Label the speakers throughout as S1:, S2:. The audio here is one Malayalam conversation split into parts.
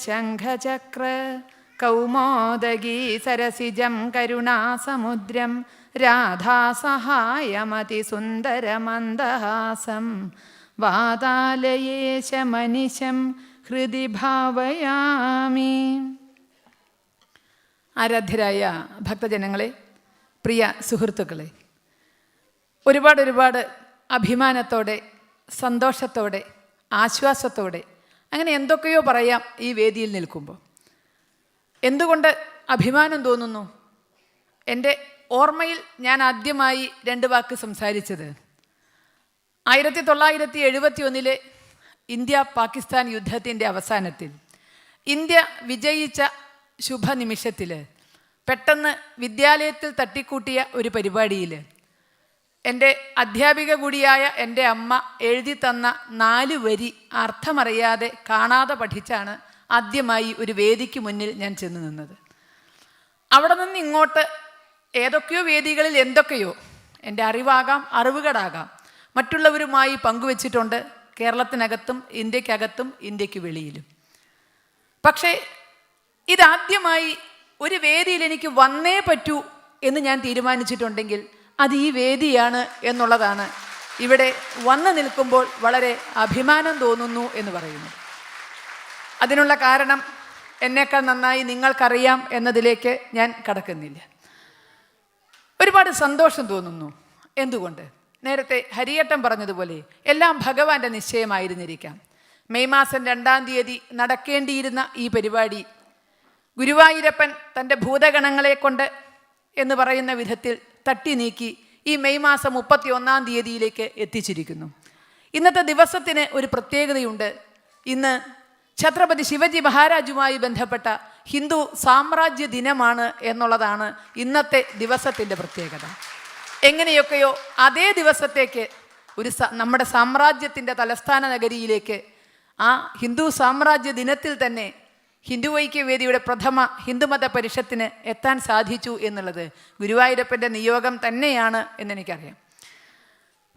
S1: ശംഖചക്ര കൗമോദഗീ സരസിജം കരുണാസമുദ്രം രാധാസഹായമതിസുന്ദരമന്ദഹാസം വാതാലയേശമനിശം ഹൃദി ഭാവയാമി. ആരാധ്യരായ ഭക്തജനങ്ങളെ, പ്രിയ സുഹൃത്തുക്കളെ, ഒരുപാട് അഭിമാനത്തോടെ, സന്തോഷത്തോടെ, ആശ്വാസത്തോടെ, അങ്ങനെ എന്തൊക്കെയോ പറയാം ഈ വേദിയിൽ നിൽക്കുമ്പോൾ. എന്തുകൊണ്ട് അഭിമാനം തോന്നുന്നു? എൻ്റെ ഓർമ്മയിൽ ഞാൻ ആദ്യമായി 2 വാക്ക് സംസാരിച്ചത് 1971 ഇന്ത്യ പാകിസ്ഥാൻ യുദ്ധത്തിൻ്റെ അവസാനത്തിൽ ഇന്ത്യ വിജയിച്ച ശുഭനിമിഷത്തിൽ പെട്ടെന്ന് വിദ്യാലയത്തിൽ തട്ടിക്കൂട്ടിയ ഒരു പരിപാടിയിൽ എൻ്റെ അധ്യാപിക കൂടിയായ എൻ്റെ അമ്മ എഴുതി തന്ന 4 വരി അർത്ഥമറിയാതെ കാണാതെ പഠിച്ചാണ് ആദ്യമായി ഒരു വേദിക്ക് മുന്നിൽ ഞാൻ ചെന്ന് നിന്നത്. അവിടെ നിന്ന് ഇങ്ങോട്ട് ഏതൊക്കെയോ വേദികളിൽ എന്തൊക്കെയോ എൻ്റെ അറിവുകേടാകാം മറ്റുള്ളവരുമായി പങ്കുവച്ചിട്ടുണ്ട്, കേരളത്തിനകത്തും ഇന്ത്യക്കകത്തും ഇന്ത്യക്ക് വെളിയിലും. പക്ഷേ ഇതാദ്യമായി ഒരു വേദിയിൽ എനിക്ക് വന്നേ പറ്റൂ എന്ന് ഞാൻ തീരുമാനിച്ചിട്ടുണ്ടെങ്കിൽ അത് ഈ വേദിയാണ് എന്നുള്ളതാണ് ഇവിടെ വന്നു നിൽക്കുമ്പോൾ വളരെ അഭിമാനം തോന്നുന്നു എന്ന് പറയുന്നു. അതിനുള്ള കാരണം എന്നേക്കാൾ നന്നായി നിങ്ങൾക്കറിയാം എന്നതിലേക്ക് ഞാൻ കടക്കുന്നില്ല. ഒരുപാട് സന്തോഷം തോന്നുന്നു. എന്തുകൊണ്ട്? നേരത്തെ ഹരിയേട്ടൻ പറഞ്ഞതുപോലെ എല്ലാം ഭഗവാന്റെ നിശ്ചയമായിരുന്നിരിക്കാം. മെയ് മാസം 2-ാം തീയതി നടക്കേണ്ടിയിരുന്ന ഈ പരിപാടി ഗുരുവായൂരപ്പൻ തൻ്റെ ഭൂതഗണങ്ങളെ കൊണ്ട് എന്ന് പറയുന്ന വിധത്തിൽ തട്ടി നീക്കി ഈ മെയ് മാസം 31-ാം തീയതിയിലേക്ക് എത്തിച്ചിരിക്കുന്നു. ഇന്നത്തെ ദിവസത്തിന് ഒരു പ്രത്യേകതയുണ്ട്. ഇന്ന് ഛത്രപതി ശിവജി മഹാരാജുമായി ബന്ധപ്പെട്ട ഹിന്ദു സാമ്രാജ്യ ദിനമാണ് എന്നുള്ളതാണ് ഇന്നത്തെ ദിവസത്തിൻ്റെ പ്രത്യേകത. എങ്ങനെയൊക്കെയോ അതേ ദിവസത്തേക്ക് നമ്മുടെ സാമ്രാജ്യത്തിൻ്റെ തലസ്ഥാന നഗരിയിലേക്ക് ആ ഹിന്ദു സാമ്രാജ്യ ദിനത്തിൽ തന്നെ ഹിന്ദു ഐക്യവേദിയുടെ പ്രഥമ ഹിന്ദുമത പരിഷത്തിന് എത്താൻ സാധിച്ചു എന്നുള്ളത് ഗുരുവായൂരപ്പൻ്റെ നിയോഗം തന്നെയാണ് എന്നെനിക്കറിയാം.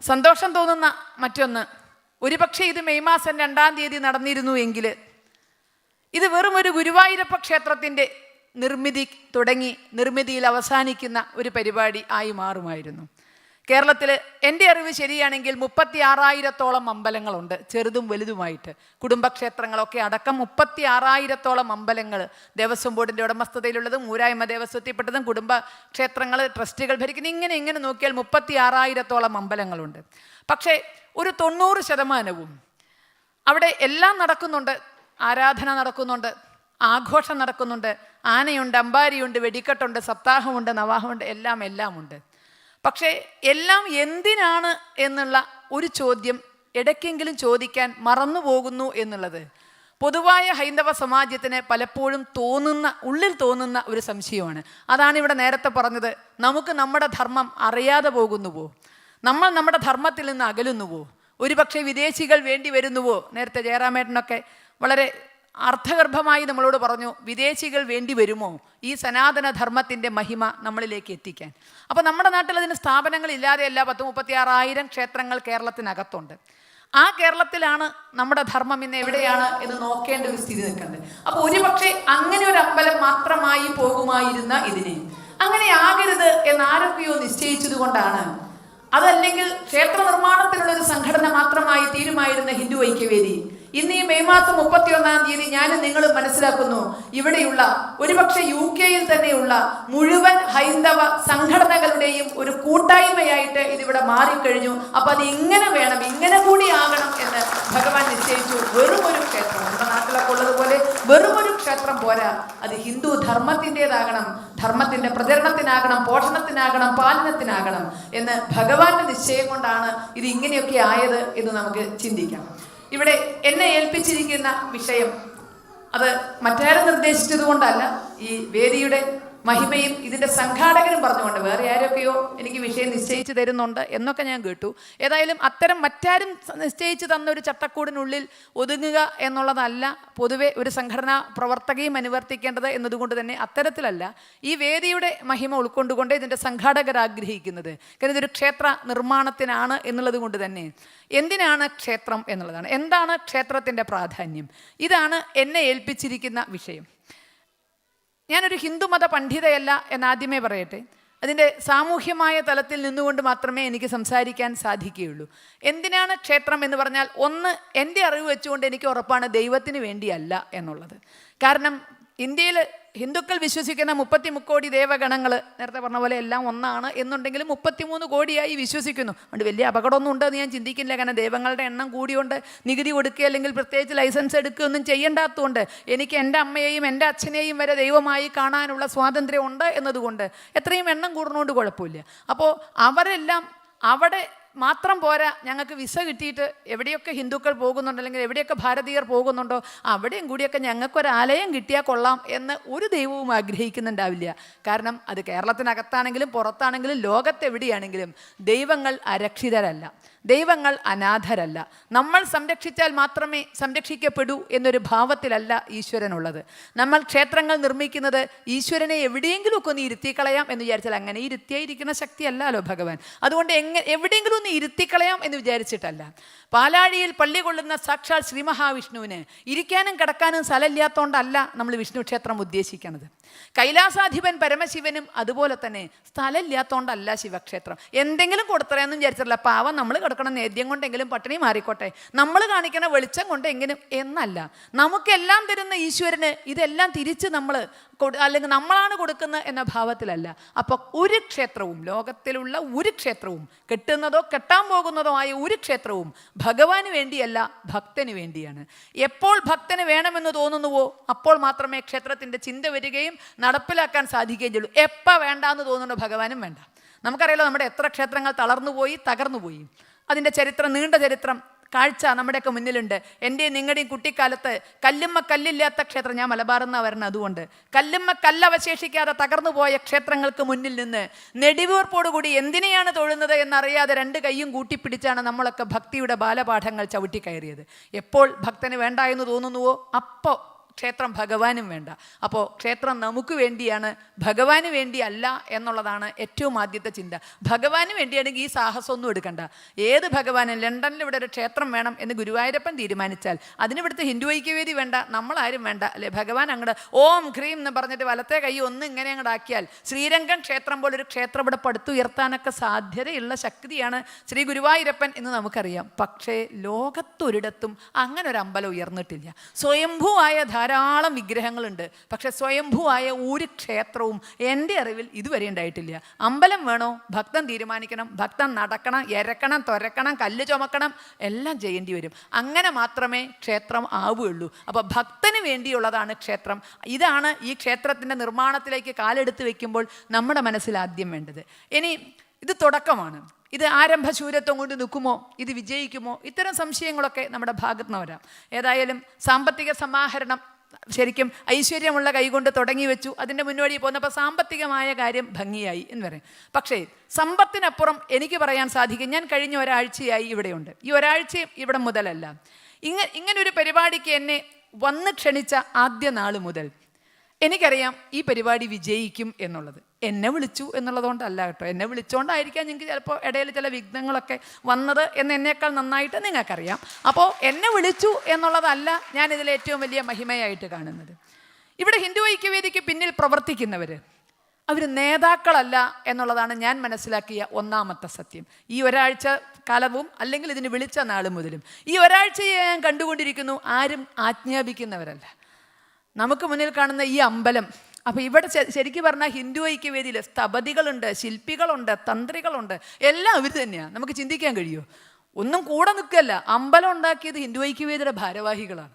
S1: സന്തോഷം തോന്നുന്ന മറ്റൊന്ന്, ഒരുപക്ഷെ ഇത് മെയ് മാസം 2-ാം തീയതി നടന്നിരുന്നു എങ്കിൽ ഇത് വെറും ഒരു ഗുരുവായൂരപ്പ ക്ഷേത്രത്തിൻ്റെ നിർമ്മിതിയിൽ അവസാനിക്കുന്ന ഒരു പരിപാടി ആയി മാറുമായിരുന്നു. കേരളത്തിൽ എൻ്റെ അറിവ് ശരിയാണെങ്കിൽ 36,000-ഓളം അമ്പലങ്ങളുണ്ട്, ചെറുതും വലുതുമായിട്ട്. കുടുംബക്ഷേത്രങ്ങളൊക്കെ അടക്കം 36,000-ഓളം അമ്പലങ്ങൾ ദേവസ്വം ബോർഡിൻ്റെ ഉടമസ്ഥതയിലുള്ളതും ഊരായ്മ ദേവസ്വത്തിൽപ്പെട്ടതും കുടുംബക്ഷേത്രങ്ങൾ ട്രസ്റ്റുകൾ ഭരിക്കുന്ന ഇങ്ങനെ നോക്കിയാൽ 36,000-ഓളം അമ്പലങ്ങളുണ്ട്. പക്ഷേ ഒരു 90% അവിടെ എല്ലാം നടക്കുന്നുണ്ട്. ആരാധന നടക്കുന്നുണ്ട്, ആഘോഷം നടക്കുന്നുണ്ട്, ആനയുണ്ട്, അമ്പാരിയുണ്ട്, വെടിക്കെട്ടുണ്ട്, സപ്താഹമുണ്ട്, നവാഹമുണ്ട്, എല്ലാം ഉണ്ട്. പക്ഷേ എല്ലാം എന്തിനാണ് എന്നുള്ള ഒരു ചോദ്യം ഇടയ്ക്കെങ്കിലും ചോദിക്കാൻ മറന്നു പോകുന്നു എന്നുള്ളത് പൊതുവായ ഹൈന്ദവ സമാജത്തിന് പലപ്പോഴും ഉള്ളിൽ തോന്നുന്ന ഒരു സംശയമാണ്. അതാണ് ഇവിടെ നേരത്തെ പറഞ്ഞത്, നമുക്ക് നമ്മുടെ ധർമ്മം അറിയാതെ പോകുന്നുവോ, നമ്മൾ നമ്മുടെ ധർമ്മത്തിൽ നിന്ന് അകലുന്നുവോ, ഒരുപക്ഷെ വിദേശികൾ വേണ്ടി വരുന്നുവോ. നേരത്തെ ജയറാമേട്ടനൊക്കെ വളരെ അർത്ഥഗർഭമായി നമ്മളോട് പറഞ്ഞു, വിദേശികൾ വേണ്ടി വരുമോ ഈ സനാതന ധർമ്മത്തിൻ്റെ മഹിമ നമ്മളിലേക്ക് എത്തിക്കാൻ. അപ്പോൾ നമ്മുടെ നാട്ടിൽ അതിന് സ്ഥാപനങ്ങളില്ലാതെയല്ല 36,000 ക്ഷേത്രങ്ങൾ കേരളത്തിനകത്തുണ്ട്. ആ കേരളത്തിലാണ് നമ്മുടെ ധർമ്മം ഇന്ന് എവിടെയാണ് എന്ന് നോക്കേണ്ട ഒരു സ്ഥിതി നിൽക്കുന്നത്. അപ്പോൾ ഒരുപക്ഷെ അങ്ങനെ ഒരു അമ്പലം മാത്രമായി പോകുമായിരുന്ന ഇതിനെ അങ്ങനെ ആകരുത് എന്നാരൊക്കെയോ നിശ്ചയിച്ചത് കൊണ്ടാണ്, അതല്ലെങ്കിൽ ക്ഷേത്ര നിർമ്മാണത്തിനുള്ള ഒരു സംഘടന മാത്രമായി തീരുമായിരുന്ന ഹിന്ദു ഐക്യവേദി ഇന്ന് ഈ മെയ് മാസം 31-ാം തീയതി ഞാനും നിങ്ങളും മനസ്സിലാക്കുന്നു, ഇവിടെയുള്ള ഒരുപക്ഷെ UK തന്നെയുള്ള മുഴുവൻ ഹൈന്ദവ സംഘടനകളുടെയും ഒരു കൂട്ടായ്മയായിട്ട് ഇതിവിടെ മാറിക്കഴിഞ്ഞു. അപ്പം അത് ഇങ്ങനെ വേണം, ഇങ്ങനെ കൂടി ആകണം എന്ന് ഭഗവാൻ നിശ്ചയിച്ചു. വെറും ഒരു ക്ഷേത്രം നമ്മുടെ നാട്ടിലൊക്കെ ഉള്ളതുപോലെ വെറും ഒരു ക്ഷേത്രം പോരാ, അത് ഹിന്ദു ധർമ്മത്തിൻ്റെതാകണം, ധർമ്മത്തിൻ്റെ പ്രചരണത്തിനാകണം, പോഷണത്തിനാകണം, പാലനത്തിനാകണം എന്ന് ഭഗവാന്റെ നിശ്ചയം കൊണ്ടാണ് ഇത് ഇങ്ങനെയൊക്കെ ആയത് എന്ന് നമുക്ക് ചിന്തിക്കാം. ഇവിടെ എന്നെ ഏൽപ്പിച്ചിരിക്കുന്ന വിഷയം അത് മറ്റാരും നിർദ്ദേശിച്ചത് കൊണ്ടല്ല, ഈ വേദിയുടെ മഹിമയും ഇതിൻ്റെ സംഘാടകരും പറഞ്ഞുകൊണ്ട് വേറെ ആരൊക്കെയോ എനിക്ക് വിഷയം നിശ്ചയിച്ച് തരുന്നുണ്ട് എന്നൊക്കെ ഞാൻ കേട്ടു. ഏതായാലും അത്തരം മറ്റാരും നിശ്ചയിച്ച് തന്ന ഒരു ചട്ടക്കൂടിനുള്ളിൽ ഒതുങ്ങുക എന്നുള്ളതല്ല പൊതുവെ ഒരു സംഘടനാ പ്രവർത്തകയും അനുവർത്തിക്കേണ്ടത് എന്നതുകൊണ്ട് തന്നെ അത്തരത്തിലല്ല ഈ വേദിയുടെ മഹിമ ഉൾക്കൊണ്ടുകൊണ്ട് ഇതിൻ്റെ സംഘാടകർ ആഗ്രഹിക്കുന്നത്. കാരണം ഇതൊരു ക്ഷേത്ര നിർമ്മാണത്തിനാണ് എന്നുള്ളത് കൊണ്ട് തന്നെ എന്തിനാണ് ക്ഷേത്രം എന്നുള്ളതാണ്, എന്താണ് ക്ഷേത്രത്തിൻ്റെ പ്രാധാന്യം, ഇതാണ് എന്നെ ഏൽപ്പിച്ചിരിക്കുന്ന വിഷയം. ഞാനൊരു ഹിന്ദുമത പണ്ഡിതയല്ല എന്നാദ്യമേ പറയട്ടെ. അതിൻ്റെ സാമൂഹ്യമായ തലത്തിൽ നിന്നുകൊണ്ട് മാത്രമേ എനിക്ക് സംസാരിക്കാൻ സാധിക്കുകയുള്ളൂ. എന്തിനാണ് ക്ഷേത്രം എന്ന് പറഞ്ഞാൽ, ഒന്ന്, എൻ്റെ അറിവ് വെച്ചുകൊണ്ട് എനിക്ക് ഉറപ്പാണ് ദൈവത്തിന് വേണ്ടിയല്ല എന്നുള്ളത്. കാരണം ഇന്ത്യയിൽ ഹിന്ദുക്കൾ വിശ്വസിക്കുന്ന 33 കോടി ദേവഗണങ്ങൾ നേരത്തെ പറഞ്ഞ പോലെ എല്ലാം ഒന്നാണ് എന്നുണ്ടെങ്കിലും 33 കോടിയായി വിശ്വസിക്കുന്നു. അതുകൊണ്ട് വലിയ അപകടമൊന്നും ഉണ്ടെന്ന് ഞാൻ ചിന്തിക്കില്ല. കാരണം ദൈവങ്ങളുടെ എണ്ണം കൂടിയോണ്ട് നികുതി കൊടുക്കുക അല്ലെങ്കിൽ പ്രത്യേകിച്ച് ലൈസൻസ് എടുക്കുകയൊന്നും ചെയ്യേണ്ടാത്തതുകൊണ്ട് എനിക്ക് എൻ്റെ അമ്മയെയും എൻ്റെ അച്ഛനെയും വരെ ദൈവമായി കാണാനുള്ള സ്വാതന്ത്ര്യം ഉണ്ട് എന്നതുകൊണ്ട് എത്രയും എണ്ണം കൂടുന്നതുകൊണ്ട് കുഴപ്പമില്ല. അപ്പോൾ അവരെല്ലാം അവിടെ മാത്രം പോരാ, ഞങ്ങൾക്ക് വിസ കിട്ടിയിട്ട് എവിടെയൊക്കെ ഹിന്ദുക്കൾ പോകുന്നുണ്ടോ അല്ലെങ്കിൽ എവിടെയൊക്കെ ഭാരതീയർ പോകുന്നുണ്ടോ അവിടെയും കൂടിയൊക്കെ ഞങ്ങൾക്കൊരാലയം കിട്ടിയാൽ കൊള്ളാം എന്ന് ഒരു ദൈവവും ആഗ്രഹിക്കുന്നുണ്ടാവില്ല. കാരണം അത് കേരളത്തിനകത്താണെങ്കിലും പുറത്താണെങ്കിലും ലോകത്തെവിടെയാണെങ്കിലും ദൈവങ്ങൾ അരക്ഷിതരല്ല, ദൈവങ്ങൾ അനാഥരല്ല. നമ്മൾ സംരക്ഷിച്ചാൽ മാത്രമേ സംരക്ഷിക്കപ്പെടൂ എന്നൊരു ഭാവത്തിലല്ല ഈശ്വരനുള്ളത്. നമ്മൾ ക്ഷേത്രങ്ങൾ നിർമ്മിക്കുന്നത് ഈശ്വരനെ എവിടെയെങ്കിലുമൊക്കെ ഒന്ന് ഇരുത്തിക്കളയാം എന്ന് വിചാരിച്ചാൽ, അങ്ങനെ ഇരുത്തിയായിരിക്കുന്ന ശക്തിയല്ലല്ലോ ഭഗവാൻ. അതുകൊണ്ട് എവിടെയെങ്കിലും ഒന്ന് ഇരുത്തിക്കളയാം എന്ന് വിചാരിച്ചിട്ടല്ല. പാലാഴിയിൽ പള്ളി കൊള്ളുന്ന സാക്ഷാൽ ശ്രീ മഹാവിഷ്ണുവിന് ഇരിക്കാനും കിടക്കാനും സ്ഥലമില്ലാത്തതുകൊണ്ടല്ല നമ്മൾ വിഷ്ണു ക്ഷേത്രം ഉദ്ദേശിക്കുന്നത്. കൈലാസാധിപൻ പരമശിവനും അതുപോലെ തന്നെ സ്ഥലമില്ലാത്തതുകൊണ്ടല്ല ശിവക്ഷേത്രം. എന്തെങ്കിലും കൊടുത്തറയെന്നും വിചാരിച്ചിട്ടില്ല. പാവം നമ്മൾ കിടക്കണം നേദ്യം കൊണ്ടെങ്കിലും പട്ടിണി മാറിക്കോട്ടെ, നമ്മൾ കാണിക്കണ വെളിച്ചം കൊണ്ട് എങ്കിലും എന്നല്ല. നമുക്കെല്ലാം തരുന്ന ഈശ്വരന് ഇതെല്ലാം തിരിച്ച് നമ്മൾ അല്ലെങ്കിൽ നമ്മളാണ് കൊടുക്കുന്നത് എന്ന ഭാവത്തിലല്ല. അപ്പോൾ ഒരു ക്ഷേത്രവും, ലോകത്തിലുള്ള ഒരു ക്ഷേത്രവും, കെട്ടുന്നതോ കെട്ടാൻ പോകുന്നതോ ആയ ഒരു ക്ഷേത്രവും ഭഗവാന് വേണ്ടിയല്ല, ഭക്തന് വേണ്ടിയാണ്. എപ്പോൾ ഭക്തന് വേണമെന്ന് തോന്നുന്നുവോ അപ്പോൾ മാത്രമേ ക്ഷേത്രത്തിൻ്റെ ചിന്ത വരികയും നടപ്പിലാക്കാൻ സാധിക്കുകയും ചെയ്യുള്ളൂ. എപ്പോൾ വേണ്ടാന്ന് തോന്നുന്നു ഭഗവാനും വേണ്ട. നമുക്കറിയാലോ നമ്മുടെ എത്ര ക്ഷേത്രങ്ങൾ തളർന്നുപോയി, തകർന്നുപോയി. അതിൻ്റെ ചരിത്രം, നീണ്ട ചരിത്രം കാഴ്ച നമ്മുടെയൊക്കെ മുന്നിലുണ്ട്. എൻ്റെയും നിങ്ങളുടെയും കുട്ടിക്കാലത്ത് കല്ലുമ്മ കല്ലില്ലാത്ത ക്ഷേത്രം, ഞാൻ മലബാറിൽ വരണം, അതുകൊണ്ട് കല്ലുമ്മ കല്ലവശേഷിക്കാതെ തകർന്നു പോയ ക്ഷേത്രങ്ങൾക്ക് മുന്നിൽ നിന്ന് നെടിവീർപ്പോടുകൂടി എന്തിനെയാണ് തൊഴുന്നത് എന്നറിയാതെ 2 കൈയും കൂട്ടിപ്പിടിച്ചാണ് നമ്മളൊക്കെ ഭക്തിയുടെ ബാലപാഠങ്ങൾ ചവിട്ടിക്കയറിയത്. എപ്പോൾ ഭക്തന് വേണ്ട എന്ന് തോന്നുന്നുവോ അപ്പോൾ ക്ഷേത്രം ഭഗവാനും വേണ്ട. അപ്പോൾ ക്ഷേത്രം നമുക്ക് വേണ്ടിയാണ്, ഭഗവാന് വേണ്ടിയല്ല എന്നുള്ളതാണ് ഏറ്റവും ആദ്യത്തെ ചിന്ത. ഭഗവാന് വേണ്ടിയാണെങ്കിൽ ഈ സാഹസമൊന്നും എടുക്കണ്ട. ഏത് ഭഗവാനും, ലണ്ടനിൽ ഇവിടെ ഒരു ക്ഷേത്രം വേണം എന്ന് ഗുരുവായൂരപ്പൻ തീരുമാനിച്ചാൽ അതിനിവിടുത്തെ ഹിന്ദു ഐക്യവേദി വേണ്ട, നമ്മളാരും വേണ്ട, അല്ലേ? ഭഗവാൻ അങ്ങോട്ട് ഓം ക്രീം എന്ന് പറഞ്ഞിട്ട് വലത്തെ കൈ ഒന്ന് ഇങ്ങനെ അങ്ങോട്ട് ആക്കിയാൽ ശ്രീരംഗം ക്ഷേത്രം പോലൊരു ക്ഷേത്രം ഇവിടെ പടുത്തുയർത്താനൊക്കെ സാധ്യതയുള്ള ശക്തിയാണ് ശ്രീ ഗുരുവായൂരപ്പൻ എന്ന് നമുക്കറിയാം. പക്ഷേ ലോകത്തൊരിടത്തും അങ്ങനെ ഒരു അമ്പലം ഉയർന്നിട്ടില്ല. സ്വയംഭൂവായ ധാരാളം വിഗ്രഹങ്ങളുണ്ട്, പക്ഷെ സ്വയംഭൂവായ ഒരു ക്ഷേത്രവും എൻ്റെ അറിവിൽ ഇതുവരെ ഉണ്ടായിട്ടില്ല. അമ്പലം വേണോ? ഭക്തൻ തീരുമാനിക്കണം, ഭക്തൻ നടക്കണം, ഇരക്കണം, തുരക്കണം, കല്ല് ചുമക്കണം, എല്ലാം ചെയ്യേണ്ടി വരും. അങ്ങനെ മാത്രമേ ക്ഷേത്രം ആവുകയുള്ളൂ. അപ്പോൾ ഭക്തന് വേണ്ടിയുള്ളതാണ് ക്ഷേത്രം. ഇതാണ് ഈ ക്ഷേത്രത്തിൻ്റെ നിർമ്മാണത്തിലേക്ക് കാലെടുത്ത് വയ്ക്കുമ്പോൾ നമ്മുടെ മനസ്സിൽ ആദ്യം വേണ്ടത്. ഇനി ഇത് തുടക്കമാണ്. ഇത് ആരംഭശൂരത്വം കൊണ്ട് നിൽക്കുമോ, ഇത് വിജയിക്കുമോ, ഇത്തരം സംശയങ്ങളൊക്കെ നമ്മുടെ ഭാഗത്ത് നിന്ന് വരാം. ഏതായാലും സാമ്പത്തിക സമാഹരണം ശരിക്കും ഐശ്വര്യമുള്ള കൈകൊണ്ട് തുടങ്ങി വെച്ചു. അതിൻ്റെ മുന്നോടി പോന്നപ്പോൾ സാമ്പത്തികമായ കാര്യം ഭംഗിയായി എന്ന് പറയും. പക്ഷേ സമ്പത്തിനപ്പുറം എനിക്ക് പറയാൻ സാധിക്കും, ഞാൻ കഴിഞ്ഞ ഒരാഴ്ചയായി ഇവിടെയുണ്ട്. ഈ ഒരാഴ്ചയും ഇവിടെ മുതലല്ല, ഇങ്ങനൊരു പരിപാടിക്ക് എന്നെ വന്ന് ക്ഷണിച്ച ആദ്യ നാൾ മുതൽ എനിക്കറിയാം ഈ പരിപാടി വിജയിക്കും എന്നുള്ളത്. എന്നെ വിളിച്ചു എന്നുള്ളതുകൊണ്ടല്ല കേട്ടോ, എന്നെ വിളിച്ചുകൊണ്ടായിരിക്കാം നിങ്ങൾക്ക് ചിലപ്പോൾ ഇടയിൽ ചില വിഘ്നങ്ങളൊക്കെ വന്നത് എന്ന് എന്നേക്കാൾ നന്നായിട്ട് നിങ്ങൾക്കറിയാം. അപ്പോൾ എന്നെ വിളിച്ചു എന്നുള്ളതല്ല ഞാൻ ഇതിൽ ഏറ്റവും വലിയ മഹിമയായിട്ട് കാണുന്നത്. ഇവിടെ ഹിന്ദു ഐക്യവേദിക്ക് പിന്നിൽ പ്രവർത്തിക്കുന്നവർ അവർ നേതാക്കളല്ല എന്നുള്ളതാണ് ഞാൻ മനസ്സിലാക്കിയ ഒന്നാമത്തെ സത്യം. ഈ ഒരാഴ്ച കാലവും അല്ലെങ്കിൽ ഇതിന് വിളിച്ച നാൾ മുതലും ഈ ഒരാഴ്ചയെ ഞാൻ കണ്ടുകൊണ്ടിരിക്കുന്നു, ആരും ആജ്ഞാപിക്കുന്നവരല്ല. നമുക്ക് മുന്നിൽ കാണുന്ന ഈ അമ്പലം, അപ്പോൾ ഇവിടെ ശരിക്കും പറഞ്ഞാൽ ഹിന്ദു ഐക്യവേദിയിൽ സ്ഥപതികളുണ്ട്, ശില്പികളുണ്ട്, തന്ത്രികളുണ്ട്, എല്ലാം അവർ തന്നെയാണ്. നമുക്ക് ചിന്തിക്കാൻ കഴിയുമോ? ഒന്നും കൂടെ നിൽക്കല്ല. അമ്പലം ഉണ്ടാക്കിയത് ഹിന്ദു ഐക്യവേദിയുടെ ഭാരവാഹികളാണ്.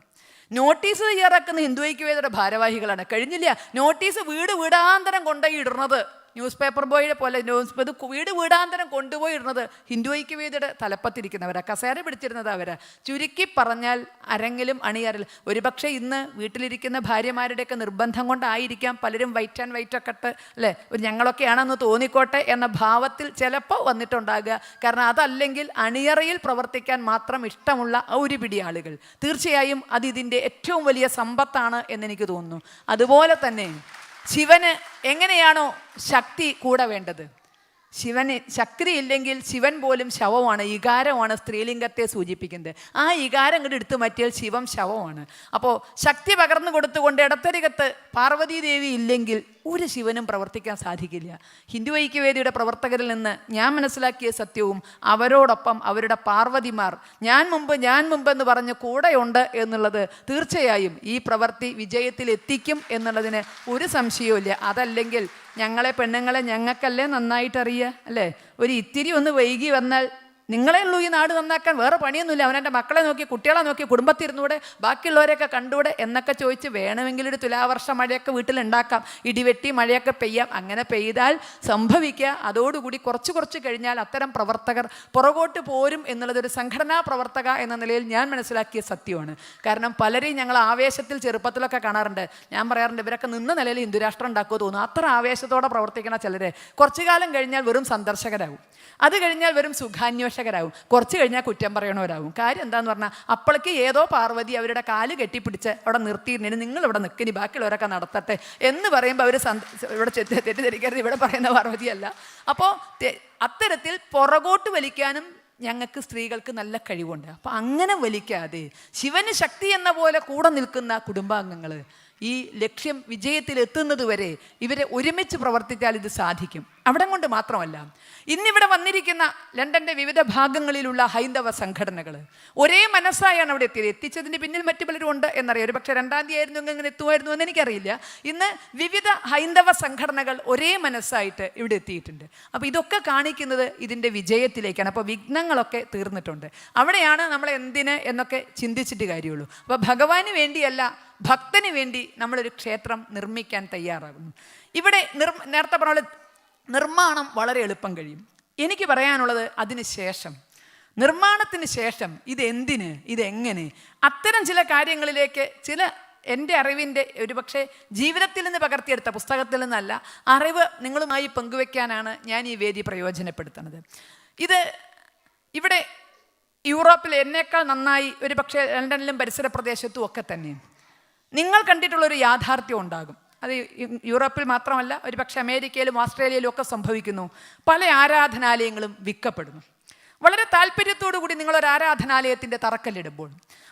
S1: നോട്ടീസ് തയ്യാറാക്കുന്ന ഹിന്ദു ഐക്യവേദിയുടെ ഭാരവാഹികളാണ്. കഴിഞ്ഞില്ല, നോട്ടീസ് വീടാന്തരം കൊണ്ടുപോയി ഇടുന്നത് ന്യൂസ് പേപ്പർ ബോയുടെ പോലെ ഇത് വീട് വീടാന്തരം കൊണ്ടുപോയി ഇടുന്നത് ഹിന്ദു ഐക്യവേദിയുടെ തലപ്പത്തിരിക്കുന്നവരാ, കസേര പിടിച്ചിരുന്നത് അവരാ. ചുരുക്കി പറഞ്ഞാൽ അരങ്ങിലും അണിയറിൽ. ഒരുപക്ഷെ ഇന്ന് വീട്ടിലിരിക്കുന്ന ഭാര്യമാരുടെയൊക്കെ നിർബന്ധം കൊണ്ടായിരിക്കാം പലരും വൈറ്റ് ആൻഡ് വൈറ്റ് ഒക്കെ ഇട്ട് അല്ലേ, ഒരു ഞങ്ങളൊക്കെയാണെന്ന് തോന്നിക്കോട്ടെ എന്ന ഭാവത്തിൽ ചിലപ്പോൾ വന്നിട്ടുണ്ടാകുക. കാരണം അതല്ലെങ്കിൽ അണിയറയിൽ പ്രവർത്തിക്കാൻ മാത്രം ഇഷ്ടമുള്ള ഒരു പിടി ആളുകൾ. തീർച്ചയായും അത് ഇതിൻ്റെ ഏറ്റവും വലിയ സമ്പത്താണ് എന്നെനിക്ക് തോന്നുന്നു. അതുപോലെ തന്നെ ശിവന് എങ്ങനെയാണോ ശക്തി കൂടെ വേണ്ടത്, ശിവന് ശക്തി ഇല്ലെങ്കിൽ ശിവൻ പോലും ശവമാണ്, ഇകാരമാണ് സ്ത്രീലിംഗത്തെ സൂചിപ്പിക്കുന്നത്. ആ ഇകാരം ഇങ്ങോട്ട് എടുത്തു മാറ്റിയാൽ ശിവം ശവമാണ്. അപ്പോൾ ശക്തി പകർന്നു കൊടുത്തുകൊണ്ട് ഇടത്തരികത്ത് പാർവതീ ദേവി ഇല്ലെങ്കിൽ ഒരു ശിവനും പ്രവർത്തിക്കാൻ സാധിക്കില്ല. ഹിന്ദു ഐക്യവേദിയുടെ പ്രവർത്തകരിൽ നിന്ന് ഞാൻ മനസ്സിലാക്കിയ സത്യവും അവരോടൊപ്പം അവരുടെ പാർവതിമാർ ഞാൻ മുമ്പ് എന്ന് പറഞ്ഞ് കൂടെയുണ്ട് എന്നുള്ളത് തീർച്ചയായും ഈ പ്രവൃത്തി വിജയത്തിൽ എത്തിക്കും എന്നുള്ളതിന് ഒരു സംശയവുമില്ല. അതല്ലെങ്കിൽ ഞങ്ങളെ പെണ്ണുങ്ങളെ ഞങ്ങൾക്കല്ലേ നന്നായിട്ടറിയുക അല്ലേ. ഒരു ഇത്തിരി ഒന്ന് വൈകി വന്നാൽ നിങ്ങളെ ഉള്ളൂ ഈ നാട് നന്നാക്കാൻ, വേറെ പണിയൊന്നുമില്ല. അവനെൻ്റെ മക്കളെ നോക്കി കുട്ടികളെ നോക്കി കുടുംബത്തിരുന്നൂടെ, ബാക്കിയുള്ളവരെയൊക്കെ കണ്ടൂടെ എന്നൊക്കെ ചോദിച്ച് വേണമെങ്കിൽ ഒരു തുലാവർഷ മഴയൊക്കെ വീട്ടിലുണ്ടാക്കാം, ഇടിവെട്ടി മഴയൊക്കെ പെയ്യാം. അങ്ങനെ പെയ്താൽ സംഭവിക്കുക അതോടുകൂടി കുറച്ച് കഴിഞ്ഞാൽ അത്തരം പ്രവർത്തകർ പുറകോട്ട് പോരും എന്നുള്ളതൊരു സംഘടനാ പ്രവർത്തക എന്ന നിലയിൽ ഞാൻ മനസ്സിലാക്കിയ സത്യമാണ്. കാരണം പലരെയും ഞങ്ങൾ ആവേശത്തിൽ ചെറുപ്പത്തിലൊക്കെ കാണാറുണ്ട്. ഞാൻ പറയാറുണ്ട് ഇവരൊക്കെ നിന്ന നിലയിൽ ഹിന്ദുരാഷ്ട്രം ഉണ്ടാക്കുമോ തോന്നുന്നു. അത്ര ആവേശത്തോടെ പ്രവർത്തിക്കണ ചിലരെ കുറച്ചു കാലം കഴിഞ്ഞാൽ വെറും സന്ദർശകരാകും, അത് കഴിഞ്ഞാൽ വെറും സുഖാന്വേഷകരാകും, കുറച്ച് കഴിഞ്ഞാൽ കുറ്റം പറയണവരാകും. കാര്യം എന്താന്ന് പറഞ്ഞാൽ അപ്പോഴേക്ക് ഏതോ പാർവതി അവരുടെ കാല് കെട്ടിപ്പിടിച്ച് അവിടെ നിർത്തിയിരുന്നതിന് നിങ്ങൾ ഇവിടെ നിൽക്കിനി ബാക്കിയുള്ളവരൊക്കെ നടത്തട്ടെ എന്ന് പറയുമ്പോൾ അവർ ഇവിടെ തെറ്റിദ്ധരിക്കരുത്, ഇവിടെ പറയുന്ന പാർവതിയല്ല. അപ്പോൾ അത്തരത്തിൽ പുറകോട്ട് വലിക്കാനും ഞങ്ങൾക്ക് സ്ത്രീകൾക്ക് നല്ല കഴിവുണ്ട്. അപ്പം അങ്ങനെ വലിക്കാതെ ശിവന് ശക്തി എന്ന പോലെ കൂടെ നിൽക്കുന്ന കുടുംബാംഗങ്ങൾ ഈ ലക്ഷ്യം വിജയത്തിലെത്തുന്നത് വരെ ഇവരെ ഒരുമിച്ച് പ്രവർത്തിച്ചാൽ ഇത് സാധിക്കും. അവിടെ കൊണ്ട് മാത്രമല്ല, ഇന്നിവിടെ വന്നിരിക്കുന്ന ലണ്ടൻ്റെ വിവിധ ഭാഗങ്ങളിലുള്ള ഹൈന്ദവ സംഘടനകൾ ഒരേ മനസ്സായാണ് അവിടെ എത്തിയത്. എത്തിച്ചതിന് പിന്നിൽ മറ്റു പലരും ഉണ്ട് എന്നറിയാം. ഒരു പക്ഷേ 2-ാം തീയതി ആയിരുന്നു ഇങ്ങനെ എത്തുമായിരുന്നു എന്ന് എനിക്കറിയില്ല. ഇന്ന് വിവിധ ഹൈന്ദവ സംഘടനകൾ ഒരേ മനസ്സായിട്ട് ഇവിടെ എത്തിയിട്ടുണ്ട്. അപ്പോൾ ഇതൊക്കെ കാണിക്കുന്നത് ഇതിൻ്റെ വിജയത്തിലേക്കാണ്. അപ്പോൾ വിഘ്നങ്ങളൊക്കെ തീർന്നിട്ടുണ്ട്. അവിടെയാണ് നമ്മൾ എന്തിന് എന്നൊക്കെ ചിന്തിച്ചിട്ട് കാര്യമുള്ളൂ. അപ്പോൾ ഭഗവാന് വേണ്ടിയല്ല, ഭക്തന് വേണ്ടി നമ്മളൊരു ക്ഷേത്രം നിർമ്മിക്കാൻ തയ്യാറാകുന്നു. ഇവിടെ നേരത്തെ പറഞ്ഞ നിർമ്മാണം വളരെ എളുപ്പം കഴിയും. എനിക്ക് പറയാനുള്ളത് അതിന് ശേഷം, നിർമ്മാണത്തിന് ശേഷം ഇതെന്തിന്, ഇതെങ്ങനെ, അത്തരം ചില കാര്യങ്ങളിലേക്ക് എൻ്റെ അറിവിൻ്റെ ഒരുപക്ഷെ ജീവിതത്തിൽ നിന്ന് പകർത്തിയെടുത്ത പുസ്തകത്തിൽ നിന്നല്ല അറിവ് നിങ്ങളുമായി പങ്കുവെക്കാനാണ് ഞാൻ ഈ വേദി പ്രയോജനപ്പെടുത്തുന്നത്. ഇത് ഇവിടെ യൂറോപ്പിൽ എന്നേക്കാൾ നന്നായി ഒരു പക്ഷേ ലണ്ടനിലും പരിസര പ്രദേശത്തും ഒക്കെ തന്നെ നിങ്ങൾ കണ്ടിട്ടുള്ളൊരു യാഥാർത്ഥ്യം ഉണ്ടാകും. അത് യൂറോപ്പിൽ മാത്രമല്ല, ഒരു പക്ഷേ അമേരിക്കയിലും ഓസ്ട്രേലിയയിലും ഒക്കെ സംഭവിക്കുന്നു. പല ആരാധനാലയങ്ങളും വിൽക്കപ്പെടുന്നു. വളരെ താല്പര്യത്തോടു കൂടി നിങ്ങളൊരു ആരാധനാലയത്തിൻ്റെ തറക്കല്ലിടുമ്പോൾ,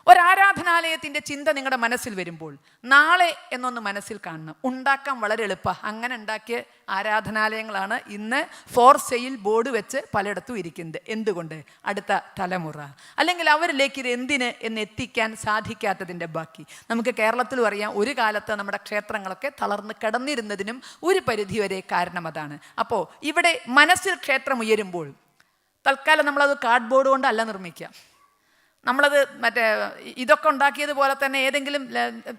S1: ഒരാരാധനാലയത്തിൻ്റെ ചിന്ത നിങ്ങളുടെ മനസ്സിൽ വരുമ്പോൾ നാളെ എന്നൊന്ന് മനസ്സിൽ കാണണം. ഉണ്ടാക്കാൻ വളരെ എളുപ്പമാണ്. അങ്ങനെ ഉണ്ടാക്കിയ ആരാധനാലയങ്ങളാണ് ഇന്ന് ഫോർ സെയിൽ ബോർഡ് വെച്ച് പലയിടത്തും ഇരിക്കുന്നത്. എന്തുകൊണ്ട്? അടുത്ത തലമുറ അല്ലെങ്കിൽ അവരിലേക്ക് ഇത് എന്തിന് എന്ന് എത്തിക്കാൻ സാധിക്കാത്തതിൻ്റെ ബാക്കി. നമുക്ക് കേരളത്തിലും അറിയാം, ഒരു കാലത്ത് നമ്മുടെ ക്ഷേത്രങ്ങളൊക്കെ തളർന്ന് കിടന്നിരുന്നതിനും ഒരു പരിധിവരെ കാരണം അതാണ്. അപ്പോൾ ഇവിടെ മനസ്സിൽ ക്ഷേത്രം ഉയരുമ്പോൾ തൽക്കാലം നമ്മളത് കാർഡ്ബോർഡ് കൊണ്ടല്ല നിർമ്മിക്കുക. നമ്മളത് ഇതൊക്കെ ഉണ്ടാക്കിയതുപോലെ തന്നെ ഏതെങ്കിലും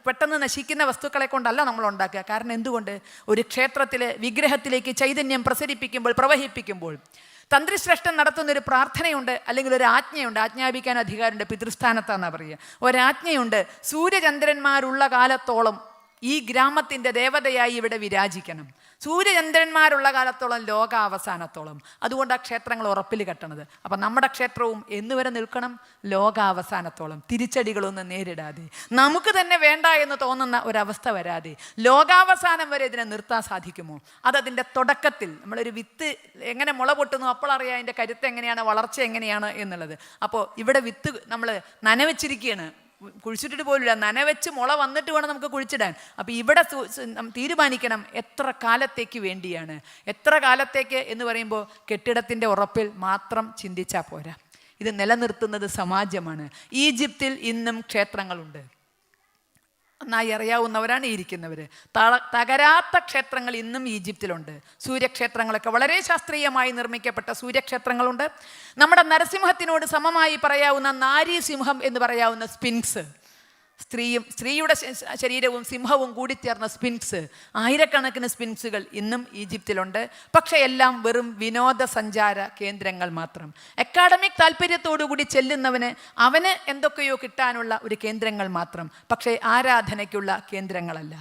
S1: പെട്ടെന്ന് നശിക്കുന്ന വസ്തുക്കളെ കൊണ്ടല്ല നമ്മൾ ഉണ്ടാക്കുക. കാരണം എന്തുകൊണ്ട്? ഒരു ക്ഷേത്രത്തിൽ വിഗ്രഹത്തിലേക്ക് ചൈതന്യം പ്രസരിപ്പിക്കുമ്പോൾ, പ്രവഹിപ്പിക്കുമ്പോൾ തന്ത്രിശ്രേഷ്ഠൻ നടത്തുന്നൊരു പ്രാർത്ഥനയുണ്ട്, അല്ലെങ്കിൽ ഒരു ആജ്ഞയുണ്ട്. ആജ്ഞാപിക്കാൻ അധികാരമുണ്ട്, പിതൃസ്ഥാനത്താണെന്നാണ് പറയുക. ഒരാജ്ഞയുണ്ട്, സൂര്യചന്ദ്രന്മാരുള്ള കാലത്തോളം ഈ ഗ്രാമത്തിൻ്റെ ദേവതയായി ഇവിടെ വിരാജിക്കണം. സൂര്യചന്ദ്രന്മാരുള്ള കാലത്തോളം, ലോകാവസാനത്തോളം. അതുകൊണ്ട് ആ ക്ഷേത്രങ്ങൾ ഉറപ്പിൽ കെട്ടണത്. അപ്പം നമ്മുടെ ക്ഷേത്രവും എന്നുവരെ നിൽക്കണം? ലോകാവസാനത്തോളം. തിരിച്ചടികളൊന്നും നേരിടാതെ, നമുക്ക് തന്നെ വേണ്ട എന്ന് തോന്നുന്ന ഒരവസ്ഥ വരാതെ, ലോകാവസാനം വരെ ഇതിനെ നിർത്താൻ സാധിക്കുമോ? അതതിൻ്റെ തുടക്കത്തിൽ നമ്മളൊരു വിത്ത് എങ്ങനെ മുള പൊട്ടുന്നു അപ്പോൾ അറിയാം അതിൻ്റെ കരുത്ത് എങ്ങനെയാണ്, വളർച്ച എങ്ങനെയാണ് എന്നുള്ളത്. അപ്പോൾ ഇവിടെ വിത്ത് നമ്മൾ നനവെച്ചിരിക്കുകയാണ്, കുഴിച്ചിട്ടിട്ട് പോലില്ല, നനവെച്ച് മുള വന്നിട്ട് വേണം നമുക്ക് കുഴിച്ചിടാൻ. അപ്പോൾ ഇവിടെ തീരുമാനിക്കണം എത്ര കാലത്തേക്ക് വേണ്ടിയാണ്. എത്ര കാലത്തേക്ക് എന്ന് പറയുമ്പോൾ കെട്ടിടത്തിൻ്റെ ഉറപ്പിൽ മാത്രം ചിന്തിച്ചാൽ പോരാ. ഇത് നിലനിർത്തുന്നത് സമാജമാണ്. ഈജിപ്തിൽ ഇന്നും ക്ഷേത്രങ്ങളുണ്ട്, നന്നായി അറിയാവുന്നവരാണ് ഇരിക്കുന്നവർ. തകരാത്ത ക്ഷേത്രങ്ങൾ ഇന്നും ഈജിപ്തിലുണ്ട്. സൂര്യക്ഷേത്രങ്ങളൊക്കെ വളരെ ശാസ്ത്രീയമായി നിർമ്മിക്കപ്പെട്ട സൂര്യക്ഷേത്രങ്ങളുണ്ട്. നമ്മുടെ നരസിംഹത്തിനോട് സമമായി പറയാവുന്ന നാരീസിംഹം എന്ന് പറയാവുന്ന സ്ത്രീയുടെ ശരീരവും സിംഹവും കൂടിച്ചേർന്ന സ്ഫിൻക്സ്, ആയിരക്കണക്കിന് സ്ഫിൻക്സുകൾ ഇന്നും ഈജിപ്തിലുണ്ട്. പക്ഷേ എല്ലാം വെറും വിനോദസഞ്ചാര കേന്ദ്രങ്ങൾ മാത്രം. അക്കാഡമിക് താല്പര്യത്തോടുകൂടി ചെല്ലുന്നവന് അവന് എന്തൊക്കെയോ കിട്ടാനുള്ള ഒരു കേന്ദ്രങ്ങൾ മാത്രം, പക്ഷേ ആരാധനയ്ക്കുള്ള കേന്ദ്രങ്ങളല്ല.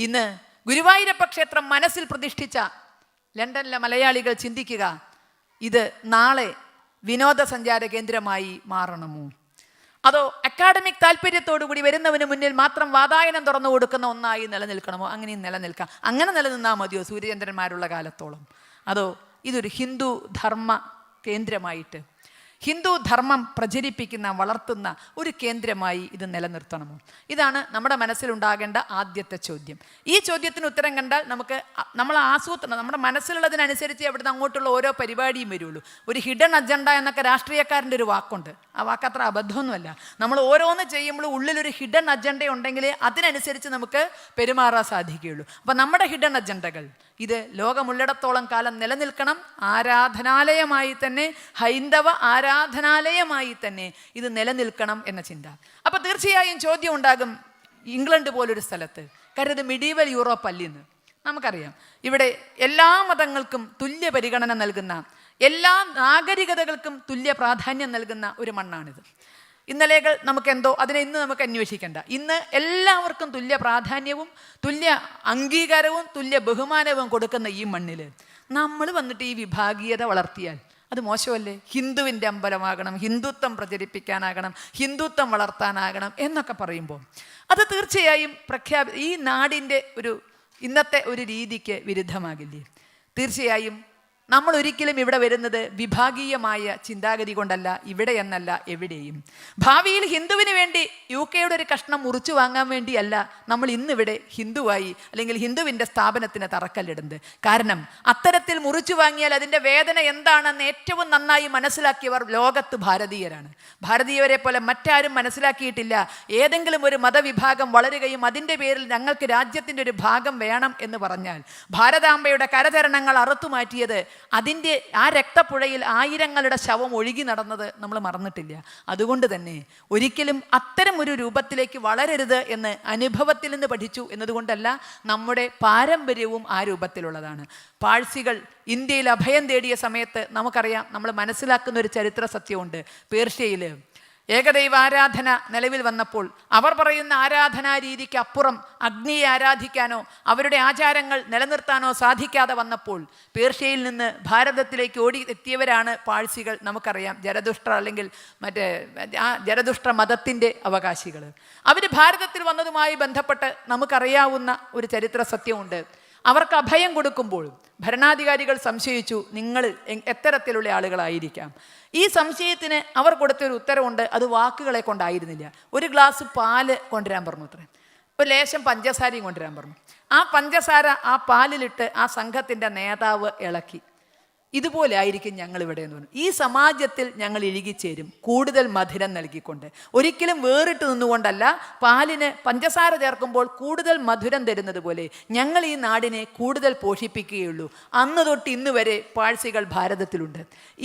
S1: ഇന്ന് ഗുരുവായൂരപ്പ ക്ഷേത്രം മനസ്സിൽ പ്രതിഷ്ഠിച്ച ലണ്ടനിലെ മലയാളികൾ ചിന്തിക്കുക, ഇത് നാളെ വിനോദസഞ്ചാര കേന്ദ്രമായി മാറണമോ, അതോ അക്കാഡമിക് താല്പര്യത്തോടുകൂടി വരുന്നവന് മുന്നിൽ മാത്രം വാതായനം തുറന്നു കൊടുക്കുന്ന ഒന്നായി നിലനിൽക്കണമോ? അങ്ങനെയും നിലനിൽക്കാം. അങ്ങനെ നിലനിന്നാൽ മതിയോ സൂര്യചന്ദ്രന്മാരുള്ള കാലത്തോളം? അതോ ഇതൊരു ഹിന്ദു ധർമ്മ കേന്ദ്രമായിട്ട്, ഹിന്ദു ധർമ്മം പ്രചരിപ്പിക്കുന്ന വളർത്തുന്ന ഒരു കേന്ദ്രമായി ഇത് നിലനിർത്തണമോ? ഇതാണ് നമ്മുടെ മനസ്സിലുണ്ടാകേണ്ട ആദ്യത്തെ ചോദ്യം. ഈ ചോദ്യത്തിന് ഉത്തരം കണ്ടാൽ നമ്മൾ ആസൂത്രണം, നമ്മുടെ മനസ്സിലുള്ളതിനനുസരിച്ച് അവിടുന്ന് അങ്ങോട്ടുള്ള ഓരോ പരിപാടിയും വരുള്ളൂ. ഒരു ഹിഡൻ അജണ്ട എന്നൊക്കെ രാഷ്ട്രീയക്കാരൻ്റെ ഒരു വാക്കുണ്ട്. ആ വാക്ക് അത്ര അബദ്ധമൊന്നുമല്ല. നമ്മൾ ഓരോന്ന് ചെയ്യുമ്പോഴും ഉള്ളിലൊരു ഹിഡൻ അജണ്ട ഉണ്ടെങ്കിലേ അതിനനുസരിച്ച് നമുക്ക് പെരുമാറാൻ സാധിക്കുകയുള്ളൂ. അപ്പം നമ്മുടെ ഹിഡൻ അജണ്ടകൾ ഇത് ലോകമുള്ളിടത്തോളം കാലം നിലനിൽക്കണം. ആരാധനാലയമായി തന്നെ, ഹൈന്ദവ ആരാധനാലയമായി തന്നെ ഇത് നിലനിൽക്കണം എന്ന ചിന്ത. അപ്പോൾ തീർച്ചയായും ചോദ്യം ഉണ്ടാകും, ഇംഗ്ലണ്ട് പോലൊരു സ്ഥലത്ത്, കാര്യം ഇത് മിഡീവൽ യൂറോപ്പ് അല്ലെന്ന് നമുക്കറിയാം. ഇവിടെ എല്ലാ മതങ്ങൾക്കും തുല്യ പരിഗണന നൽകുന്ന, എല്ലാ നാഗരികതകൾക്കും തുല്യ പ്രാധാന്യം നൽകുന്ന ഒരു മണ്ണാണിത്. ഇന്നലെകൾ നമുക്കെന്തോ അതിനെ ഇന്ന് നമുക്ക് അന്വേഷിക്കേണ്ട. ഇന്ന് എല്ലാവർക്കും തുല്യ പ്രാധാന്യവും തുല്യ അംഗീകാരവും തുല്യ ബഹുമാനവും കൊടുക്കുന്ന ഈ മണ്ണിൽ നമ്മൾ വന്നിട്ട് ഈ വിഭാഗീയത വളർത്തിയാൽ അത് മോശമല്ലേ? ഹിന്ദുവിൻ്റെ അമ്പലമാകണം, ഹിന്ദുത്വം പ്രചരിപ്പിക്കാനാകണം, ഹിന്ദുത്വം വളർത്താനാകണം എന്നൊക്കെ പറയുമ്പോൾ അത് തീർച്ചയായും ഈ നാടിൻ്റെ ഇന്നത്തെ ഒരു രീതിക്ക് വിരുദ്ധമാകില്ലേ? തീർച്ചയായും നമ്മൾ ഒരിക്കലും ഇവിടെ വരുന്നത് വിഭാഗീയമായ ചിന്താഗതി കൊണ്ടല്ല, ഇവിടെ എന്നല്ല, എവിടെയും. ഭാവിയിൽ ഹിന്ദുവിന് വേണ്ടി UK ഒരു കഷ്ണം മുറിച്ചു വാങ്ങാൻ വേണ്ടിയല്ല നമ്മൾ ഇന്നിവിടെ ഹിന്ദുവായി അല്ലെങ്കിൽ ഹിന്ദുവിൻ്റെ സ്ഥാപനത്തിന് തറക്കല്ലിടുന്നത്. കാരണം അത്തരത്തിൽ മുറിച്ചു വാങ്ങിയാൽ അതിൻ്റെ വേദന എന്താണെന്ന് ഏറ്റവും നന്നായി മനസ്സിലാക്കിയവർ ലോകത്ത് ഭാരതീയരാണ്. ഭാരതീയരെ പോലെ മറ്റാരും മനസ്സിലാക്കിയിട്ടില്ല. ഏതെങ്കിലും ഒരു മതവിഭാഗം വളരുകയും അതിൻ്റെ പേരിൽ ഞങ്ങൾക്ക് രാജ്യത്തിൻ്റെ ഒരു ഭാഗം വേണം എന്ന് പറഞ്ഞാൽ ഭാരതാംബയുടെ കരചരണങ്ങൾ അറുത്തുമാറ്റിയത്, അതിൻ്റെ ആ രക്തപ്പുഴയിൽ ആയിരങ്ങളുടെ ശവം ഒഴുകി നടന്നത് നമ്മൾ മറന്നിട്ടില്ല. അതുകൊണ്ട് തന്നെ ഒരിക്കലും അത്തരം ഒരു രൂപത്തിലേക്ക് വളരരുത് എന്ന് അനുഭവത്തിൽ നിന്ന് പഠിച്ചു എന്നതുകൊണ്ടല്ല, നമ്മുടെ പാരമ്പര്യവും ആ രൂപത്തിലുള്ളതാണ്. പാഴ്സികൾ ഇന്ത്യയിൽ അഭയം തേടിയ സമയത്ത് നമുക്കറിയാം, നമ്മൾ മനസ്സിലാക്കുന്ന ഒരു ചരിത്ര സത്യമുണ്ട്. പേർഷ്യയിൽ ഏകദൈവാരാധന നിലവിൽ വന്നപ്പോൾ അവർ പറയുന്ന ആരാധനാ രീതിക്ക് അപ്പുറം അഗ്നിയെ ആരാധിക്കാനോ അവരുടെ ആചാരങ്ങൾ നിലനിർത്താനോ സാധിക്കാതെ വന്നപ്പോൾ പേർഷ്യയിൽ നിന്ന് ഭാരതത്തിലേക്ക് ഓടി എത്തിയവരാണ് പാഴ്സികൾ. നമുക്കറിയാം, ജരദുഷ്ട്ര അല്ലെങ്കിൽ ജരദുഷ്ട്ര മതത്തിൻ്റെ അവകാശികൾ. അവർ ഭാരതത്തിൽ വന്നതുമായി ബന്ധപ്പെട്ട് നമുക്കറിയാവുന്ന ഒരു ചരിത്ര സത്യമുണ്ട്. അവർക്ക് അഭയം കൊടുക്കുമ്പോൾ ഭരണാധികാരികൾ സംശയിച്ചു, നിങ്ങൾ എത്തരത്തിലുള്ള ആളുകളായിരിക്കാം. ഈ സംശയത്തിന് അവർ കൊടുത്തൊരു ഉത്തരവുണ്ട്. അത് വാക്കുകളെ കൊണ്ടായിരുന്നില്ല. ഒരു ഗ്ലാസ് പാല് കൊണ്ടുവരാൻ പറഞ്ഞു, അത്രേ. ഒരു ലേശം പഞ്ചസാരയും കൊണ്ടുവരാൻ പറഞ്ഞു. ആ പഞ്ചസാര ആ പാലിലിട്ട് ആ സംഘത്തിൻ്റെ നേതാവ് ഇളക്കി. ഇതുപോലെ ആയിരിക്കും ഞങ്ങളിവിടെ എന്ന് പറഞ്ഞു. ഈ സമാജത്തിൽ ഞങ്ങൾ ഇഴുകിച്ചേരും, കൂടുതൽ മധുരം നൽകിക്കൊണ്ട്. ഒരിക്കലും വേറിട്ട് നിന്നുകൊണ്ടല്ല, പാലിന് പഞ്ചസാര ചേർക്കുമ്പോൾ കൂടുതൽ മധുരം തരുന്നത് പോലെ ഞങ്ങൾ ഈ നാടിനെ കൂടുതൽ പോഷിപ്പിക്കുകയുള്ളൂ. അന്ന് തൊട്ട് ഇന്ന് വരെ പാഴ്സികൾ ഭാരതത്തിലുണ്ട്.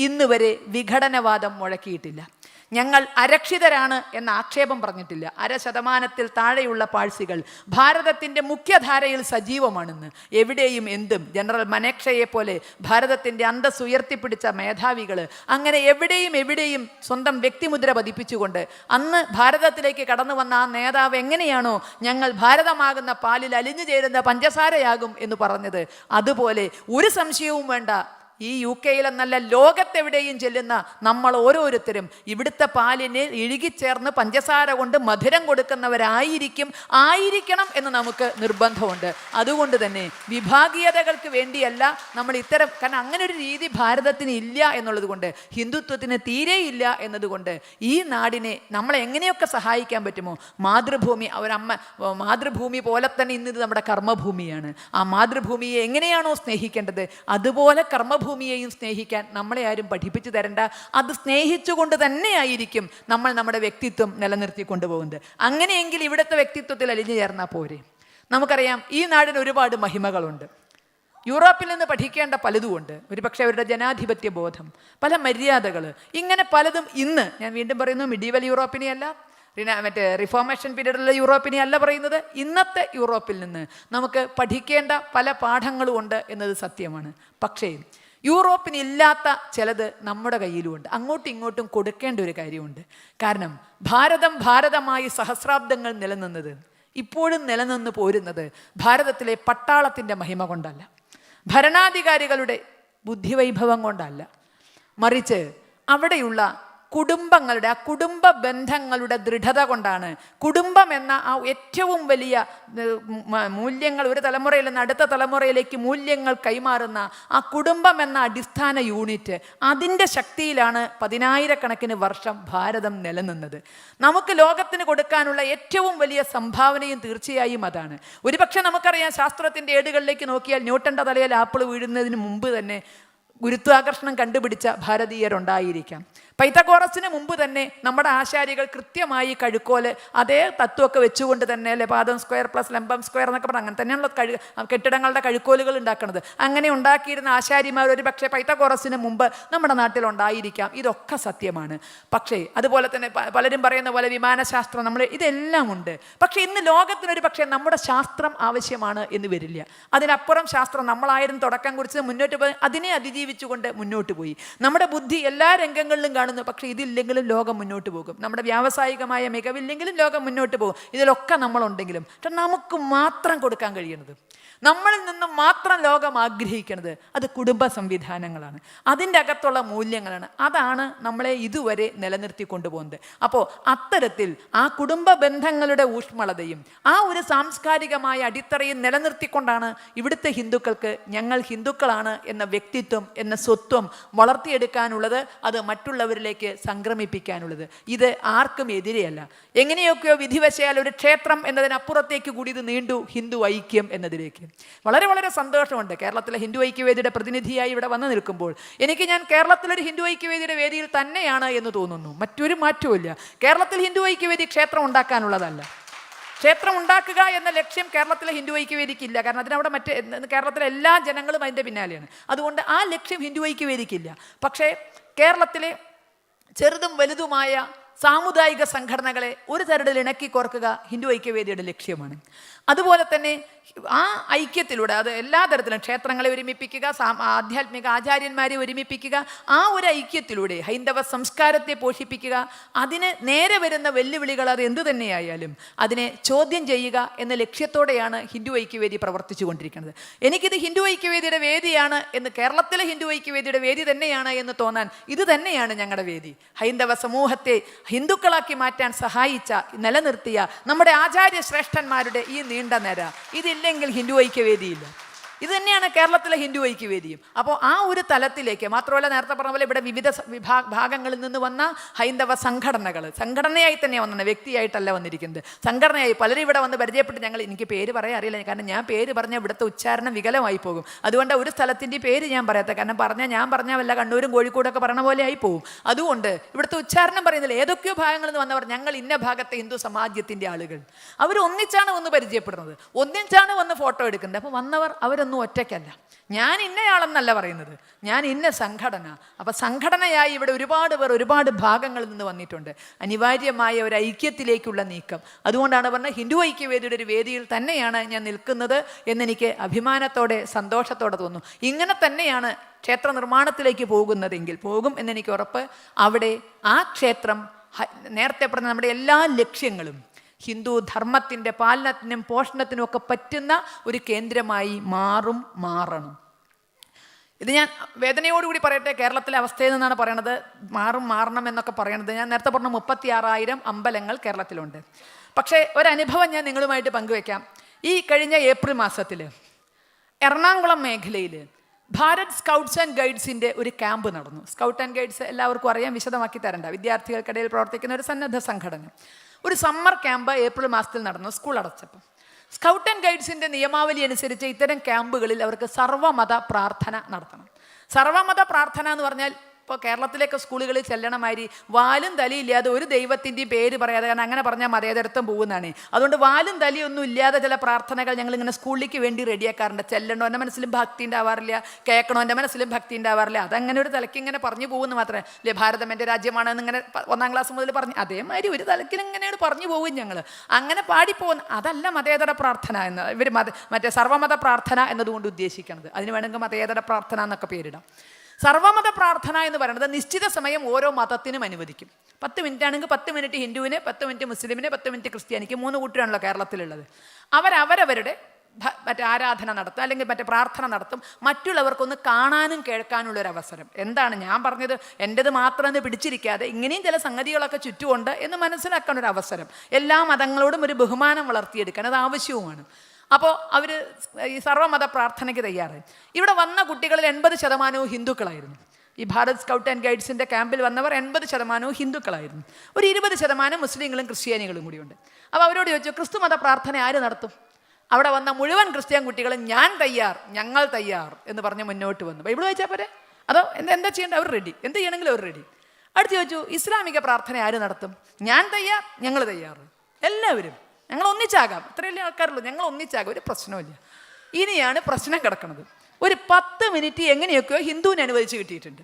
S1: ഇന്ന് വരെ വിഘടനവാദം മുഴക്കിയിട്ടില്ല. ഞങ്ങൾ അരക്ഷിതരാണ് എന്ന ആക്ഷേപം പറഞ്ഞിട്ടില്ല. 0.5% താഴെയുള്ള പാഴ്സികൾ ഭാരതത്തിൻ്റെ മുഖ്യധാരയിൽ സജീവമാണെന്ന് എവിടെയും എന്തും. ജനറൽ മനേക്ഷയെ പോലെ ഭാരതത്തിൻ്റെ അന്തസ് ഉയർത്തിപ്പിടിച്ച മേധാവികൾ അങ്ങനെ എവിടെയും സ്വന്തം വ്യക്തിമുദ്ര പതിപ്പിച്ചുകൊണ്ട് അന്ന് ഭാരതത്തിലേക്ക് കടന്നു വന്ന ആ നേതാവ് എങ്ങനെയാണോ ഞങ്ങൾ ഭാരതമാകുന്ന പാലിൽ അലിഞ്ഞു ചേരുന്ന പഞ്ചസാരയാകും എന്ന് പറഞ്ഞത്, അതുപോലെ ഒരു സംശയവും വേണ്ട, ഈ UK എന്നല്ല ലോകത്തെവിടെയും ചെല്ലുന്ന നമ്മൾ ഓരോരുത്തരും ഇവിടുത്തെ പാലിന് ഇഴുകിച്ചേർന്ന് പഞ്ചസാര കൊണ്ട് മധുരം കൊടുക്കുന്നവരായിരിക്കണം എന്ന് നമുക്ക് നിർബന്ധമുണ്ട്. അതുകൊണ്ട് തന്നെ വിഭാഗീയതകൾക്ക് വേണ്ടിയല്ല നമ്മൾ ഇത്തരം, കാരണം അങ്ങനെ ഒരു രീതി ഭാരതത്തിന് ഇല്ല എന്നുള്ളത് കൊണ്ട്, ഹിന്ദുത്വത്തിന് തീരെയില്ല എന്നതുകൊണ്ട് ഈ നാടിനെ നമ്മൾ എങ്ങനെയൊക്കെ സഹായിക്കാൻ പറ്റുമോ, മാതൃഭൂമി, മാതൃഭൂമി പോലെ തന്നെ ഇന്നിത് നമ്മുടെ കർമ്മഭൂമിയാണ്. ആ മാതൃഭൂമിയെ എങ്ങനെയാണോ സ്നേഹിക്കേണ്ടത് അതുപോലെ കർമ്മഭൂമിയെയും സ്നേഹിക്കാൻ നമ്മളെ ആരും പഠിപ്പിച്ചു തരണ്ട. അത് സ്നേഹിച്ചുകൊണ്ട് തന്നെയായിരിക്കും നമ്മൾ നമ്മുടെ വ്യക്തിത്വം നിലനിർത്തി കൊണ്ടുപോകുന്നത്. അങ്ങനെയെങ്കിൽ ഇവിടുത്തെ വ്യക്തിത്വത്തിൽ അലിഞ്ഞു ചേർന്നാൽ പോരെ. നമുക്കറിയാം, ഈ നാടിന് ഒരുപാട് മഹിമകളുണ്ട്. യൂറോപ്പിൽ നിന്ന് പഠിക്കേണ്ട പലതുമുണ്ട്. ഒരുപക്ഷെ അവരുടെ ജനാധിപത്യ ബോധം, പല മര്യാദകൾ, ഇങ്ങനെ പലതും ഇന്ന് ഞാൻ വീണ്ടും പറയുന്നു, മിഡീവൽ യൂറോപ്പിനെയല്ല, മറ്റേ റിഫോർമേഷൻ പീരീഡിലുള്ള യൂറോപ്പിനെ അല്ല പറയുന്നത്, ഇന്നത്തെ യൂറോപ്പിൽ നിന്ന് നമുക്ക് പഠിക്കേണ്ട പല പാഠങ്ങളും ഉണ്ട് എന്നത് സത്യമാണ്. പക്ഷേ യൂറോപ്പിന് ഇല്ലാത്ത ചിലത് നമ്മുടെ കയ്യിലുമുണ്ട്. അങ്ങോട്ടും ഇങ്ങോട്ടും കൊടുക്കേണ്ട ഒരു കാര്യമുണ്ട്. കാരണം ഭാരതമായി സഹസ്രാബ്ദങ്ങൾ നിലനിന്നത്, ഇപ്പോഴും നിലനിന്ന് പോരുന്നത് ഭാരതത്തിലെ പട്ടാളത്തിൻ്റെ മഹിമ കൊണ്ടല്ല, ഭരണാധികാരികളുടെ ബുദ്ധിവൈഭവം കൊണ്ടല്ല, മറിച്ച് അവിടെയുള്ള കുടുംബങ്ങളുടെ, ആ കുടുംബ ബന്ധങ്ങളുടെ ദൃഢത കൊണ്ടാണ്. കുടുംബം എന്ന ആ ഏറ്റവും വലിയ മൂല്യങ്ങൾ ഒരു തലമുറയിൽ നിന്ന് അടുത്ത തലമുറയിലേക്ക് മൂല്യങ്ങൾ കൈമാറുന്ന ആ കുടുംബം എന്ന അടിസ്ഥാന യൂണിറ്റ്, അതിൻ്റെ ശക്തിയിലാണ് 10,000-കണക്കിന് വർഷം ഭാരതം നിലനിന്നത്. നമുക്ക് ലോകത്തിന് കൊടുക്കാനുള്ള ഏറ്റവും വലിയ സംഭാവനയും തീർച്ചയായും അതാണ്. ഒരുപക്ഷെ നമുക്കറിയാം, ശാസ്ത്രത്തിൻ്റെ ഏടുകളിലേക്ക് നോക്കിയാൽ ന്യൂട്ടൻ്റെ തലയിൽ ആപ്പിൾ വീഴുന്നതിന് മുമ്പ് തന്നെ ഗുരുത്വാകർഷണം കണ്ടുപിടിച്ച ഭാരതീയരുണ്ടായിരിക്കാം. പൈത്തഗോറസിന് മുമ്പ് തന്നെ നമ്മുടെ ആശാരികൾ കൃത്യമായി കഴുക്കോല് അതേ തത്വമൊക്കെ വെച്ചുകൊണ്ട് തന്നെ പാദം സ്ക്വയർ പ്ലസ് ലംബം സ്ക്വയർ എന്നൊക്കെ പറഞ്ഞാൽ അങ്ങനെ തന്നെയുള്ള കെട്ടിടങ്ങളുടെ കഴുക്കോലുകൾ ഉണ്ടാക്കുന്നത്. അങ്ങനെ ഉണ്ടാക്കിയിരുന്ന ആശാരിമാർ ഒരു പക്ഷേ പൈത്തഗോറസിന് മുമ്പ് നമ്മുടെ നാട്ടിലുണ്ടായിരിക്കാം. ഇതൊക്കെ സത്യമാണ്. പക്ഷേ അതുപോലെ തന്നെ പലരും പറയുന്ന പോലെ വിമാനശാസ്ത്രം, നമ്മൾ ഇതെല്ലാം ഉണ്ട്. പക്ഷേ ഇന്ന് ലോകത്തിനൊരു പക്ഷേ നമ്മുടെ ശാസ്ത്രം ആവശ്യമാണ് എന്ന് വരില്ല. അതിനപ്പുറം ശാസ്ത്രം നമ്മളായിരുന്നു തുടക്കം കുറിച്ച് മുന്നോട്ട് പോയി, അതിനെ അതിജീവിച്ചുകൊണ്ട് മുന്നോട്ട് പോയി. നമ്മുടെ ബുദ്ധി എല്ലാ രംഗങ്ങളിലും കാണുന്നു. പക്ഷേ ഇതില്ലെങ്കിലും ലോകം മുന്നോട്ട് പോകും. നമ്മുടെ വ്യാവസായികമായ മികവില്ലെങ്കിലും ലോകം മുന്നോട്ട് പോകും. ഇതിലൊക്കെ നമ്മളുണ്ടെങ്കിലും നമുക്ക് മാത്രം കൊടുക്കാൻ കഴിയുന്നത്, നമ്മളിൽ നിന്നും മാത്രം ലോകം ആഗ്രഹിക്കുന്നത് അത് കുടുംബ സംവിധാനങ്ങളാണ്, അതിൻ്റെ അകത്തുള്ള മൂല്യങ്ങളാണ്. അതാണ് നമ്മളെ ഇതുവരെ നിലനിർത്തി കൊണ്ടുപോകുന്നത്. അപ്പോൾ അത്തരത്തിൽ ആ കുടുംബ ബന്ധങ്ങളുടെ ഊഷ്മളതയും ആ ഒരു സാംസ്കാരികമായ അടിത്തറയും നിലനിർത്തിക്കൊണ്ടാണ് ഇവിടുത്തെ ഹിന്ദുക്കൾക്ക് ഞങ്ങൾ ഹിന്ദുക്കളാണ് എന്ന വ്യക്തിത്വം, എന്ന സ്വത്വം വളർത്തിയെടുക്കാനുള്ളത്, അത് മറ്റുള്ളവരിലേക്ക് സംക്രമിപ്പിക്കാനുള്ളത്. ഇത് ആർക്കും എതിരെയല്ല. എങ്ങനെയൊക്കെയോ വിധിവശയാൽ ഒരു ക്ഷേത്രം എന്നതിനപ്പുറത്തേക്ക് കൂടി ഇത് നീണ്ടു ഹിന്ദു ഐക്യം എന്നതിലേക്ക്. വളരെ വളരെ സന്തോഷമുണ്ട് കേരളത്തിലെ ഹിന്ദു ഐക്യവേദിയുടെ പ്രതിനിധിയായി ഇവിടെ വന്നു നിൽക്കുമ്പോൾ. ഞാൻ കേരളത്തിലൊരു ഹിന്ദു ഐക്യവേദിയുടെ വേദിയിൽ തന്നെയാണ് എന്ന് തോന്നുന്നു. മറ്റൊരു മാറ്റവുമില്ല. കേരളത്തിൽ ഹിന്ദു ഐക്യവേദി ക്ഷേത്രം ഉണ്ടാക്കാനുള്ളതല്ല. ക്ഷേത്രം ഉണ്ടാക്കുക എന്ന ലക്ഷ്യം കേരളത്തിലെ ഹിന്ദു ഐക്യവേദിക്കില്ല. കാരണം അതിനവിടെ കേരളത്തിലെ എല്ലാ ജനങ്ങളും അതിൻ്റെ പിന്നാലെയാണ്. അതുകൊണ്ട് ആ ലക്ഷ്യം ഹിന്ദു ഐക്യവേദിക്കില്ല. പക്ഷേ കേരളത്തിലെ ചെറുതും വലുതുമായ സാമുദായിക സംഘടനകളെ ഒരു തരത്തിൽ ഇണക്കി കോർക്കുക ഹിന്ദു ഐക്യവേദിയുടെ ലക്ഷ്യമാണ്. അതുപോലെ തന്നെ ആ ഐക്യത്തിലൂടെ അത് എല്ലാ തരത്തിലും ക്ഷേത്രങ്ങളെ ഒരുമിപ്പിക്കുക, ആധ്യാത്മിക ആചാര്യന്മാരെ ഒരുമിപ്പിക്കുക, ആ ഒരു ഐക്യത്തിലൂടെ ഹൈന്ദവ സംസ്കാരത്തെ പോഷിപ്പിക്കുക, അതിന് നേരെ വരുന്ന വെല്ലുവിളികൾ അത് എന്തു തന്നെയായാലും അതിനെ ചോദ്യം ചെയ്യുക എന്ന ലക്ഷ്യത്തോടെയാണ് ഹിന്ദു ഐക്യവേദി പ്രവർത്തിച്ചു കൊണ്ടിരിക്കുന്നത്. എനിക്കിത് ഹിന്ദു ഐക്യവേദിയുടെ വേദിയാണ് എന്ന്, കേരളത്തിലെ ഹിന്ദു ഐക്യവേദിയുടെ വേദി തന്നെയാണ് എന്ന് തോന്നാൻ ഇത് തന്നെയാണ് ഞങ്ങളുടെ വേദി. ഹൈന്ദവ സമൂഹത്തെ ഹിന്ദുക്കളാക്കി മാറ്റാൻ സഹായിച്ച, നിലനിർത്തിയ നമ്മുടെ ആചാര്യ ശ്രേഷ്ഠന്മാരുടെ ഈ നീണ്ട നിര, ഇതില്ലെങ്കിൽ ഹിന്ദു ഐക്യവേദിയില്ല. ഇത് തന്നെയാണ് കേരളത്തിലെ ഹിന്ദു ഐക്യവേദിയും. അപ്പോൾ ആ ഒരു തലത്തിലേക്ക് മാത്രമല്ല, നേരത്തെ പറഞ്ഞ പോലെ ഇവിടെ വിവിധ ഭാഗങ്ങളിൽ നിന്ന് വന്ന ഹൈന്ദവ സംഘടനകൾ, സംഘടനയായി തന്നെയാണ് വന്നത്, വ്യക്തിയായിട്ടല്ല വന്നിരിക്കുന്നത്, സംഘടനയായി പലരും ഇവിടെ വന്ന് പരിചയപ്പെട്ട് എനിക്ക് പേര് പറയാൻ അറിയില്ല. കാരണം ഞാൻ പേര് പറഞ്ഞാൽ ഇവിടുത്തെ ഉച്ചാരണം വികലമായി പോകും. അതുകൊണ്ട് ഒരു സ്ഥലത്തിൻ്റെ പേര് ഞാൻ പറയാത്ത, കാരണം ഞാൻ പറഞ്ഞാൽ വല്ല കണ്ണൂരും കോഴിക്കോടൊക്കെ പറഞ്ഞ പോലെ ആയി പോകും. അതുകൊണ്ട് ഇവിടുത്തെ ഉച്ചാരണം പറയുന്നില്ല. ഏതൊക്കെയോ ഭാഗങ്ങളിൽ നിന്ന് വന്നവർ, ഞങ്ങൾ ഇന്ന ഭാഗത്തെ ഹിന്ദു സമാജത്തിൻ്റെ ആളുകൾ, അവർ ഒന്നിച്ചാണ് വന്ന് പരിചയപ്പെടുന്നത്, ഒന്നിച്ചാണ് വന്ന് ഫോട്ടോ എടുക്കുന്നത്. അപ്പോൾ വന്നവർ അവരൊന്നും ഒറ്റയ്ക്കല്ല. ഞാൻ ഇന്നയാളെന്നല്ല പറയുന്നത്, ഞാൻ ഇന്ന സംഘടന. അപ്പം സംഘടനയായി ഇവിടെ ഒരുപാട് പേർ ഒരുപാട് ഭാഗങ്ങളിൽ നിന്ന് വന്നിട്ടുണ്ട്. അനിവാര്യമായ ഒരു ഐക്യത്തിലേക്കുള്ള നീക്കം. അതുകൊണ്ടാണ് പറഞ്ഞത് ഹിന്ദു ഐക്യവേദിയുടെ ഒരു വേദിയിൽ തന്നെയാണ് ഞാൻ നിൽക്കുന്നത് എന്നെനിക്ക് അഭിമാനത്തോടെ സന്തോഷത്തോടെ തോന്നുന്നു. ഇങ്ങനെ തന്നെയാണ് ക്ഷേത്ര നിർമ്മാണത്തിലേക്ക് പോകുന്നതെങ്കിൽ, പോകും എന്നെനിക്ക് ഉറപ്പ്. അവിടെ ആ ക്ഷേത്രം നേരത്തെ പറഞ്ഞ നമ്മുടെ എല്ലാ ലക്ഷ്യങ്ങളും ഹിന്ദു ധർമ്മത്തിൻ്റെ പാലനത്തിനും പോഷണത്തിനും ഒക്കെ പറ്റുന്ന ഒരു കേന്ദ്രമായി മാറണം. ഇത് ഞാൻ വേദനയോടുകൂടി പറയട്ടെ, കേരളത്തിലെ അവസ്ഥയിൽ നിന്നാണ് പറയണത്. മാറണം എന്നൊക്കെ പറയണത്. ഞാൻ നേരത്തെ പറഞ്ഞ 36,000 അമ്പലങ്ങൾ കേരളത്തിലുണ്ട്. പക്ഷേ ഒരനുഭവം ഞാൻ നിങ്ങളുമായിട്ട് പങ്കുവെക്കാം. ഈ കഴിഞ്ഞ ഏപ്രിൽ മാസത്തിൽ എറണാകുളം മേഖലയിൽ ഭാരത് സ്കൗട്ട്സ് ആൻഡ് ഗൈഡ്സിൻ്റെ ഒരു ക്യാമ്പ് നടന്നു. സ്കൗട്ട് ആൻഡ് ഗൈഡ്സ് എല്ലാവർക്കും അറിയാം, വിശദമാക്കി തരണ്ട. വിദ്യാർത്ഥികൾക്കിടയിൽ പ്രവർത്തിക്കുന്ന ഒരു സന്നദ്ധ സംഘടന. ഒരു സമ്മർ ക്യാമ്പ് ഏപ്രിൽ മാസത്തിൽ നടന്നു, സ്കൂൾ അടച്ചപ്പോൾ. സ്കൗട്ട് ആൻഡ് ഗൈഡ്സിൻ്റെ നിയമാവലി അനുസരിച്ച് ഇത്തരം ക്യാമ്പുകളിൽ അവർക്ക് സർവ്വമത പ്രാർത്ഥന നടത്തണം. സർവ്വമത പ്രാർത്ഥന എന്ന് പറഞ്ഞാൽ ഇപ്പോൾ കേരളത്തിലേക്ക് സ്കൂളുകളിൽ ചെല്ലണമാതിരി വാലും തലയില്ലാതെ ഒരു ദൈവത്തിൻ്റെയും പേര് പറയാതെ, കാരണം അങ്ങനെ പറഞ്ഞാൽ മതേതരത്വം പോകുന്നതാണ്. അതുകൊണ്ട് വാലും തലയൊന്നും ഇല്ലാതെ ചില പ്രാർത്ഥനകൾ ഞങ്ങളിങ്ങനെ സ്കൂളിലേക്ക് വേണ്ടി റെഡിയാക്കാറുണ്ട്. ചെല്ലണോൻ്റെ മനസ്സിലും ഭക്തി ഉണ്ടാവാറില്ല, കേൾക്കണോൻ്റെ മനസ്സിലും ഭക്തി ഉണ്ടാവാറില്ല. അതങ്ങനെ ഒരു തലയ്ക്ക് ഇങ്ങനെ പറഞ്ഞു പോകുന്നു മാത്രമേ. അല്ലേ, ഭാരതം എൻ്റെ രാജ്യമാണെന്ന് ഇങ്ങനെ 1ാം ക്ലാസ് മുതൽ പറഞ്ഞു, അതേമാതിരി ഒരു തലക്കിൽ ഇങ്ങനെയാണ് പറഞ്ഞു പോകും ഞങ്ങൾ. അങ്ങനെ പാടിപ്പോകുന്ന അതല്ല മതേതര പ്രാർത്ഥന എന്ന് ഇവർ മറ്റേ സർവ്വമത പ്രാർത്ഥന എന്നതുകൊണ്ട് ഉദ്ദേശിക്കുന്നത്. അതിന് വേണമെങ്കിൽ മതേതര പ്രാർത്ഥന എന്നൊക്കെ പേരിടാം. സർവ്വമത പ്രാർത്ഥന എന്ന് പറയുന്നത് നിശ്ചിത സമയം ഓരോ മതത്തിനും അനുവദിക്കും. 10 മിനിറ്റ് ആണെങ്കിൽ 10 മിനിറ്റ് ഹിന്ദുവിന്, 10 മിനിറ്റ് മുസ്ലിമിന്, 10 മിനിറ്റ് ക്രിസ്ത്യാനിക്ക്, 3 കൂട്ടരാണല്ലോ കേരളത്തിലുള്ളത്. അവരവരുടെ മറ്റേ ആരാധന നടത്തും, അല്ലെങ്കിൽ മറ്റേ പ്രാർത്ഥന നടത്തും. മറ്റുള്ളവർക്കൊന്ന് കാണാനും കേൾക്കാനുള്ളൊരവസരം. എന്താണ് ഞാൻ പറഞ്ഞത്, എൻ്റെത് മാത്രം എന്ന് പിടിച്ചിരിക്കാതെ ഇങ്ങനെയും ചില സംഗതികളൊക്കെ ചുറ്റുമുണ്ട് എന്ന് മനസ്സിലാക്കാനൊരു അവസരം. എല്ലാ മതങ്ങളോടും ഒരു ബഹുമാനം വളർത്തിയെടുക്കാൻ അത് ആവശ്യവുമാണ്. അപ്പോൾ അവർ ഈ സർവ്വമത പ്രാർത്ഥനയ്ക്ക് തയ്യാറായി. ഇവിടെ വന്ന കുട്ടികളിൽ 80% ഹിന്ദുക്കളായിരുന്നു. ഈ ഭാരത് സ്കൗട്ട് ആൻഡ് ഗൈഡ്സിൻ്റെ ക്യാമ്പിൽ വന്നവർ 80% ഹിന്ദുക്കളായിരുന്നു. ഒരു 20% മുസ്ലിങ്ങളും ക്രിസ്ത്യാനികളും കൂടിയുണ്ട്. അപ്പോൾ അവരോട് ചോദിച്ചു, ക്രിസ്തു മത പ്രാർത്ഥന ആര് നടത്തും? അവിടെ വന്ന മുഴുവൻ ക്രിസ്ത്യൻ കുട്ടികളും ഞാൻ തയ്യാർ, ഞങ്ങൾ തയ്യാർ എന്ന് പറഞ്ഞ് മുന്നോട്ട് വന്നു. ബൈബിൾ വായിച്ചാൽ പോരെ? അതോ എന്താ ചെയ്യേണ്ടത്? അവർ റെഡി, എന്ത് ചെയ്യണമെങ്കിലും അവർ റെഡി. അടുത്ത് ചോദിച്ചു, ഇസ്ലാമിക പ്രാർത്ഥന ആര് നടത്തും? ഞാൻ തയ്യാർ, ഞങ്ങൾ തയ്യാർ. എല്ലാവരും ഞങ്ങൾ ഒന്നിച്ചാകാം. ഇത്രയല്ലേ ആൾക്കാരുള്ളൂ, ഞങ്ങൾ ഒന്നിച്ചാകാം, ഒരു പ്രശ്നമില്ല. ഇനിയാണ് പ്രശ്നം കിടക്കുന്നത്. ഒരു 10 മിനിറ്റ് എങ്ങനെയൊക്കെയോ ഹിന്ദുവിന് അനുവദിച്ച് കിട്ടിയിട്ടുണ്ട്.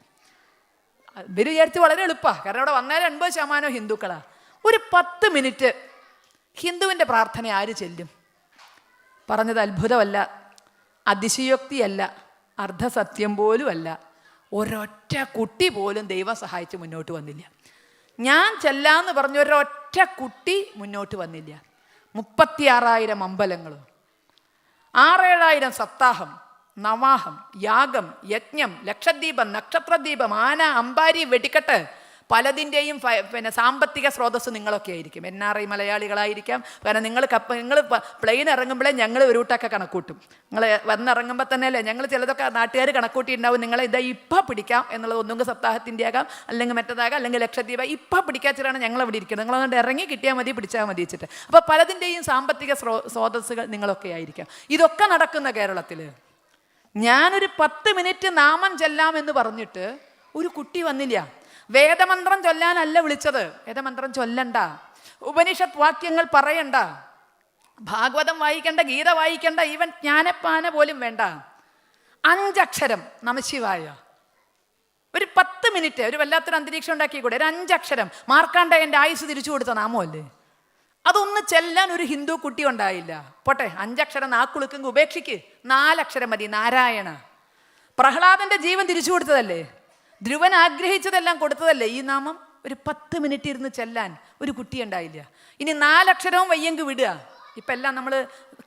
S1: ഇവർ വിചാരിച്ച് വളരെ എളുപ്പമാണ്, കാരണം അവിടെ വന്നാൽ 80% ഹിന്ദുക്കളാണ്. ഒരു 10 മിനിറ്റ് ഹിന്ദുവിൻ്റെ പ്രാർത്ഥന ആര് ചെല്ലും? പറഞ്ഞത് അത്ഭുതമല്ല, അതിശയോക്തിയല്ല, അർദ്ധസത്യം പോലും അല്ല. ഒരൊറ്റ കുട്ടി പോലും ദൈവം സഹായിച്ച് മുന്നോട്ട് വന്നില്ല. ഞാൻ ചെല്ലാന്ന് പറഞ്ഞ ഒരൊറ്റ കുട്ടി മുന്നോട്ട് വന്നില്ല. 36,000 അമ്പലങ്ങൾ, 6,000-7,000 സപ്താഹം, നവാഹം, യാഗം, യജ്ഞം, ലക്ഷദ്വീപം, നക്ഷത്രദ്വീപം, ആന, അമ്പാരി, വെടിക്കെട്ട്, പലതിൻ്റെയും സാമ്പത്തിക സ്രോതസ്സ് നിങ്ങളൊക്കെ ആയിരിക്കും. NRI മലയാളികളായിരിക്കാം. കാരണം നിങ്ങൾ പ്ലെയിൻ ഇറങ്ങുമ്പോഴേ ഞങ്ങൾ ഒരു കൂട്ടൊക്കെ കണക്കൂട്ടും. നിങ്ങൾ വന്നിറങ്ങുമ്പോൾ തന്നെ അല്ലേ ഞങ്ങൾ ചിലതൊക്കെ നാട്ടുകാർ കണക്കൂട്ടിയിട്ടുണ്ടാവും. നിങ്ങളെ ഇതാ ഇപ്പം പിടിക്കാം എന്നുള്ളത് ഒന്നുകിൽ സപ്താഹത്തിൻ്റെ ആകാം, അല്ലെങ്കിൽ മറ്റേതാകാം, അല്ലെങ്കിൽ ലക്ഷദ്വീപ്. ഇപ്പം പിടിക്കാച്ചിട്ടാണ് ഞങ്ങൾ ഇവിടെ ഇരിക്കുന്നത്. നിങ്ങളതുകൊണ്ട് ഇറങ്ങി കിട്ടിയാൽ മതി, പിടിച്ചാൽ മതി വെച്ചിട്ട്. അപ്പോൾ പലതിൻ്റെയും സാമ്പത്തിക സ്രോതസ്സുകൾ നിങ്ങളൊക്കെ ആയിരിക്കാം. ഇതൊക്കെ നടക്കുന്ന കേരളത്തിൽ ഞാനൊരു 10 മിനിറ്റ് നാമം ചെല്ലാം എന്ന് പറഞ്ഞിട്ട് ഒരു കുട്ടി വന്നില്ല. വേദമന്ത്രം ചൊല്ലാനല്ല വിളിച്ചത്. വേദമന്ത്രം ചൊല്ലണ്ട, ഉപനിഷത്ത് വാക്യങ്ങൾ പറയണ്ട, ഭാഗവതം വായിക്കണ്ട, ഗീത വായിക്കണ്ട, ഈവൻ ജ്ഞാനപ്പാന പോലും വേണ്ട. 5 അക്ഷരം നമശിവായ. ഒരു 10 മിനിറ്റ് ഒരു വല്ലാത്തൊരു അന്തരീക്ഷം ഉണ്ടാക്കിക്കൂടെ? ഒരു 5 അക്ഷരം. മാർക്കാണ്ഡേയൻ്റെ ആയുസ് തിരിച്ചു കൊടുത്ത നാമമല്ലേ? അതൊന്ന് ചെല്ലാൻ ഒരു ഹിന്ദു കുട്ടി ഉണ്ടായില്ല. പോട്ടെ, 5 അക്ഷരം നാക്കുളുക്കെങ്കിൽ ഉപേക്ഷിക്ക്, 4 അക്ഷരം മതി. നാരായണ. പ്രഹ്ലാദന്റെ ജീവൻ തിരിച്ചു കൊടുത്തതല്ലേ? ധ്രുവൻ ആഗ്രഹിച്ചതെല്ലാം കൊടുത്തതല്ലേ ഈ നാമം? ഒരു 10 മിനിറ്റ് ഇരുന്ന് ചെല്ലാൻ ഒരു കുട്ടി ഉണ്ടായില്ല. ഇനി 4 അക്ഷരവും വയ്യെങ്കിൽ വിടുക. ഇപ്പം എല്ലാം നമ്മൾ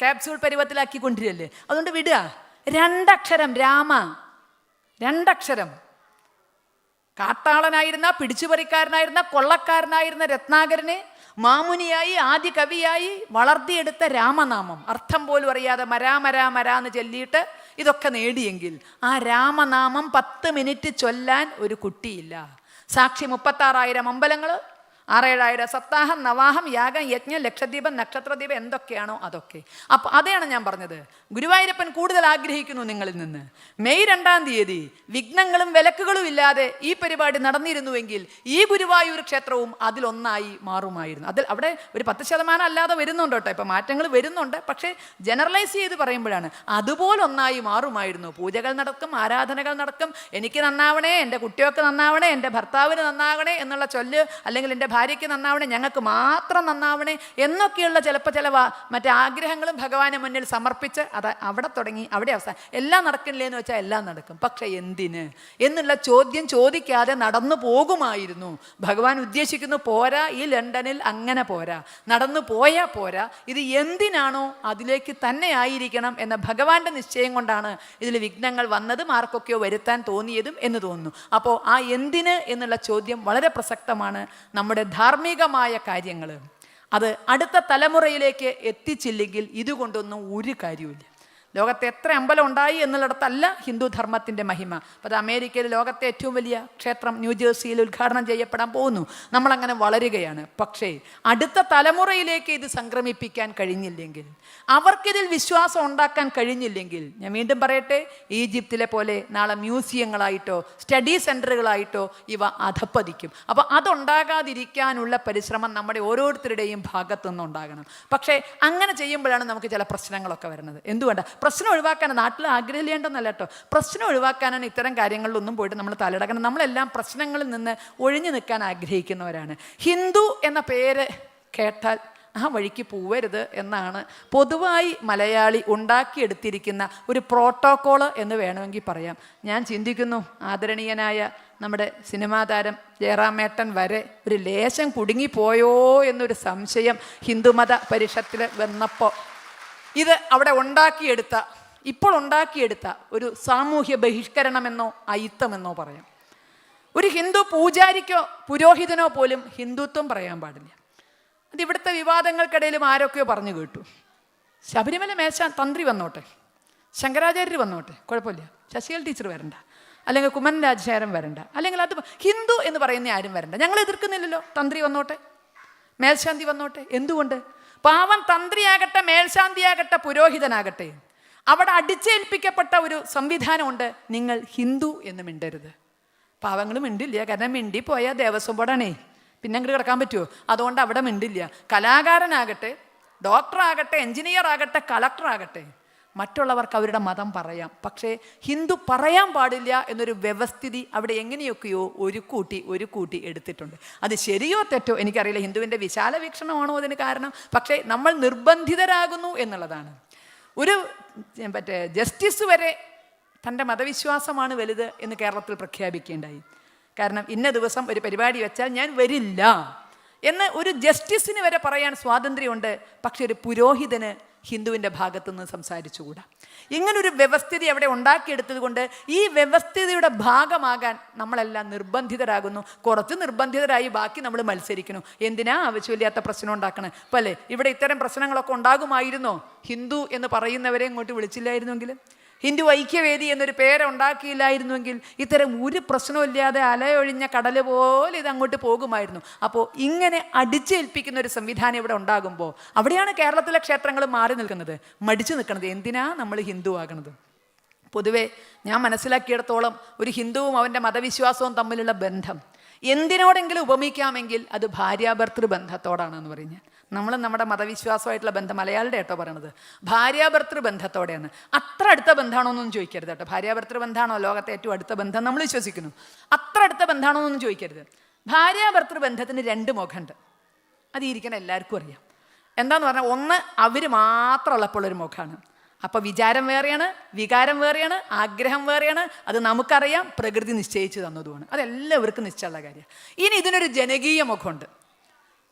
S1: ക്യാപ്സ്യൂൾ പരുവത്തിലാക്കിക്കൊണ്ടിരിക്കല്ലേ, അതുകൊണ്ട് വിടുക. 2 അക്ഷരം രാമ. 2 അക്ഷരം. കാട്ടാളനായിരുന്ന, പിടിച്ചുപറിക്കാരനായിരുന്ന, കൊള്ളക്കാരനായിരുന്ന രത്നാകരനെ മാമുനിയായി, ആദ്യ കവിയായി വളർത്തിയെടുത്ത രാമനാമം അർത്ഥം പോലും അറിയാതെ മരാ എന്ന് ചൊല്ലിയിട്ട് ഇതൊക്കെ നേടിയെങ്കിൽ ആ രാമനാമം 10 മിനിറ്റ് ചൊല്ലാൻ ഒരു കുട്ടിയില്ല. സാക്ഷി 36,000 അമ്പലങ്ങൾ, 6,000-7,000 സപ്താഹം, നവാഹം, യാഗം, യജ്ഞം, ലക്ഷദ്വീപം, നക്ഷത്രദ്വീപം, എന്തൊക്കെയാണോ അതൊക്കെ. അപ്പോൾ അതാണ് ഞാൻ പറഞ്ഞത്. ഗുരുവായൂരപ്പൻ കൂടുതൽ ആഗ്രഹിക്കുന്നു നിങ്ങളിൽ നിന്ന്. മെയ് 2-ാം തീയതി വിഘ്നങ്ങളും വിലക്കുകളും ഇല്ലാതെ ഈ പരിപാടി നടന്നിരുന്നുവെങ്കിൽ ഈ ഗുരുവായൂർ ക്ഷേത്രവും അതിലൊന്നായി മാറുമായിരുന്നു. അതിൽ അവിടെ ഒരു 10% അല്ലാതെ വരുന്നുണ്ട് കേട്ടോ. ഇപ്പം മാറ്റങ്ങൾ വരുന്നുണ്ട്, പക്ഷേ ജനറലൈസ് ചെയ്ത് പറയുമ്പോഴാണ് അതുപോലൊന്നായി മാറുമായിരുന്നു. പൂജകൾ നടക്കും, ആരാധനകൾ നടക്കും. എനിക്ക് നന്നാവണേ, എൻ്റെ കുട്ടികൾക്ക് നന്നാവണേ, എൻ്റെ ഭർത്താവിന് നന്നാവണേ എന്നുള്ള ചൊല്ല്, അല്ലെങ്കിൽ എൻ്റെ ഭാര്യയ്ക്ക് നന്നാവണേ, ഞങ്ങൾക്ക് മാത്രം നന്നാവണേ എന്നൊക്കെയുള്ള ചിലപ്പോൾ ചില മറ്റേ ആഗ്രഹങ്ങളും ഭഗവാന് മുന്നിൽ സമർപ്പിച്ച് അത് അവിടെ തുടങ്ങി അവിടെ അവസാനം. എല്ലാം നടക്കില്ലേ എന്ന് വെച്ചാൽ എല്ലാം നടക്കും, പക്ഷെ എന്തിന് എന്നുള്ള ചോദ്യം ചോദിക്കാതെ നടന്നു പോകുമായിരുന്നു. ഭഗവാൻ ഉദ്ദേശിക്കുന്നു പോരാ, ഈ ലണ്ടനിൽ അങ്ങനെ പോരാ, നടന്നു പോയാൽ പോരാ, ഇത് എന്തിനാണോ അതിലേക്ക് തന്നെ ആയിരിക്കണം എന്ന ഭഗവാന്റെ നിശ്ചയം കൊണ്ടാണ് ഇതിൽ വിഘ്നങ്ങൾ വന്നതും ആർക്കൊക്കെയോ വരുത്താൻ തോന്നിയതും എന്ന് തോന്നുന്നു. അപ്പോൾ ആ എന്തിന് എന്നുള്ള ചോദ്യം വളരെ പ്രസക്തമാണ്. നമ്മുടെ ധാർമ്മികമായ കാര്യങ്ങൾ അത് അടുത്ത തലമുറയിലേക്ക് എത്തിച്ചില്ലെങ്കിൽ ഇതുകൊണ്ടൊന്നും ഒരു കാര്യമില്ല. ലോകത്തെ എത്ര അമ്പലം ഉണ്ടായി എന്നുള്ളിടത്തല്ല ഹിന്ദു ധർമ്മത്തിൻ്റെ മഹിമ. അപ്പോൾ അത് അമേരിക്കയിൽ ലോകത്തെ ഏറ്റവും വലിയ ക്ഷേത്രം ന്യൂജേഴ്സിയിൽ ഉദ്ഘാടനം ചെയ്യപ്പെടാൻ പോകുന്നു. നമ്മളങ്ങനെ വളരുകയാണ്. പക്ഷേ അടുത്ത തലമുറയിലേക്ക് ഇത് സംക്രമിപ്പിക്കാൻ കഴിഞ്ഞില്ലെങ്കിൽ, അവർക്കിതിൽ വിശ്വാസം ഉണ്ടാക്കാൻ കഴിഞ്ഞില്ലെങ്കിൽ, ഞാൻ വീണ്ടും പറയട്ടെ, ഈജിപ്തിലെ പോലെ നാളെ മ്യൂസിയങ്ങളായിട്ടോ സ്റ്റഡി സെൻറ്ററുകളായിട്ടോ ഇവ അധപ്പതിക്കും. അപ്പോൾ അതുണ്ടാകാതിരിക്കാനുള്ള പരിശ്രമം നമ്മുടെ ഓരോരുത്തരുടെയും ഭാഗത്തു നിന്നുണ്ടാകണം. പക്ഷേ അങ്ങനെ ചെയ്യുമ്പോഴാണ് നമുക്ക് ചില പ്രശ്നങ്ങളൊക്കെ വരുന്നത്. എന്തുകൊണ്ടാണ്? പ്രശ്നം ഒഴിവാക്കാനാണ്. നാട്ടിൽ ആഗ്രഹിക്കേണ്ടെന്നല്ല കേട്ടോ, പ്രശ്നം ഒഴിവാക്കാനാണ് ഇത്തരം കാര്യങ്ങളിലൊന്നും പോയിട്ട് നമ്മൾ തലയിടക്കണം. നമ്മളെല്ലാം പ്രശ്നങ്ങളിൽ നിന്ന് ഒഴിഞ്ഞു നിൽക്കാൻ ആഗ്രഹിക്കുന്നവരാണ്. ഹിന്ദു എന്ന പേര് കേട്ടാൽ ആ വഴിക്ക് പോവരുത് എന്നാണ് പൊതുവായി മലയാളി ഉണ്ടാക്കിയെടുത്തിരിക്കുന്ന ഒരു പ്രോട്ടോക്കോള് എന്ന് വേണമെങ്കിൽ പറയാം. ഞാൻ ചിന്തിക്കുന്നു, ആദരണീയനായ നമ്മുടെ സിനിമാ താരം ജയറാമേട്ടൻ വരെ ഒരു ലേശം കുടുങ്ങിപ്പോയോ എന്നൊരു സംശയം ഹിന്ദുമത പരിഷത്തിൽ വന്നപ്പോൾ ഇത് അവിടെ ഇപ്പോൾ ഉണ്ടാക്കിയെടുത്ത ഒരു സാമൂഹ്യ ബഹിഷ്കരണമെന്നോ അയിത്തമെന്നോ പറയാം. ഒരു ഹിന്ദു പൂജാരിക്കോ പുരോഹിതനോ പോലും ഹിന്ദുത്വം പറയാൻ പാടില്ല. അത് ഇവിടുത്തെ വിവാദങ്ങൾക്കിടയിലും ആരൊക്കെയോ പറഞ്ഞു കേട്ടു. ശബരിമല തന്ത്രി വന്നോട്ടെ, ശങ്കരാചാര്യർ വന്നോട്ടെ, കുഴപ്പമില്ല, ശശികല ടീച്ചർ വരണ്ട, അല്ലെങ്കിൽ കുമ്മൻ രാജശേഖരൻ വരണ്ട, അല്ലെങ്കിൽ അത് ഹിന്ദു എന്ന് പറയുന്ന ആരും വരണ്ട. ഞങ്ങൾ എതിർക്കുന്നില്ലല്ലോ, തന്ത്രി വന്നോട്ടെ, മേൽശാന്തി വന്നോട്ടെ. എന്തുകൊണ്ട്? പാവം തന്ത്രിയാകട്ടെ, മേൽശാന്തിയാകട്ടെ, പുരോഹിതനാകട്ടെ, അവിടെ അടിച്ചേൽപ്പിക്കപ്പെട്ട ഒരു സംവിധാനമുണ്ട്, നിങ്ങൾ ഹിന്ദു എന്ന് മിണ്ടരുത്. പാവങ്ങൾ മിണ്ടില്ല, കാരണം മിണ്ടിപ്പോയാൽ ദേവസ്വം ബോർഡാണേ, പിന്നെ അങ്ങോട്ട് കിടക്കാൻ പറ്റുമോ? അതുകൊണ്ട് അവിടെ മിണ്ടില്ല. കലാകാരനാകട്ടെ, ഡോക്ടറാകട്ടെ, എൻജിനീയർ ആകട്ടെ, കളക്ടറാകട്ടെ, മറ്റുള്ളവർക്ക് അവരുടെ മതം പറയാം. പക്ഷേ ഹിന്ദു പറയാൻ പാടില്ല എന്നൊരു വ്യവസ്ഥിതി അവിടെ എങ്ങനെയൊക്കെയോ ഒരു കൂട്ടി എടുത്തിട്ടുണ്ട്. അത് ശരിയോ തെറ്റോ എനിക്കറിയില്ല, ഹിന്ദുവിൻ്റെ വിശാല വീക്ഷണമാണോ അതിന് കാരണം. പക്ഷേ നമ്മൾ നിർബന്ധിതരാകുന്നു എന്നുള്ളതാണ്. ഒരു ജസ്റ്റിസ് വരെ തൻ്റെ മതവിശ്വാസമാണ് വലുത് എന്ന് കേരളത്തിൽ പ്രഖ്യാപിക്കേണ്ടായി. കാരണം ഇന്ന ദിവസം ഒരു പരിപാടി വെച്ചാൽ ഞാൻ വരില്ല എന്ന് ഒരു ജസ്റ്റിസിന് വരെ പറയാൻ സ്വാതന്ത്ര്യമുണ്ട്. പക്ഷെ ഒരു പുരോഹിതന് ഹിന്ദുവിൻ്റെ ഭാഗത്തുനിന്ന് സംസാരിച്ചുകൂടാ. ഇങ്ങനൊരു വ്യവസ്ഥിതി അവിടെ ഉണ്ടാക്കിയെടുത്തത് കൊണ്ട് ഈ വ്യവസ്ഥിതിയുടെ ഭാഗമാകാൻ നമ്മളെല്ലാം നിർബന്ധിതരാകുന്നു. കുറച്ച് നിർബന്ധിതരായി ബാക്കി നമ്മൾ മത്സരിക്കുന്നു. എന്തിനാ ആവശ്യമില്ലാത്ത പ്രശ്നം ഉണ്ടാക്കണം? അപ്പോൾ അല്ലേ ഇവിടെ ഇത്തരം പ്രശ്നങ്ങളൊക്കെ ഉണ്ടാകുമായിരുന്നോ ഹിന്ദു എന്ന് പറയുന്നവരെ ഇങ്ങോട്ട് വിളിച്ചില്ലായിരുന്നെങ്കിൽ, ഹിന്ദു ഐക്യവേദി എന്നൊരു പേരുണ്ടാക്കിയില്ലായിരുന്നുവെങ്കിൽ ഇത്തരം ഒരു പ്രശ്നമില്ലാതെ അലയൊഴിഞ്ഞ കടൽ പോലെ ഇത് അങ്ങോട്ട് പോകുമായിരുന്നു. അപ്പോൾ ഇങ്ങനെ അടിച്ചേൽപ്പിക്കുന്ന ഒരു സംവിധാനം ഇവിടെ ഉണ്ടാകുമ്പോൾ അവിടെയാണ് കേരളത്തിലെ ക്ഷേത്രങ്ങൾ മാറി നിൽക്കുന്നത്, മടിച്ചു നിൽക്കുന്നത്. എന്തിനാ നമ്മൾ ഹിന്ദു ആകണത്? പൊതുവേ ഞാൻ മനസ്സിലാക്കിയിടത്തോളം ഒരു ഹിന്ദുവും അവൻ്റെ മതവിശ്വാസവും തമ്മിലുള്ള ബന്ധം എന്തിനോടെങ്കിലും ഉപമിക്കാമെങ്കിൽ അത് ഭാര്യാഭർത്തൃ ബന്ധത്തോടാണെന്ന് പറഞ്ഞാൽ, നമ്മൾ നമ്മുടെ മതവിശ്വാസമായിട്ടുള്ള ബന്ധം, മലയാളിയുടെ കേട്ടോ പറയണത്, ഭാര്യാഭർത്തൃ ബന്ധത്തോടെയാണ്. അത്ര അടുത്ത ബന്ധമാണോ എന്നൊന്നും ചോദിക്കരുത് കേട്ടോ. ഭാര്യാഭർത്തൃ ബന്ധമാണോ ലോകത്തെ ഏറ്റവും അടുത്ത ബന്ധം നമ്മൾ വിശ്വസിക്കുന്നു. അത്ര അടുത്ത ബന്ധമാണോ എന്നൊന്നും ചോദിക്കരുത്. ഭാര്യാഭർത്തൃ ബന്ധത്തിന് 2 മുഖമുണ്ട്. അത് ഇരിക്കണം എല്ലാവർക്കും അറിയാം. എന്താന്ന് പറഞ്ഞാൽ, ഒന്ന് അവർ മാത്രമുള്ളപ്പോൾ ഒരു മുഖമാണ്. അപ്പോൾ വിചാരം വേറെയാണ്, വികാരം വേറെയാണ്, ആഗ്രഹം വേറെയാണ്. അത് നമുക്കറിയാം, പ്രകൃതി നിശ്ചയിച്ചു തന്നതുമാണ്. അതെല്ലാവർക്കും നിശ്ചയമുള്ള കാര്യമാണ്. ഇനി ഇതിനൊരു ജനകീയ മുഖമുണ്ട്.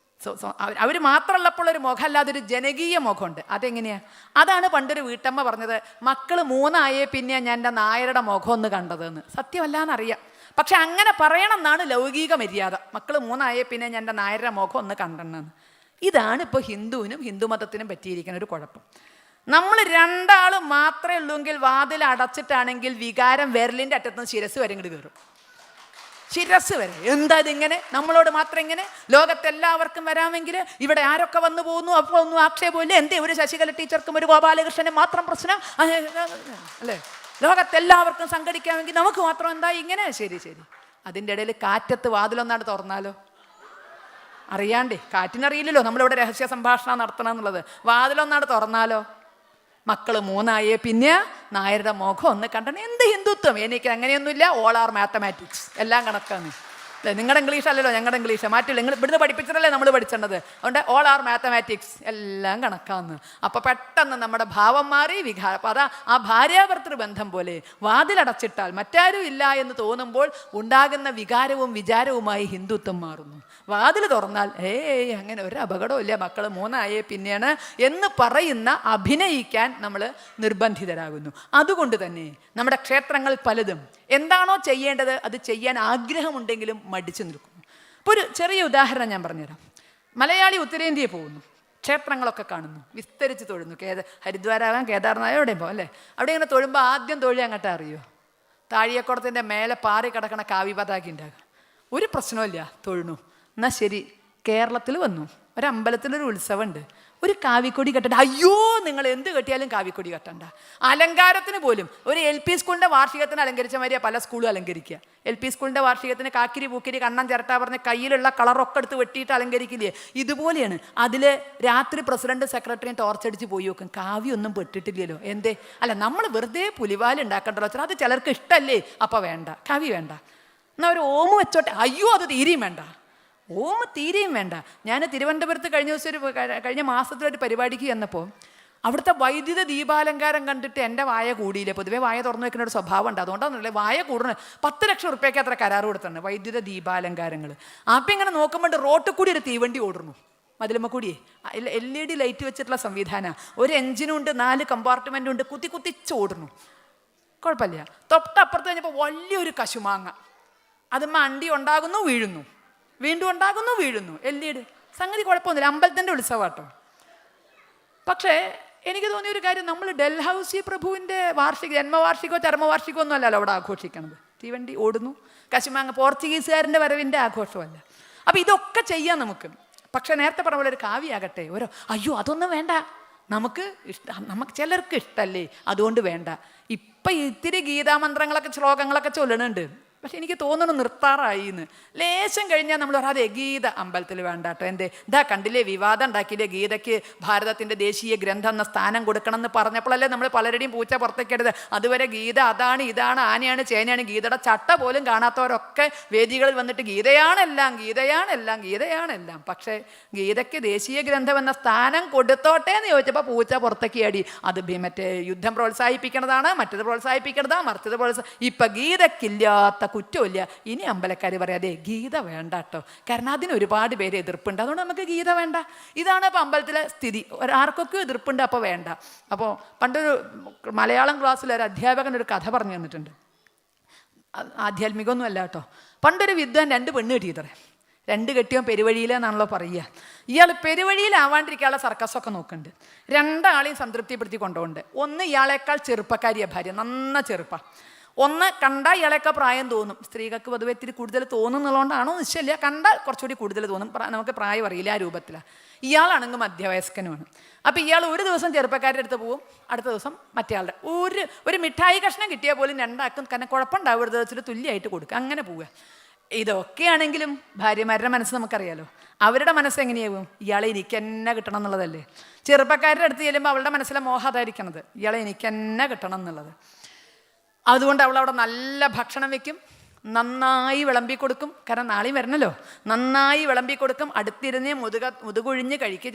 S1: അവർ മാത്രമുള്ളപ്പോൾ ഒരു മുഖമല്ലാതെ ഒരു ജനകീയ മുഖമുണ്ട്. അതെങ്ങനെയാണ്? അതാണ് പണ്ടൊരു വീട്ടമ്മ പറഞ്ഞത്, മക്കൾ 3 ആയേ പിന്നെ ഞാൻ എൻ്റെ നായരുടെ മുഖം ഒന്ന് കണ്ടതെന്ന്. സത്യമല്ലാന്നറിയാം, പക്ഷെ അങ്ങനെ പറയണം എന്നാണ് ലൗകിക മര്യാദ. മക്കൾ 3 ആയേ പിന്നെ ഞാൻ എൻ്റെ നായരുടെ മുഖം ഒന്ന് കണ്ടെന്ന്. ഇതാണ് ഇപ്പോൾ ഹിന്ദുവിനും ഹിന്ദുമതത്തിനും പറ്റിയിരിക്കുന്ന ഒരു കുഴപ്പം. നമ്മൾ 2 ആൾ മാത്രമേ ഉള്ളൂവെങ്കിൽ വാതിൽ അടച്ചിട്ടാണെങ്കിൽ വികാരം വിരലിൻ്റെ അറ്റത്തുനിന്ന് ശിരസ് വരെ ഇങ്ങോട്ട് കയറും. ശിരസ് വരെ. എന്താ ഇതിങ്ങനെ? നമ്മളോട് മാത്രം ഇങ്ങനെ? ലോകത്തെല്ലാവർക്കും വരാമെങ്കിൽ ഇവിടെ ആരൊക്കെ വന്നു പോകുന്നു, അപ്പോൾ ഒന്നും ആക്ഷേപമില്ല. എന്തേ ഒരു ശശികല ടീച്ചർക്കും ഒരു ഗോപാലകൃഷ്ണനും മാത്രം പ്രശ്നം അല്ലേ? ലോകത്തെല്ലാവർക്കും സംഘടിക്കാമെങ്കിൽ നമുക്ക് മാത്രം എന്താ ഇങ്ങനെ? ശരി. അതിൻ്റെ ഇടയിൽ കാറ്റത്ത് വാതിലൊന്നാണ് തുറന്നാലോ? അറിയാണ്ടേ, കാറ്റിനറിയില്ലല്ലോ നമ്മളിവിടെ രഹസ്യ സംഭാഷണം നടത്തണം എന്നുള്ളത്. വാതിലൊന്നാണ് തുറന്നാലോ? മക്കൾ 3 ആയേ പിന്നെ നായരുടെ മുഖം ഒന്ന് കണ്ടണം. എന്ത് ഹിന്ദുത്വം? എനിക്ക് അങ്ങനെയൊന്നുമില്ല. ഓൾ ആർ മാത്തമാറ്റിക്സ്, എല്ലാം കണക്കാണ്. അല്ലേ? നിങ്ങളുടെ ഇംഗ്ലീഷ് അല്ലല്ലോ ഞങ്ങളുടെ ഇംഗ്ലീഷ്, മാറ്റില്ല. നിങ്ങൾ ഇവിടുന്ന് പഠിപ്പിച്ചിട്ടല്ലേ നമ്മൾ പഠിച്ചേണ്ടത്. അതുകൊണ്ട് ഓൾ ആർ മാത്തമാറ്റിക്സ്, എല്ലാം കണക്കാന്ന്. അപ്പോൾ പെട്ടെന്ന് നമ്മുടെ ഭാവം മാറി, വികാരം. അപ്പോൾ അതാ ആ ഭാര്യാഭർത്തൃ ബന്ധം പോലെ വാതിലടച്ചിട്ടാൽ മറ്റാരും ഇല്ല എന്ന് തോന്നുമ്പോൾ ഉണ്ടാകുന്ന വികാരവും വിചാരവുമായി ഹിന്ദുത്വം മാറുന്നു. വാതിൽ തുറന്നാൽ അങ്ങനെ ഒരു അപകടവും ഇല്ല, മക്കൾ 3 ആയേ പിന്നെയാണ് എന്ന് പറയുന്ന അഭിനയിക്കാൻ നമ്മൾ നിർബന്ധിതരാകുന്നു. അതുകൊണ്ട് തന്നെ നമ്മുടെ ക്ഷേത്രങ്ങൾ പലതും എന്താണോ ചെയ്യേണ്ടത് അത് ചെയ്യാൻ ആഗ്രഹമുണ്ടെങ്കിലും മടിച്ചു നിൽക്കുന്നു. ഇപ്പോൾ ഒരു ചെറിയ ഉദാഹരണം ഞാൻ പറഞ്ഞുതരാം. മലയാളി ഉത്തരേന്ത്യയിൽ പോകുന്നു, ക്ഷേത്രങ്ങളൊക്കെ കാണുന്നു, വിസ്തരിച്ച് തൊഴുന്നു. ഹരിദ്വാരാകാം, കേദാർനാഥ്, എവിടെയും പോകും അല്ലേ. അവിടെ ഇങ്ങനെ തൊഴുമ്പോൾ ആദ്യം തൊഴി അങ്ങോട്ട് അറിയോ, താഴിയക്കുളത്തിൻ്റെ മേലെ പാറി കിടക്കണ കാവി പതാക ഉണ്ടാകുക. ഒരു പ്രശ്നമില്ല, തൊഴുന്നു. എന്നാൽ ശരി, കേരളത്തിൽ വന്നു, ഒരമ്പലത്തിലൊരു ഉത്സവമുണ്ട്, ഒരു കാവിക്കൊടി കെട്ടണ്ട. അയ്യോ, നിങ്ങൾ എന്ത് കെട്ടിയാലും കാവിക്കൊടി കെട്ടണ്ട. അലങ്കാരത്തിന് പോലും ഒരു LP സ്കൂളിൻ്റെ വാർഷികത്തിന് അലങ്കരിച്ച മാതിരിയാണ് പല സ്കൂളും അലങ്കരിക്കുക. LP സ്കൂളിൻ്റെ വാർഷികത്തിന് കാക്കിരി പൂക്കിരി കണ്ണൻ ചിരട്ട പറഞ്ഞ് കയ്യിലുള്ള കളറൊക്കെ എടുത്ത് വെട്ടിയിട്ട് അലങ്കരിക്കില്ലേ, ഇതുപോലെയാണ്. അതിൽ രാത്രി പ്രസിഡന്റ് സെക്രട്ടറിയും ടോർച്ചടിച്ച് പോയി നോക്കും, കാവ്യൊന്നും പെട്ടിട്ടില്ലല്ലോ. എന്തേ? അല്ല, നമ്മൾ വെറുതെ പുലിവാൽ ഉണ്ടാക്കണ്ടല്ലോ വെച്ചാൽ അത് ചിലർക്ക് ഇഷ്ടമല്ലേ, അപ്പോൾ വേണ്ട, കാവ്യ വേണ്ട. എന്നാൽ ഒരു ഓമ് വെച്ചോട്ടെ, അയ്യോ അത് തീരെയും വേണ്ട, ഓമ് തീരെയും വേണ്ട. ഞാൻ തിരുവനന്തപുരത്ത് കഴിഞ്ഞ മാസത്തിലൊരു പരിപാടിക്ക് ചെന്നപ്പോൾ അവിടുത്തെ വൈദ്യുത ദീപാലങ്കാരം കണ്ടിട്ട് എൻ്റെ വായ കൂടിയില്ല. പൊതുവേ വായ തുറന്നു വെക്കുന്ന ഒരു സ്വഭാവം ഉണ്ട്, അതുകൊണ്ടാണല്ലേ വായ കൂടുന്നത്. 10 ലക്ഷം റുപ്യക്ക് അത്ര കരാർ കൊടുത്തിട്ടുണ്ട് വൈദ്യുത ദീപാലങ്കാരങ്ങൾ. അപ്പം ഇങ്ങനെ നോക്കുമ്പോൾ റോട്ടിൽ കൂടി ഒരു തീവണ്ടി ഓടുന്നു, മതിലുമ്മ കൂടിയേ. LED ലൈറ്റ് വെച്ചിട്ടുള്ള സംവിധാനം, ഒരു എഞ്ചിനുണ്ട്, 4 കമ്പാർട്ട്മെൻറ്റുണ്ട്, കുത്തിച്ച് ഓടുന്നു. കുഴപ്പമില്ല. തൊട്ടപ്പുറത്ത് കഴിഞ്ഞപ്പോൾ വലിയൊരു കശുമാങ്ങ, അതുമ്മ അണ്ടി ഉണ്ടാകുന്നു, വീഴുന്നു, വീണ്ടും ഉണ്ടാകുന്നു, വീഴുന്നു. LED സംഗതി കുഴപ്പമൊന്നുമില്ല, അമ്പലത്തിൻ്റെ ഉത്സവമാട്ടോ. പക്ഷേ എനിക്ക് തോന്നിയൊരു കാര്യം, നമ്മൾ ഡൽഹൌസി പ്രഭുവിൻ്റെ ജന്മവാർഷികമോ ചരമവാർഷികമോ ഒന്നും അല്ലല്ലോ അവിടെ ആഘോഷിക്കണത്. തീവണ്ടി ഓടുന്നു, കശുമാങ്ങ, പോർച്ചുഗീസുകാരൻ്റെ വരവിൻ്റെ ആഘോഷമല്ല. അപ്പോൾ ഇതൊക്കെ ചെയ്യാം നമുക്ക്. പക്ഷെ നേരത്തെ പറഞ്ഞ പോലെ ഒരു കാവ്യാകട്ടെ, അയ്യോ അതൊന്നും വേണ്ട, നമുക്ക് ചിലർക്ക് ഇഷ്ടമല്ലേ, അതുകൊണ്ട് വേണ്ട. ഇപ്പം ഇത്തിരി ഗീതാമന്ത്രങ്ങളൊക്കെ ശ്ലോകങ്ങളൊക്കെ ചൊല്ലണുണ്ട്, പക്ഷെ എനിക്ക് തോന്നുന്നു നിർത്താറായി എന്ന്. ലേശം കഴിഞ്ഞാൽ നമ്മൾ പറയാതെ ഗീത അമ്പലത്തിൽ വേണ്ട കേട്ടോ. എന്തേ, ഇതാ കണ്ടില്ലേ വിവാദം ഉണ്ടാക്കിയില്ലേ, ഗീതയ്ക്ക് ഭാരതത്തിൻ്റെ ദേശീയ ഗ്രന്ഥം എന്ന സ്ഥാനം കൊടുക്കണം എന്ന് പറഞ്ഞപ്പോഴല്ലേ നമ്മൾ പലരുടെയും പൂച്ച പുറത്തേക്കെടുത്ത്. അതുവരെ ഗീത അതാണ് ഇതാണ് ആനയാണ് ചേനയാണ്, ഗീതയുടെ ചട്ട പോലും കാണാത്തവരൊക്കെ വേദികളിൽ വന്നിട്ട് ഗീതയാണെല്ലാം ഗീതയാണെല്ലാം ഗീതയാണെല്ലാം. പക്ഷേ ഗീതയ്ക്ക് ദേശീയ ഗ്രന്ഥം എന്ന സ്ഥാനം കൊടുത്തോട്ടെ എന്ന് ചോദിച്ചപ്പോൾ പൂച്ച പുറത്തേക്ക് അടി. അത് മറ്റേ യുദ്ധം പ്രോത്സാഹിപ്പിക്കണതാണ്, മറ്റത് പ്രോത്സാഹിപ്പിക്കണതാണ്, മറിച്ചത് ഇപ്പം ഗീതയ്ക്കില്ലാത്ത കുറ്റമില്ല. ഇനി അമ്പലക്കാർ പറയാതെ ഗീത വേണ്ട കേട്ടോ, കാരണം അതിന് ഒരുപാട് പേര് എതിർപ്പുണ്ട്, അതുകൊണ്ട് നമുക്ക് ഗീത വേണ്ട. ഇതാണ് ഇപ്പം അമ്പലത്തിലെ സ്ഥിതി. ആർക്കൊക്കെ എതിർപ്പുണ്ട്, അപ്പോൾ വേണ്ട. അപ്പോൾ പണ്ടൊരു മലയാളം ക്ലാസ്സിൽ ഒരു അധ്യാപകൻ ഒരു കഥ പറഞ്ഞു തന്നിട്ടുണ്ട്. ആധ്യാത്മികമൊന്നും അല്ല കേട്ടോ. പണ്ടൊരു വിദ്വാൻ 2 പെണ്ണ് കെട്ടിയത്രേ. 2 കെട്ടിയോ പെരുവഴിയിലെന്നാണല്ലോ പറയുക. ഇയാൾ പെരുവഴിയിലാവാണ്ടിരിക്കാനുള്ള സർക്കസൊക്കെ നോക്കുന്നുണ്ട്. 2 ആളെയും സംതൃപ്തിപ്പെടുത്തി കൊണ്ടുപോകുന്നുണ്ട്. ഒന്ന് ഇയാളേക്കാൾ ചെറുപ്പക്കാരിയ ഭാര്യ, നന്ന ചെറുപ്പ. ഒന്ന് കണ്ടാൽ ഇയാളേക്കാൾ പ്രായം തോന്നും. സ്ത്രീകൾക്ക് പൊതുവെ ഇത്തിരി കൂടുതൽ തോന്നുന്നുള്ളതുകൊണ്ടാണോ നിശ്ചയില്ല, കണ്ടാൽ കുറച്ചുകൂടി കൂടുതൽ തോന്നും, നമുക്ക് പ്രായം അറിയില്ല, ആ രൂപത്തിലാണ്. ഇയാളാണെങ്കിൽ മധ്യവയസ്കനുമാണ്. അപ്പോൾ ഇയാൾ ഒരു ദിവസം ചെറുപ്പക്കാരുടെ അടുത്ത് പോവും, അടുത്ത ദിവസം മറ്റേയാളുടെ. ഒരു മിഠായി കഷ്ണം കിട്ടിയാൽ പോലും 2 ആൾക്കും കാരണം കുഴപ്പമുണ്ടാവരുത് വെച്ചിട്ട് തുല്യമായിട്ട് കൊടുക്കുക, അങ്ങനെ പോവുക. ഇതൊക്കെയാണെങ്കിലും ഭാര്യമാരുടെ മനസ്സ് നമുക്കറിയാലോ. അവരുടെ മനസ്സ് എങ്ങനെയാവും? ഇയാളെ എനിക്ക് തന്നെ കിട്ടണം എന്നുള്ളതല്ലേ. ചെറുപ്പക്കാരുടെ അടുത്ത് ചെല്ലുമ്പോൾ അവളുടെ മനസ്സിലെ മോഹം അതായിരിക്കണത്, ഇയാളെ എനിക്ക് തന്നെ കിട്ടണം എന്നുള്ളത്. അതുകൊണ്ട് അവൾ അവിടെ നല്ല ഭക്ഷണം വെക്കും, നന്നായി വിളമ്പി കൊടുക്കും. കാരണം നാളെയും വരണല്ലോ, നന്നായി വിളമ്പി കൊടുക്കും. അടുത്തിരുന്ന് മുതുകൊഴിഞ്ഞ് കഴിക്ക്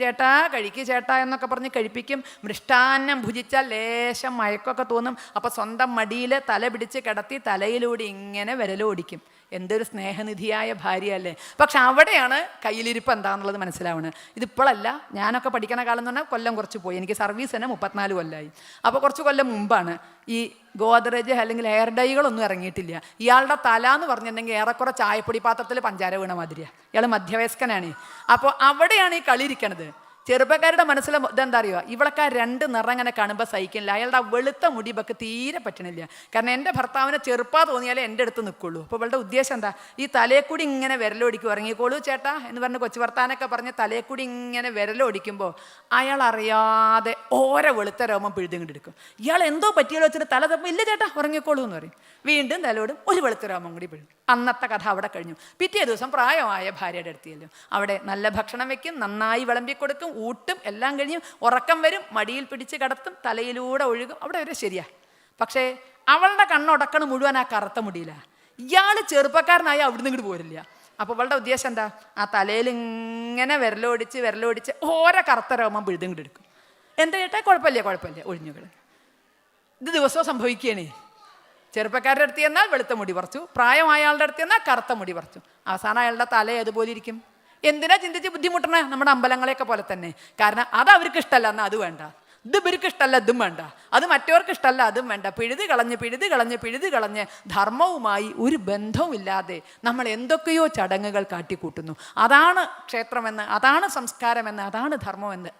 S1: ചേട്ടാ എന്നൊക്കെ പറഞ്ഞ് കഴിപ്പിക്കും. മൃഷ്ടാന്നം ഭുജിച്ചാൽ ലേശം മയക്കൊക്കെ തോന്നും. അപ്പോൾ സ്വന്തം മടിയിൽ തല പിടിച്ച് കിടത്തി തലയിലൂടെ ഇങ്ങനെ വിരലോടിക്കും. എന്തൊരു സ്നേഹനിധിയായ ഭാര്യയല്ലേ. പക്ഷെ അവിടെയാണ് കയ്യിലിരിപ്പ് എന്താണെന്നുള്ളത് മനസ്സിലാവുന്നത്. ഇതിപ്പോഴല്ല, ഞാനൊക്കെ പഠിക്കണ കാലം എന്ന് പറഞ്ഞാൽ കൊല്ലം കുറച്ച് പോയി. എനിക്ക് സർവീസ് തന്നെ 34 കൊല്ലമായി. അപ്പോൾ കുറച്ച് കൊല്ലം മുമ്പാണ് ഈ ഗോദ്രേജ് അല്ലെങ്കിൽ ഹെയർ ഡൈകളൊന്നും ഇറങ്ങിയിട്ടില്ല. ഇയാളുടെ തല എന്ന് പറഞ്ഞിട്ടുണ്ടെങ്കിൽ ഏറെക്കുറെ ചായപ്പൊടി പാത്രത്തിൽ പഞ്ചാര വീണ മാതിരിയാണ്. ഇയാൾ മധ്യവയസ്കനാണ്. അപ്പോൾ അവിടെയാണ് ഈ കളി ഇരിക്കണത്. ചെറുപ്പക്കാരുടെ മനസ്സിൽ ഇതെന്താ അറിയുക, ഇവളൊക്കെ 2 നിറം അങ്ങനെ കാണുമ്പോൾ സഹിക്കില്ല. അയാളുടെ വെളുത്ത മുടി ഇവൾക്ക് തീരെ പറ്റണില്ല. കാരണം എൻ്റെ ഭർത്താവിനെ ചെറുപ്പാ തോന്നിയാലേ എൻ്റെ അടുത്ത് നിൽക്കുള്ളൂ. അപ്പോൾ ഇവളുടെ ഉദ്ദേശം എന്താ, ഈ തലയെക്കൂടി ഇങ്ങനെ വിരലോടിക്കും. ഇറങ്ങിക്കോളൂ ചേട്ടാ എന്ന് പറഞ്ഞ് കൊച്ചു വർത്താനൊക്കെ പറഞ്ഞ് തലയെക്കൂടി ഇങ്ങനെ വിരലോടിക്കുമ്പോൾ അയാൾ അറിയാതെ ഓരോ വെളുത്ത രോമം പിഴുതിങ്ങെടുക്കും. ഇയാൾ എന്തോ പറ്റിയാലോ വെച്ചിട്ട് തല തപ്പം, ഇല്ല ചേട്ടാ ഉറങ്ങിക്കോളൂ എന്ന് പറയും. വീണ്ടും തലോടും, ഒരു വെളുത്ത രോമം കൂടി പിഴും. അന്നത്തെ കഥ അവിടെ കഴിഞ്ഞു. പിറ്റേ ദിവസം പ്രായമായ ഭാര്യയുടെ അടുത്ത് ചെല്ലും. അവിടെ നല്ല ഭക്ഷണം വെക്കും, നന്നായി വിളമ്പി കൊടുക്കും, ഊട്ടും, എല്ലാം കഴിഞ്ഞും ഉറക്കം വരും, മടിയിൽ പിടിച്ച് കിടത്തും, തലയിലൂടെ ഒഴുകും. അവിടെ വരെ ശരിയാ. പക്ഷേ അവളുടെ കണ്ണുടക്കണ മുഴുവൻ ആ കറുത്ത മുടിയില്ല. ഇയാൾ ചെറുപ്പക്കാരനായി അവിടുന്ന് ഇങ്ങോട്ട് പോരില്ല. അപ്പോൾ അവളുടെ ഉദ്ദേശം എന്താ, ആ തലയിൽ ഇങ്ങനെ വിരലോടിച്ച് ഓരോ കറുത്ത രോമം പിഴുതിങ്ങോട്ട് എടുക്കും. എന്താ ചേട്ടാ, കുഴപ്പമില്ല ഒഴിഞ്ഞുകൾ. ഇത് ദിവസവും സംഭവിക്കുകയാണ്. ചെറുപ്പക്കാരുടെ അടുത്ത് ചെന്നാൽ വെളുത്ത മുടി പറിച്ചു, പ്രായമായ ആളുടെ അടുത്ത് ചെന്നാൽ കറുത്ത മുടി പറിച്ചു. അവസാനം അയാളുടെ തല അതുപോലെ ഇരിക്കും. എന്തിനാ ചിന്തിച്ച് ബുദ്ധിമുട്ടണേ? നമ്മുടെ അമ്പലങ്ങളെയൊക്കെ പോലെ തന്നെ. കാരണം അത് അവർക്ക് ഇഷ്ടമല്ല, എന്നാൽ അത് വേണ്ട. ഇത് ഇവർക്ക് ഇഷ്ടമല്ല ഇതും വേണ്ട, അത് മറ്റവർക്ക് ഇഷ്ടമല്ല അതും വേണ്ട, പിഴുത് കളഞ്ഞ് ധർമ്മവുമായി ഒരു ബന്ധവുമില്ലാതെ നമ്മൾ എന്തൊക്കെയോ ചടങ്ങുകൾ കാട്ടിക്കൂട്ടുന്നു. അതാണ് ക്ഷേത്രമെന്ന്, അതാണ് സംസ്കാരമെന്ന്, അതാണ് ധർമ്മമെന്ന്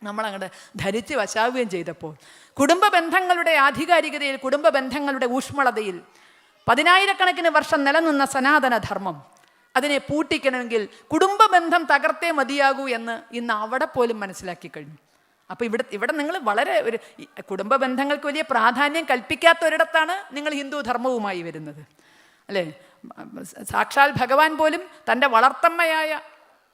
S1: നമ്മളങ്ങോട്ട് ധരിച്ച് വശാവുകയും ചെയ്തപ്പോൾ കുടുംബ ബന്ധങ്ങളുടെ ആധികാരികതയിൽ, കുടുംബ ബന്ധങ്ങളുടെ ഊഷ്മളതയിൽ 10,000-കണക്കിന് വർഷം നിലനിന്ന സനാതന ധർമ്മം അതിനെ പൂട്ടിക്കണമെങ്കിൽ കുടുംബ ബന്ധം തകർത്തേ മതിയാകൂ എന്ന് ഇന്ന് അവിടെ പോലും മനസ്സിലാക്കി കഴിഞ്ഞു. അപ്പോൾ ഇവിടെ നിങ്ങൾ വളരെ ഒരു കുടുംബ ബന്ധങ്ങൾക്ക് വലിയ പ്രാധാന്യം കൽപ്പിക്കാത്ത ഒരിടത്താണ് നിങ്ങൾ ഹിന്ദു ധർമ്മവുമായി വരുന്നത്, അല്ലേ? സാക്ഷാൽ ഭഗവാൻ പോലും തൻ്റെ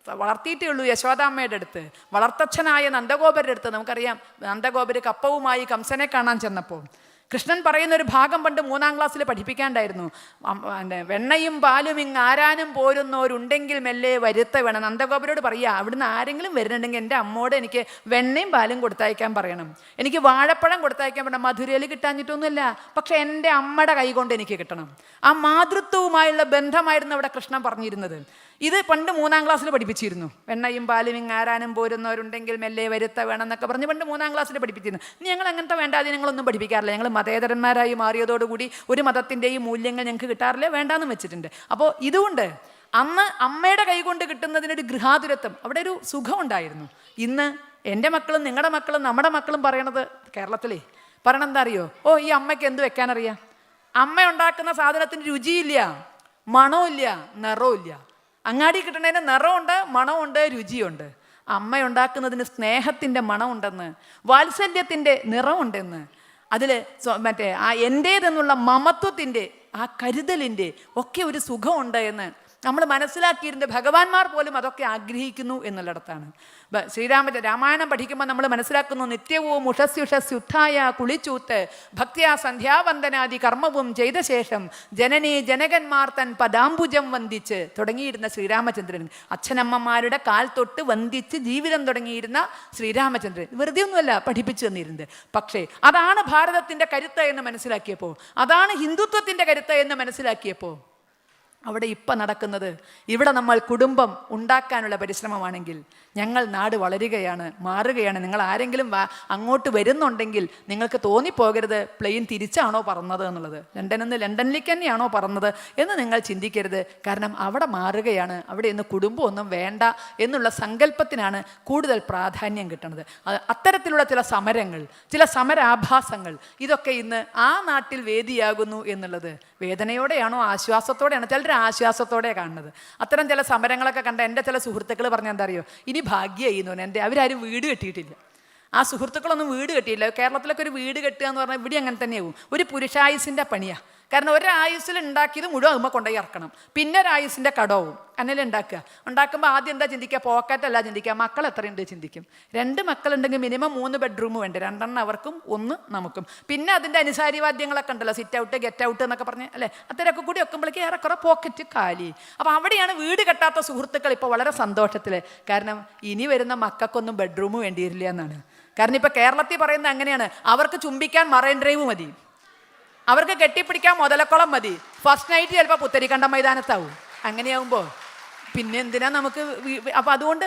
S1: വളർത്തിയിട്ടേ ഉള്ളൂ യശോദാമ്മയുടെ അടുത്ത്, വളർത്തച്ഛനായ നന്ദഗോപരുടെ അടുത്ത്. നമുക്കറിയാം, നന്ദഗോപര് കപ്പവുമായി കംസനെ കാണാൻ ചെന്നപ്പോൾ കൃഷ്ണൻ പറയുന്നൊരു ഭാഗം പണ്ട് 3-ാം ക്ലാസ്സിൽ പഠിപ്പിക്കാണ്ടായിരുന്നു. വെണ്ണയും പാലും ആരാനും പോരുന്നവരുണ്ടെങ്കിൽ മെല്ലെ വരുത്ത വേണം. നന്ദഗോപരോട് പറയുക, അവിടുന്ന് ആരെങ്കിലും വരുന്നുണ്ടെങ്കിൽ എൻ്റെ അമ്മോട് എനിക്ക് വെണ്ണയും പാലും കൊടുത്തയക്കാൻ പറയണം, എനിക്ക് വാഴപ്പഴം കൊടുത്തയക്കാൻ പറയണം. മധുരയിൽ കിട്ടാഞ്ഞിട്ടൊന്നുമില്ല, പക്ഷെ എൻ്റെ അമ്മയുടെ കൈ കൊണ്ട് എനിക്ക് കിട്ടണം. ആ മാതൃത്വവുമായുള്ള ബന്ധമായിരുന്നു അവിടെ കൃഷ്ണൻ പറഞ്ഞിരുന്നത്. ഇത് പണ്ട് 3-ാം ക്ലാസ്സിൽ പഠിപ്പിച്ചിരുന്നു. വെണ്ണയും പാലും ആരാനും പോരുന്നവരുണ്ടെങ്കിൽ മെല്ലെ വരുത്ത വേണം എന്നൊക്കെ പറഞ്ഞ് പണ്ട് 3-ാം ക്ലാസ്സിൽ പഠിപ്പിച്ചിരുന്നു. ഞങ്ങൾ അങ്ങനത്തെ വേണ്ടാതിനങ്ങളൊന്നും പഠിപ്പിക്കാറില്ല. ഞങ്ങൾ മതേതരന്മാരായി മാറിയതോടുകൂടി ഒരു മതത്തിൻ്റെയും മൂല്യങ്ങൾ ഞങ്ങൾക്ക് കിട്ടാറില്ല, വേണ്ടാന്ന് വെച്ചിട്ടുണ്ട്. അപ്പോൾ ഇതുകൊണ്ട് അന്ന് അമ്മയുടെ കൈ കൊണ്ട് കിട്ടുന്നതിനൊരു ഗൃഹാതുരത്വം, അവിടെ ഒരു സുഖം ഉണ്ടായിരുന്നു. ഇന്ന് എൻ്റെ മക്കളും നിങ്ങളുടെ മക്കളും നമ്മുടെ മക്കളും പറയണത്, കേരളത്തിലേ പറയണത് എന്താ അറിയോ? ഓ, ഈ അമ്മയ്ക്ക് എന്ത് വെക്കാനറിയാം? അമ്മ ഉണ്ടാക്കുന്ന സാധനത്തിന് രുചിയില്ല, മണമില്ല, നിറമില്ല. അങ്ങാടി കിട്ടണതിന് നിറമുണ്ട്, മണമുണ്ട്, രുചിയുണ്ട്. അമ്മ ഉണ്ടാക്കുന്നതിന് സ്നേഹത്തിൻ്റെ മണമുണ്ടെന്ന്, വാത്സല്യത്തിൻ്റെ നിറമുണ്ടെന്ന്, അതിൽ മറ്റേ ആ എൻ്റേതെന്നുള്ള മമത്വത്തിൻ്റെ ആ കരുതലിൻ്റെ ഒക്കെ ഒരു സുഖമുണ്ട് എന്ന് നമ്മൾ മനസ്സിലാക്കിയിരുന്ന ഭഗവാന്മാർ പോലും അതൊക്കെ ആഗ്രഹിക്കുന്നു എന്നുള്ളിടത്താണ്. രാമായണം പഠിക്കുമ്പോൾ നമ്മൾ മനസ്സിലാക്കുന്നു, നിത്യവും ഉഷസ്യുഷസ്യുദ്ധായ കുളിച്ചൂത്ത് ഭക്തിയാ സന്ധ്യാവന്ദനാദി കർമ്മവും ചെയ്ത ശേഷം ജനനീ ജനകന്മാർ തൻ പദാംബുജം വന്ദിച്ച് തുടങ്ങിയിരുന്ന ശ്രീരാമചന്ദ്രൻ, അച്ഛനമ്മമാരുടെ കാൽ തൊട്ട് വന്ദിച്ച് ജീവിതം തുടങ്ങിയിരുന്ന ശ്രീരാമചന്ദ്രൻ വെറുതെ ഒന്നുമല്ല പഠിപ്പിച്ചു തന്നിരുന്നത്. പക്ഷേ അതാണ് ഭാരതത്തിൻ്റെ കരുത്ത് എന്ന് മനസ്സിലാക്കിയപ്പോൾ, അതാണ് ഹിന്ദുത്വത്തിൻ്റെ കരുത്ത് എന്ന് മനസ്സിലാക്കിയപ്പോൾ അവിടെ ഇപ്പം നടക്കുന്നത്, ഇവിടെ നമ്മൾ കുടുംബം ഉണ്ടാക്കാനുള്ള പരിശ്രമമാണെങ്കിൽ ഞങ്ങൾ നാട് വളരുകയാണ്, മാറുകയാണ്. നിങ്ങൾ ആരെങ്കിലും അങ്ങോട്ട് വരുന്നുണ്ടെങ്കിൽ നിങ്ങൾക്ക് തോന്നിപ്പോകരുത് പ്ലെയിൻ തിരിച്ചാണോ പറന്നത് എന്നുള്ളത്, ലണ്ടനിൽ നിന്ന് ലണ്ടനിലേക്ക് തന്നെയാണോ പറന്നത് എന്ന് നിങ്ങൾ ചിന്തിക്കരുത്. കാരണം അവിടെ മാറുകയാണ്, അവിടെ ഇന്ന് കുടുംബമൊന്നും വേണ്ട എന്നുള്ള സങ്കല്പത്തിനാണ് കൂടുതൽ പ്രാധാന്യം കിട്ടുന്നത്. അത്തരത്തിലുള്ള ചില സമരങ്ങൾ, ചില സമരാഭാസങ്ങൾ, ഇതൊക്കെ ഇന്ന് ആ നാട്ടിൽ വേദിയാകുന്നു എന്നുള്ളത് വേദനയോടെയാണോ ആശ്വാസത്തോടെയാണോ? ചിലർ ആശ്വാസത്തോടെ കാണുന്നത്. അത്തരം ചില സമരങ്ങളൊക്കെ കണ്ട എൻ്റെ ചില സുഹൃത്തുക്കൾ പറഞ്ഞാൽ എന്താ അറിയോ, ഇനി ഭാഗ്യമായിരുന്നു എൻ്റെ, അവരാരും വീട് കെട്ടിയിട്ടില്ല. ആ സുഹൃത്തുക്കളൊന്നും വീട് കെട്ടിയില്ല. കേരളത്തിലൊക്കെ ഒരു വീട് കെട്ടുക എന്ന് പറഞ്ഞാൽ ഇവിടെ അങ്ങനെ തന്നെയാവും, ഒരു പുരുഷായുസിൻ്റെ പണിയാണ്. കാരണം ഒരായുസിൽ ഉണ്ടാക്കിയത് മുഴുവൻ അമ്മ കൊണ്ടുപോയി ഇറക്കണം, പിന്നെ ഒരായുസിൻ്റെ കടവും അങ്ങനെ ഉണ്ടാക്കുമ്പോൾ ആദ്യം എന്താ ചിന്തിക്കുക? പോക്കറ്റല്ല ചിന്തിക്കുക, മക്കൾ എത്രയുണ്ട് ചിന്തിക്കും. 2 മക്കളുണ്ടെങ്കിൽ മിനിമം 3 ബെഡ്റൂം വേണ്ട, 2 അവർക്കും 1 നമുക്കും. പിന്നെ അതിൻ്റെ അനുസാരിവാദ്യങ്ങളൊക്കെ ഉണ്ടല്ലോ, സിറ്റ് ഔട്ട് ഗെറ്റ് ഔട്ട് എന്നൊക്കെ പറഞ്ഞ് അല്ലേ, അത്തരമൊക്കെ കൂടി വെക്കുമ്പോഴേക്ക് ഏറെക്കുറെ പോക്കറ്റ് കാലി. അപ്പോൾ അവിടെയാണ് വീട് കെട്ടാത്ത സുഹൃത്തുക്കൾ ഇപ്പോൾ വളരെ സന്തോഷത്തിൽ. കാരണം ഇനി വരുന്ന മക്കൾക്കൊന്നും ബെഡ്റൂം വേണ്ടി വരില്ല എന്നാണ്. കാരണം ഇപ്പോൾ കേരളത്തിൽ പറയുന്നത് അങ്ങനെയാണ്, അവർക്ക് ചുംബിക്കാൻ മറൈൻ ഡ്രൈവ് മതി, അവർക്ക് കെട്ടിപ്പിടിക്കാൻ മുതലക്കുളം മതി, ഫസ്റ്റ് നൈറ്റ് ചിലപ്പോൾ പുത്തരിക്കണ്ടം മൈതാനത്താവും. അങ്ങനെയാവുമ്പോൾ പിന്നെ എന്തിനാ നമുക്ക്? അപ്പോൾ അതുകൊണ്ട്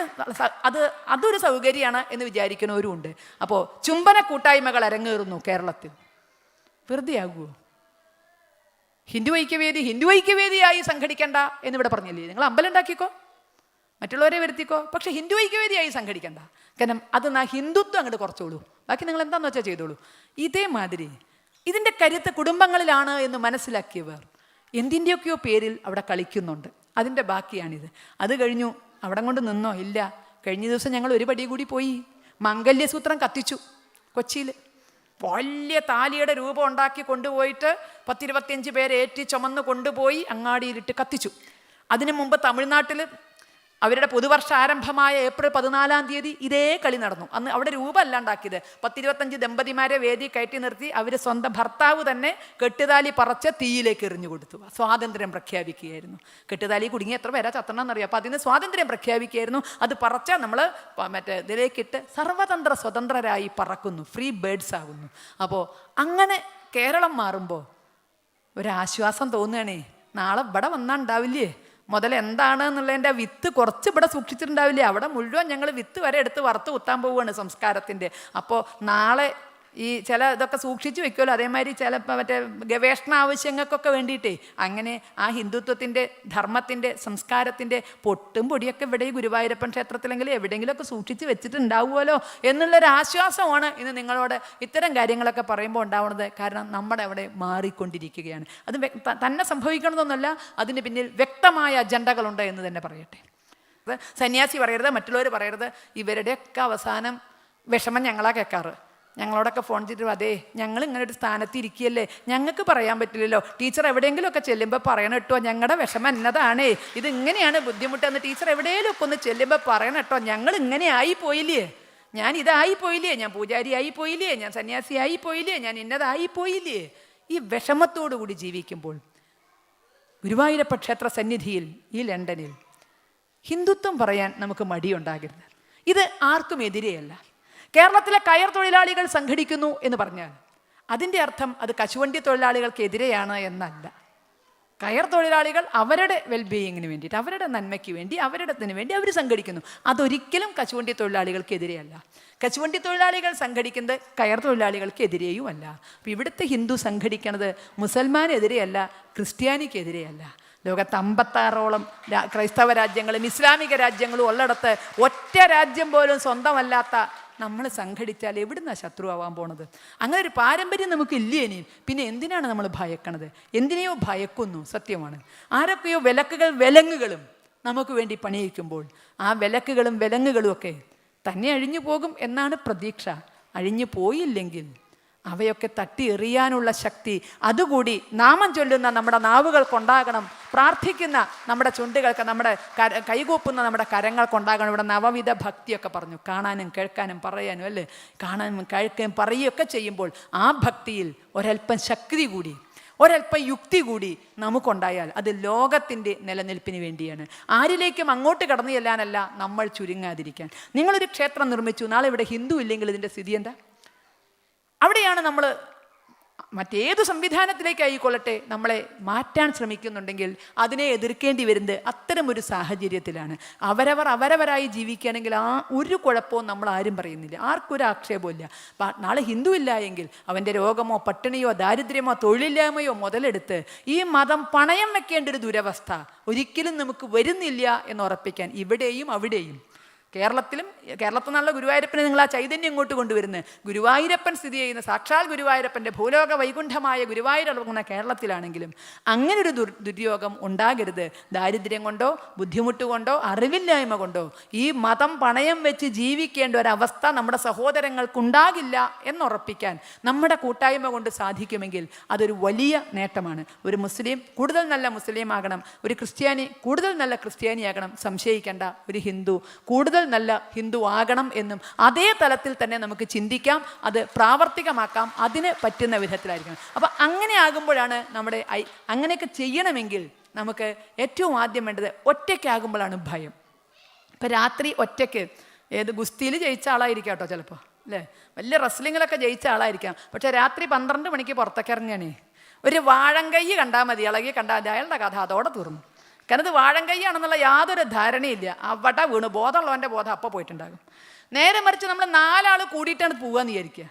S1: അതൊരു സൗകര്യമാണ് എന്ന് വിചാരിക്കുന്നവരും ഉണ്ട്. അപ്പോൾ ചുംബന കൂട്ടായ്മകൾ അരങ്ങേറുന്നു കേരളത്തിൽ. വെറുതെ ആകുമോ? ഹിന്ദു ഐക്യവേദിയായി സംഘടിക്കണ്ട എന്നിവിടെ പറഞ്ഞില്ലേ? നിങ്ങൾ അമ്പലം ഉണ്ടാക്കിക്കോ, മറ്റുള്ളവരെ വരുത്തിക്കോ, പക്ഷെ ഹിന്ദു ഐക്യവേദിയായി സംഘടിക്കണ്ട. കാരണം അത് ഹിന്ദുത്വം അങ്ങോട്ട് കുറച്ചോളൂ, ബാക്കി നിങ്ങൾ എന്താണെന്ന് വെച്ചാൽ ചെയ്തോളൂ. ഇതേമാതിരി ഇതിൻ്റെ കരുത്ത് കുടുംബങ്ങളിലാണ് എന്ന് മനസ്സിലാക്കിയവർ എന്തിൻ്റെയൊക്കെയോ പേരിൽ അവിടെ കളിക്കുന്നുണ്ട്. അതിൻ്റെ ബാക്കിയാണിത്. അത് കഴിഞ്ഞു, അവിടെ കൊണ്ട് നിന്നോ? ഇല്ല. കഴിഞ്ഞ ദിവസം ഞങ്ങൾ ഒരു പടി കൂടി പോയി, മംഗല്യസൂത്രം കത്തിച്ചു കൊച്ചിയിൽ. വലിയ താലിയുടെ രൂപം ഉണ്ടാക്കി കൊണ്ടുപോയിട്ട് 10-25 പേരെ ഏറ്റി ചുമന്ന് കൊണ്ടുപോയി അങ്ങാടിയിലിട്ട് കത്തിച്ചു. അതിനു മുമ്പ് തമിഴ്നാട്ടിൽ അവരുടെ പുതുവർഷ ആരംഭമായ ഏപ്രിൽ 14-ാം തീയതി ഇതേ കളി നടന്നു. അന്ന് അവിടെ രൂപമല്ല ഉണ്ടാക്കിയത്, 10-25 ദമ്പതിമാരെ വേദി കയറ്റി നിർത്തി അവർ സ്വന്തം ഭർത്താവ് തന്നെ കെട്ടുതാലി പറച്ച് തീയിലേക്ക് എറിഞ്ഞു കൊടുത്തു. സ്വാതന്ത്ര്യം പ്രഖ്യാപിക്കുകയായിരുന്നു. കെട്ടുതാലി കുടുങ്ങി എത്ര പേരാ ചത്തണമെന്നറിയാം. അപ്പോൾ അതിന് സ്വാതന്ത്ര്യം പ്രഖ്യാപിക്കുകയായിരുന്നു. അത് പറച്ചാൽ നമ്മൾ മറ്റേ ഇതിലേക്കിട്ട് സ്വതന്ത്രരായി പറക്കുന്നു, ഫ്രീ ബേഡ്സ് ആകുന്നു. അപ്പോൾ അങ്ങനെ കേരളം മാറുമ്പോൾ ഒരാശ്വാസം തോന്നുകയാണേ. നാളെ ഇവിടെ വന്നാൽ ഉണ്ടാവില്ലേ, മുതൽ എന്താണ് എന്നുള്ളതിൻ്റെ വിത്ത് കുറച്ച് ഇവിടെ സൂക്ഷിച്ചിട്ടുണ്ടാവില്ലേ, അവിടെ മുഴുവൻ ഞങ്ങൾ വിത്ത് വരെ എടുത്ത് വറുത്ത് കുത്താൻ പോവുകയാണ് സംസ്കാരത്തിൻ്റെ. അപ്പോൾ നാളെ ഈ ചില ഇതൊക്കെ സൂക്ഷിച്ച് വെക്കുമല്ലോ, അതേമാതിരി ചിലപ്പോൾ മറ്റേ ഗവേഷണ ആവശ്യങ്ങൾക്കൊക്കെ വേണ്ടിയിട്ടേ അങ്ങനെ ആ ഹിന്ദുത്വത്തിൻ്റെ ധർമ്മത്തിൻ്റെ സംസ്കാരത്തിൻ്റെ പൊട്ടും പൊടിയൊക്കെ ഇവിടെ ഈ ഗുരുവായൂരപ്പൻ ക്ഷേത്രത്തിലെങ്കിലും എവിടെയെങ്കിലുമൊക്കെ സൂക്ഷിച്ച് വെച്ചിട്ടുണ്ടാവുമല്ലോ എന്നുള്ളൊരു ആശ്വാസമാണ് ഇന്ന് നിങ്ങളോട് ഇത്തരം കാര്യങ്ങളൊക്കെ പറയുമ്പോൾ ഉണ്ടാവുന്നത്. കാരണം നമ്മുടെ അവിടെ മാറിക്കൊണ്ടിരിക്കുകയാണ്. അത് തന്നെ സംഭവിക്കണമെന്നൊന്നുമല്ല, അതിന് പിന്നിൽ വ്യക്തമായ അജണ്ടകളുണ്ട് എന്ന് തന്നെ പറയട്ടെ. സന്യാസി പറയരുത്, മറ്റുള്ളവർ പറയരുത്, ഇവരുടെയൊക്കെ അവസാനം വിഷമം ഞങ്ങളാ കേൾക്കാറ്. ഞങ്ങളോടൊക്കെ ഫോൺ ചെയ്തിട്ട് അതെ ഞങ്ങൾ ഇങ്ങനെ ഒരു സ്ഥാനത്ത് ഇരിക്കുകയല്ലേ, ഞങ്ങൾക്ക് പറയാൻ പറ്റില്ലല്ലോ, ടീച്ചർ എവിടെയെങ്കിലുമൊക്കെ ചെല്ലുമ്പോൾ പറയണം കേട്ടോ ഞങ്ങളുടെ വിഷമം എന്നതാണേ, ഇത് ഇങ്ങനെയാണ് ബുദ്ധിമുട്ടെന്ന് ടീച്ചർ എവിടെയെങ്കിലുമൊക്കെ ഒന്ന് ചെല്ലുമ്പോൾ പറയണം കേട്ടോ, ഞങ്ങൾ ഇങ്ങനെ ആയിപ്പോയില്ലേ, ഞാൻ ഇതായിപ്പോയില്ലേ, ഞാൻ പൂജാരി ആയിപ്പോയില്ലേ, ഞാൻ സന്യാസി ആയിപ്പോയില്ലേ, ഞാൻ ഇന്നതായിപ്പോയില്ലേ. ഈ വിഷമത്തോടു കൂടി ജീവിക്കുമ്പോൾ ഗുരുവായൂരപ്പ ക്ഷേത്ര സന്നിധിയിൽ ഈ ലണ്ടനിൽ ഹിന്ദുത്വം പറയാൻ നമുക്ക് മടിയുണ്ടാകരുത്. ഇത് ആർക്കും എതിരെയല്ല. കേരളത്തിലെ കയർ തൊഴിലാളികൾ സംഘടിക്കുന്നു എന്ന് പറഞ്ഞാൽ അതിൻ്റെ അർത്ഥം അത് കശുവണ്ടി തൊഴിലാളികൾക്കെതിരെയാണ് എന്നല്ല. കയർ തൊഴിലാളികൾ അവരുടെ വെൽബീയിങ്ങിന് വേണ്ടിയിട്ട്, അവരുടെ നന്മയ്ക്ക് വേണ്ടി, അവരുടെത്തിന് വേണ്ടി അവർ സംഘടിക്കുന്നു. അതൊരിക്കലും കശുവണ്ടി തൊഴിലാളികൾക്കെതിരെയല്ല. കശുവണ്ടി തൊഴിലാളികൾ സംഘടിക്കുന്നത് കയർ തൊഴിലാളികൾക്കെതിരെയും അല്ല. അപ്പോൾ ഇവിടുത്തെ ഹിന്ദു സംഘടിക്കുന്നത് മുസൽമാനെതിരെയല്ല, ക്രിസ്ത്യാനിക്കെതിരെയല്ല. ലോകത്ത് 56ഓളം ക്രൈസ്തവ രാജ്യങ്ങളും ഇസ്ലാമിക രാജ്യങ്ങളും ഉള്ളിടത്ത് ഒറ്റ രാജ്യം പോലും സ്വന്തമല്ലാത്ത നമ്മൾ സംഘടിച്ചാൽ എവിടുന്നാണ് ശത്രു ആവാൻ പോണത്? അങ്ങനെ ഒരു പാരമ്പര്യം നമുക്കില്ലേ ഇനി? പിന്നെ എന്തിനാണ് നമ്മൾ ഭയക്കണത്? എന്തിനെയോ ഭയക്കുന്നു, സത്യമാണ്. ആരൊക്കെയോ വിലങ്ങുകളും നമുക്ക് വേണ്ടി പണിയിക്കുമ്പോൾ ആ വിലക്കുകളും വിലങ്ങുകളും ഒക്കെ തന്നെ അഴിഞ്ഞു പോകും എന്നാണ് പ്രതീക്ഷ. അഴിഞ്ഞു പോയില്ലെങ്കിൽ അവയൊക്കെ തട്ടി എറിയാനുള്ള ശക്തി അതുകൂടി നാമം ചൊല്ലുന്ന നമ്മുടെ നാവുകൾക്കുണ്ടാകണം, പ്രാർത്ഥിക്കുന്ന നമ്മുടെ ചുണ്ടുകൾക്ക്, നമ്മുടെ കൈകൂപ്പുന്ന നമ്മുടെ കരങ്ങൾക്കുണ്ടാകണം. ഇവിടെ നവവിധ ഭക്തിയൊക്കെ പറഞ്ഞു, കാണാനും കേൾക്കാനും പറയാനും അല്ലേ, കാണാനും കേൾക്കുകയും പറയുകയൊക്കെ ചെയ്യുമ്പോൾ ആ ഭക്തിയിൽ ഒരല്പം ശക്തി കൂടി, ഒരല്പം യുക്തി കൂടി നമുക്കുണ്ടായാൽ അത് ലോകത്തിൻ്റെ നിലനിൽപ്പിന് വേണ്ടിയാണ്. ആരിലേക്കും അങ്ങോട്ട് കടന്നു ചെല്ലാനല്ല, നമ്മൾ ചുരുങ്ങാതിരിക്കാൻ. നിങ്ങളൊരു ക്ഷേത്രം നിർമ്മിച്ചു, നാളെ ഇവിടെ ഹിന്ദു ഇല്ലെങ്കിൽ ഇതിൻ്റെ സ്ഥിതി എന്താ? അവിടെയാണ് നമ്മൾ മറ്റേതു സംവിധാനത്തിലേക്കായിക്കൊള്ളട്ടെ നമ്മളെ മാറ്റാൻ ശ്രമിക്കുന്നുണ്ടെങ്കിൽ അതിനെ എതിർക്കേണ്ടി വരുന്നത് അത്തരമൊരു സാഹചര്യത്തിലാണ്. അവരവരായി ജീവിക്കുകയാണെങ്കിൽ ആ ഒരു കുഴപ്പവും നമ്മൾ ആരും പറയുന്നില്ല, ആർക്കൊരു ആക്ഷേപമില്ല. നാളെ ഹിന്ദു ഇല്ല എങ്കിൽ അവൻ്റെ രോഗമോ പട്ടിണിയോ ദാരിദ്ര്യമോ തൊഴിലില്ലായ്മയോ മുതലെടുത്ത് ഈ മതം പണയം വെക്കേണ്ട ഒരു ദുരവസ്ഥ ഒരിക്കലും നമുക്ക് വരുന്നില്ല എന്ന് ഉറപ്പിക്കാൻ ഇവിടെയും അവിടെയും കേരളത്തിൽ നിന്നുള്ള ഗുരുവായൂരപ്പനെ നിങ്ങൾ ആ ചൈതന്യം ഇങ്ങോട്ട് കൊണ്ടുവരുന്നത്. ഗുരുവായൂരപ്പൻ സ്ഥിതി ചെയ്യുന്ന സാക്ഷാൽ ഗുരുവായൂരപ്പൻ്റെ ഭൂലോക വൈകുണ്ഠമായ ഗുരുവായൂരപ്പന കേരളത്തിലാണെങ്കിലും അങ്ങനൊരു ദുര്യോഗം ഉണ്ടാകരുത്. ദാരിദ്ര്യം കൊണ്ടോ ബുദ്ധിമുട്ട് കൊണ്ടോ അറിവില്ലായ്മ കൊണ്ടോ ഈ മതം പണയം വെച്ച് ജീവിക്കേണ്ട ഒരവസ്ഥ നമ്മുടെ സഹോദരങ്ങൾക്കുണ്ടാകില്ല എന്നുറപ്പിക്കാൻ നമ്മുടെ കൂട്ടായ്മ കൊണ്ട് സാധിക്കുമെങ്കിൽ അതൊരു വലിയ നേട്ടമാണ്. ഒരു മുസ്ലിം കൂടുതൽ നല്ല മുസ്ലിം ആകണം, ഒരു ക്രിസ്ത്യാനി കൂടുതൽ നല്ല ക്രിസ്ത്യാനിയാകണം, സംശയിക്കേണ്ട. ഒരു ഹിന്ദു കൂടുതൽ നല്ല ഹിന്ദു ആകണം എന്നും അതേ തലത്തിൽ തന്നെ നമുക്ക് ചിന്തിക്കാം, അത് പ്രാവർത്തികമാക്കാം, അതിന് പറ്റുന്ന വിധത്തിലായിരിക്കണം. അപ്പം അങ്ങനെ ആകുമ്പോഴാണ് നമ്മുടെ അങ്ങനെയൊക്കെ ചെയ്യണമെങ്കിൽ നമുക്ക് ഏറ്റവും ആദ്യം വേണ്ടത് ഒറ്റയ്ക്കാകുമ്പോഴാണ് ഭയം. ഇപ്പം രാത്രി ഒറ്റയ്ക്ക് ഏത് ഗുസ്തിയിൽ ജയിച്ച ആളായിരിക്കാം കേട്ടോ ചിലപ്പോൾ, അല്ലേ, വലിയ റെസ്ലിങ്ങിലൊക്കെ ജയിച്ച ആളായിരിക്കാം. പക്ഷേ രാത്രി 12 മണിക്ക് പുറത്തേക്ക് ഇറങ്ങിയാണേ ഒരു വാഴങ്കൈ കണ്ടാൽ മതി, ഇളകി കണ്ടാൽ അയാളുടെ കഥ അതോടെ തീർന്നു. കാരണം ഇത് വാഴങ്കയ്യാണെന്നുള്ള യാതൊരു ധാരണയില്ല. അവിടെ വീണ് ബോധമുള്ളവൻ്റെ ബോധം അപ്പോൾ പോയിട്ടുണ്ടാകും. നേരെ മറിച്ച് നമ്മൾ 4 ആൾ കൂടിയിട്ടാണ് പോകാമെന്ന് വിചാരിക്കുക.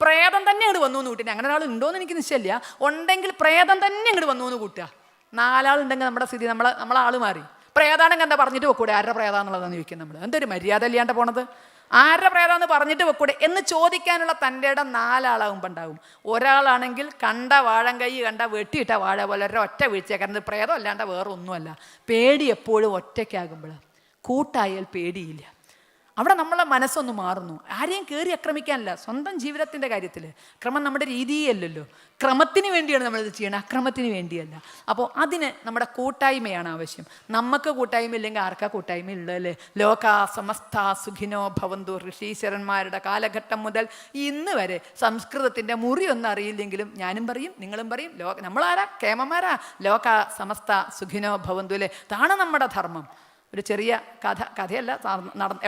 S1: പ്രേതം തന്നെ ഇങ്ങോട്ട് വന്നു എന്ന് കൂട്ടിട്ട്, അങ്ങനെ ഒരാൾ ഉണ്ടോയെന്ന് എനിക്ക് നിശ്ചയമില്ല, ഉണ്ടെങ്കിൽ പ്രേതം തന്നെ ഇങ്ങോട്ട് വന്നു എന്ന് കൂട്ടുക. 4 ആളുണ്ടെങ്കിൽ നമ്മുടെ സ്ഥിതി നമ്മളാൾ മാറി. പ്രേതാണെങ്കിൽ എന്താ പറഞ്ഞിട്ട് വെക്കൂടെ ആരുടെ പ്രേതാന്നുള്ളതെന്ന് ചോദിക്കും നമ്മൾ. എന്തൊരു മര്യാദ ഇല്ലാണ്ട് പോണത്. ആരുടെ പ്രേതാന്ന് പറഞ്ഞിട്ട് വെക്കൂടെ എന്ന് ചോദിക്കാനുള്ള തൻ്റെ ഇടം 4 ആളാകുമ്പോൾ ഉണ്ടാകും. ഒരാളാണെങ്കിൽ കണ്ട വാഴങ്കൈ കണ്ട വെട്ടിയിട്ട വാഴ പോലെ ഒറ്റ വീഴ്ചയാക്കുന്നത് പ്രേതം അല്ലാണ്ട് വേറെ ഒന്നുമല്ല. പേടി എപ്പോഴും ഒറ്റയ്ക്കാകുമ്പോൾ, കൂട്ടായാൽ പേടിയില്ല. അവിടെ നമ്മളെ മനസ്സൊന്ന് മാറുന്നു. ആരെയും കയറി ആക്രമിക്കാനല്ല, സ്വന്തം ജീവിതത്തിൻ്റെ കാര്യത്തിൽ. ക്രമം നമ്മുടെ രീതിയല്ലല്ലോ, ക്രമത്തിന് വേണ്ടിയാണ് നമ്മളിത് ചെയ്യണം, അക്രമത്തിന് വേണ്ടിയല്ല. അപ്പോൾ അതിന് നമ്മുടെ കൂട്ടായ്മയാണ് ആവശ്യം. നമുക്ക് കൂട്ടായ്മ ഇല്ലെങ്കിൽ ആർക്കാ കൂട്ടായ്മ ഉള്ളതല്ലേ? ലോകാ സമസ്ത സുഖിനോ ഭവന്തു. ഋഷീശ്വരന്മാരുടെ കാലഘട്ടം മുതൽ ഇന്ന് വരെ സംസ്കൃതത്തിൻ്റെ മുറിയൊന്നും അറിയില്ലെങ്കിലും ഞാനും പറയും നിങ്ങളും പറയും, നമ്മളാരാ കേമന്മാരാ, ലോകാ സമസ്ത സുഖിനോ ഭവന്തു അല്ലേ, ഇതാണ് നമ്മുടെ ധർമ്മം. ഒരു ചെറിയ കഥയല്ല,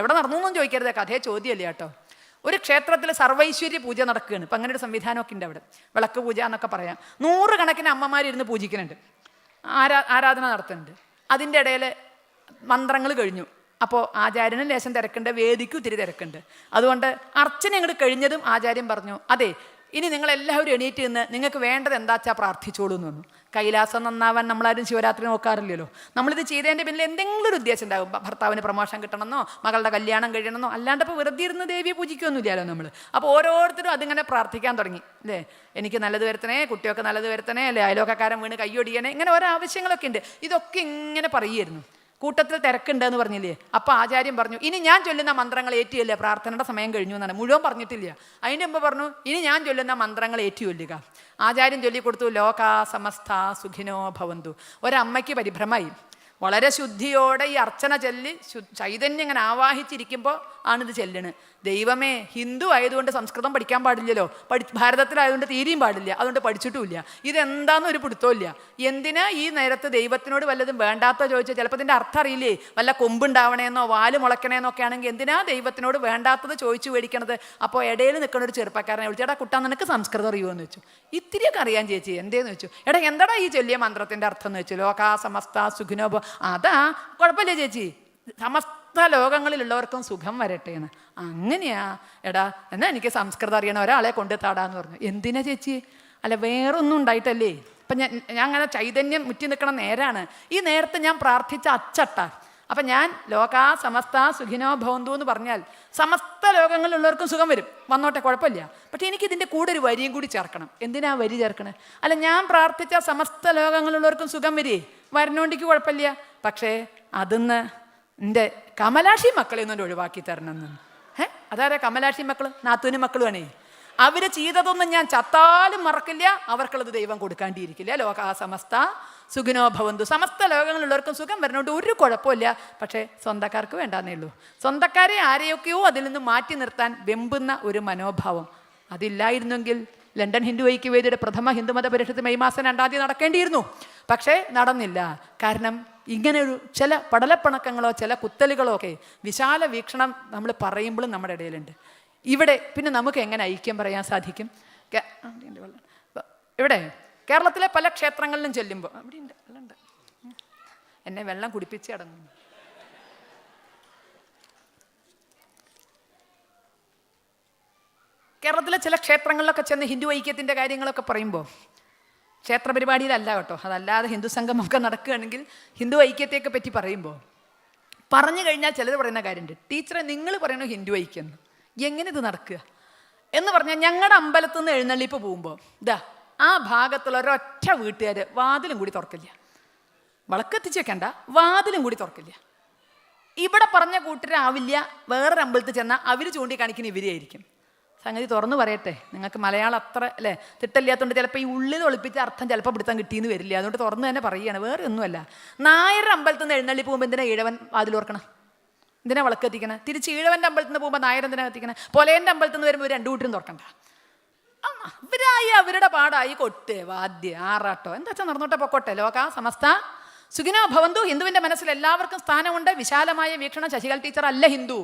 S1: എവിടെ നടന്നു എന്നും ചോദിക്കരുത്, കഥയെ ചോദ്യമല്ലേ കേട്ടോ. ഒരു ക്ഷേത്രത്തിൽ സർവൈശ്വര്യ പൂജ നടക്കുകയാണ്. ഇപ്പം അങ്ങനെ ഒരു സംവിധാനമൊക്കെ ഉണ്ട് അവിടെ, വിളക്ക് പൂജ എന്നൊക്കെ പറയാം. 100 കണക്കിന് അമ്മമാരിരുന്ന് പൂജിക്കുന്നുണ്ട്, ആരാധന നടത്തുന്നുണ്ട്. അതിൻ്റെ ഇടയിൽ മന്ത്രങ്ങൾ കഴിഞ്ഞു. അപ്പോൾ ആചാര്യനും ലേശം തിരക്കുണ്ട്, വേദിക്കും ഇത്തിരി തിരക്കുണ്ട്. അതുകൊണ്ട് അർച്ചന അങ്ങോട്ട് കഴിഞ്ഞതും ആചാര്യൻ പറഞ്ഞു, അതെ ഇനി നിങ്ങളെല്ലാവരും എണീറ്റ് നിന്ന് നിങ്ങൾക്ക് വേണ്ടത് എന്താ വെച്ചാൽ പ്രാർത്ഥിച്ചോളൂ എന്ന് പറഞ്ഞു. കൈലാസം നന്നാവാൻ നമ്മളാരും ശിവരാത്രി നോക്കാറില്ലല്ലോ. നമ്മളിത് ചെയ്തതിൻ്റെ പിന്നിൽ എന്തെങ്കിലും ഒരു ഉദ്ദേശം ഉണ്ടാകും. ഭർത്താവിന് പ്രമോഷൻ കിട്ടണമെന്നോ മകളുടെ കല്യാണം കഴിയണമെന്നോ. അല്ലാണ്ട് ഇപ്പോൾ വെറുതെ ഇരുന്ന് ദേവിയെ പൂജിക്കൊന്നുമില്ലല്ലോ നമ്മൾ. അപ്പോൾ ഓരോരുത്തരും അതിങ്ങനെ പ്രാർത്ഥിക്കാൻ തുടങ്ങി അല്ലേ. എനിക്ക് നല്ലത് വരുത്തണേ, കുട്ടിയൊക്കെ നല്ലത് വരുത്തണേ, അല്ലേ അയലോക്കക്കാരൻ വീണ് കൈയൊടിയണേ, ഇങ്ങനെ ഓരോ ആവശ്യങ്ങളൊക്കെ ഉണ്ട്. ഇതൊക്കെ ഇങ്ങനെ പറയുമായിരുന്നു. കൂട്ടത്തിൽ തിരക്കുണ്ടെന്ന് പറഞ്ഞില്ലേ. അപ്പോൾ ആചാര്യൻ പറഞ്ഞു, ഇനി ഞാൻ ചൊല്ലുന്ന മന്ത്രങ്ങൾ ഏറ്റിയല്ലേ, പ്രാർത്ഥനയുടെ സമയം കഴിഞ്ഞു എന്നാണ്. മുഴുവൻ പറഞ്ഞിട്ടില്ല. അതിൻ്റെ മുമ്പ് പറഞ്ഞു, ഇനി ഞാൻ ചൊല്ലുന്ന മന്ത്രങ്ങൾ ഏറ്റു ചൊല്ലുക. ആചാര്യൻ ചൊല്ലിക്കൊടുത്തു, ലോകാ സമസ്ത സുഖിനോ ഭവന്തു. ഒരമ്മയ്ക്ക് പരിഭ്രമമായി. വളരെ ശുദ്ധിയോടെ ഈ അർച്ചന ചൊല്ലി ചൈതന്യം ഇങ്ങനെ ആവാഹിച്ചിരിക്കുമ്പോൾ ആണിത് ചെല്ലണ്. ദൈവമേ, ഹിന്ദു ആയതുകൊണ്ട് സംസ്കൃതം പഠിക്കാൻ പാടില്ലല്ലോ, ഭാരതത്തിലായതുകൊണ്ട് തീരെയും പാടില്ല, അതുകൊണ്ട് പഠിച്ചിട്ടുമില്ല. ഇതെന്താണെന്ന് ഒരു പിടുത്തമില്ല. എന്തിനാ ഈ നേരത്ത് ദൈവത്തിനോട് വല്ലതും വേണ്ടാത്ത ചോദിച്ചാൽ ചിലപ്പോൾ ഇതിൻ്റെ അർത്ഥം അറിയില്ലേ, വല്ല കൊമ്പുണ്ടാവണേന്നോ വാല് മുളയ്ക്കണേന്നോ ഒക്കെ ആണെങ്കിൽ എന്തിനാ ദൈവത്തിനോട് വേണ്ടാത്തത് ചോദിച്ചു മേടിക്കണത്. അപ്പോൾ ഇടയിൽ നിൽക്കുന്ന ഒരു ചെറുപ്പക്കാരനെ വിളിച്ചു, എടാ കുട്ടാ നിനക്ക് സംസ്കൃതം അറിയുമോ ചോദിച്ചു. ഇത്തിരിയൊക്കെ അറിയാൻ ചേച്ചി, എന്തേന്ന് വെച്ചു. എടാ എന്താടാ ഈ ചൊല്ലിയ മന്ത്രത്തിൻ്റെ അർത്ഥം എന്ന് വെച്ചു. ലോകാ സമസ്ത സുഖിനോ. അതാ കുഴപ്പമില്ല ചേച്ചി, സമസ്ത ലോകങ്ങളിലുള്ളവർക്കും സുഖം വരട്ടെ എന്ന്. അങ്ങനെയാ എടാ, എന്നാ എനിക്ക് സംസ്കൃതം അറിയണം, ഒരാളെ കൊണ്ട് താടാന്ന് പറഞ്ഞു. എന്തിനാ ചേച്ചി? അല്ല വേറൊന്നും ഉണ്ടായിട്ടല്ലേ. അപ്പം ഞാൻ അങ്ങനെ ചൈതന്യം മുറ്റി നിൽക്കണ നേരാണ്. ഈ നേരത്തെ ഞാൻ പ്രാർത്ഥിച്ച അച്ചട്ട. അപ്പം ഞാൻ ലോകാ സമസ്ത സുഖിനോ ഭവന്തു എന്ന് പറഞ്ഞാൽ സമസ്ത ലോകങ്ങളിലുള്ളവർക്കും സുഖം വരും, വന്നോട്ടെ കുഴപ്പമില്ല. പക്ഷേ എനിക്കിതിൻ്റെ കൂടെ ഒരു വരിയും കൂടി ചേർക്കണം. എന്തിനാ വരി ചേർക്കണേ? അല്ല ഞാൻ പ്രാർത്ഥിച്ച സമസ്ത ലോകങ്ങളിലുള്ളവർക്കും സുഖം വരേ, വരണോണ്ടിക്ക് കുഴപ്പമില്ല. പക്ഷേ അതിന്ന് എൻ്റെ കമലാക്ഷി മക്കളെ ഒന്നും ഒഴിവാക്കി തരണം എന്ന്. അതാരാ കമലാക്ഷി മക്കൾ? നാത്തൂന് മക്കളുമാണേ. അവർ ചെയ്തതൊന്നും ഞാൻ ചത്താലും മറക്കില്ല, അവർക്കുള്ളത് ദൈവം കൊടുക്കാണ്ടിയിരിക്കില്ല. ലോകാ സമസ്ത സുഖിനോ ഭവന്തു. സമസ്ത ലോകങ്ങളിലുള്ളവർക്കും സുഖം വരണോണ്ട് ഒരു കുഴപ്പമില്ല. പക്ഷേ സ്വന്തക്കാർക്ക് വേണ്ടാന്നേ ഉള്ളൂ. സ്വന്തക്കാരെ ആരെയൊക്കെയോ അതിൽ നിന്ന് മാറ്റി നിർത്താൻ വെമ്പുന്ന ഒരു മനോഭാവം അതില്ലായിരുന്നെങ്കിൽ ലണ്ടൻ ഹിന്ദു ഐക്യവേദിയുടെ പ്രഥമ ഹിന്ദുമത പരിഷത്ത് മെയ് മാസം 2-ാം തീയതി നടക്കേണ്ടിയിരുന്നു. പക്ഷേ നടന്നില്ല. കാരണം ഇങ്ങനെയൊരു ചില പടലപ്പിണക്കങ്ങളോ ചില കുത്തലുകളോ ഒക്കെ വിശാല വീക്ഷണം നമ്മൾ പറയുമ്പോഴും നമ്മുടെ ഇടയിലുണ്ട്. ഇവിടെ പിന്നെ നമുക്ക് എങ്ങനെ ഐക്യം പറയാൻ സാധിക്കും? ഇവിടെ കേരളത്തിലെ പല ക്ഷേത്രങ്ങളിലും ചെല്ലുമ്പോൾ അവിടെ ഉണ്ട്, വെള്ളമുണ്ട്, എന്നെ വെള്ളം കുടിപ്പിച്ച് അടങ്ങുന്നു. കേരളത്തിലെ ചില ക്ഷേത്രങ്ങളിലൊക്കെ ചെന്ന് ഹിന്ദു ഐക്യത്തിൻ്റെ കാര്യങ്ങളൊക്കെ പറയുമ്പോൾ, ക്ഷേത്ര പരിപാടിയിലല്ല കേട്ടോ, അതല്ലാതെ ഹിന്ദു സംഗമൊക്കെ നടക്കുകയാണെങ്കിൽ ഹിന്ദു ഐക്യത്തെയൊക്കെ പറ്റി പറയുമ്പോൾ പറഞ്ഞു കഴിഞ്ഞാൽ ചിലർ പറയുന്ന കാര്യമുണ്ട്, ടീച്ചറെ നിങ്ങൾ പറയണു ഹിന്ദു ഐക്യം, എങ്ങനെ ഇത് നടക്കുക എന്ന് പറഞ്ഞാൽ ഞങ്ങളുടെ അമ്പലത്തിൽ നിന്ന് എഴുന്നള്ളിപ്പ് പോകുമ്പോൾ ഇതാ ആ ഭാഗത്തുള്ള ഒരൊറ്റ വീട്ടുകാർ വാതിലും കൂടി തുറക്കില്ല, വിളക്കെത്തിച്ച് വെക്കണ്ട, വാതിലും കൂടി തുറക്കില്ല. ഇവിടെ പറഞ്ഞ കൂട്ടരാവില്ല, വേറൊരു അമ്പലത്തിൽ ചെന്നാൽ അവർ ചൂണ്ടിക്കാണിക്കുന്ന ഇവരെയായിരിക്കും. സംഗതി തുറന്നു പറയട്ടെ, നിങ്ങൾക്ക് മലയാളം അത്ര അല്ലേ തിട്ടല്ലാത്തതുകൊണ്ട് ചിലപ്പോൾ ഈ ഉള്ളിൽ ഒളിപ്പിച്ച അർത്ഥം ചിലപ്പോൾ പിടുത്തം കിട്ടിയെന്ന് വരില്ല. അതുകൊണ്ട് തുറന്ന് തന്നെ പറയുകയാണ്, വേറെ ഒന്നുമല്ല. നായർ അമ്പലത്തിൽ നിന്ന് എഴുന്നള്ളി പോകുമ്പോൾ എന്തിനാ ഈഴവൻ വാതിലോർക്കണം? എന്തിനാ വിളക്കെത്തിക്കണം? തിരിച്ച് ഈഴവൻ്റെ അമ്പലത്തിൽ നിന്ന് പോകുമ്പോൾ നായർ എന്തിനാ കത്തിക്കണം? പൊലേൻ്റെ അമ്പലത്തിൽ നിന്ന് വരുമ്പോൾ 2 കൂട്ടരും തുറക്കണ്ട. അവരായി അവരുടെ പാടായി കൊട്ട് വാദ്യ ആറാട്ടോ എന്താ വെച്ചാൽ നടന്നോട്ടെ പൊക്കോട്ടെ. ലോകാ സമസ്ത സുഖിനോ ഭവന്തു. ഹിന്ദുവിൻ്റെ മനസ്സിൽ എല്ലാവർക്കും സ്ഥാനമുണ്ട്. വിശാലമായ വീക്ഷണം. ശശികല ടീച്ചർ അല്ല ഹിന്ദു,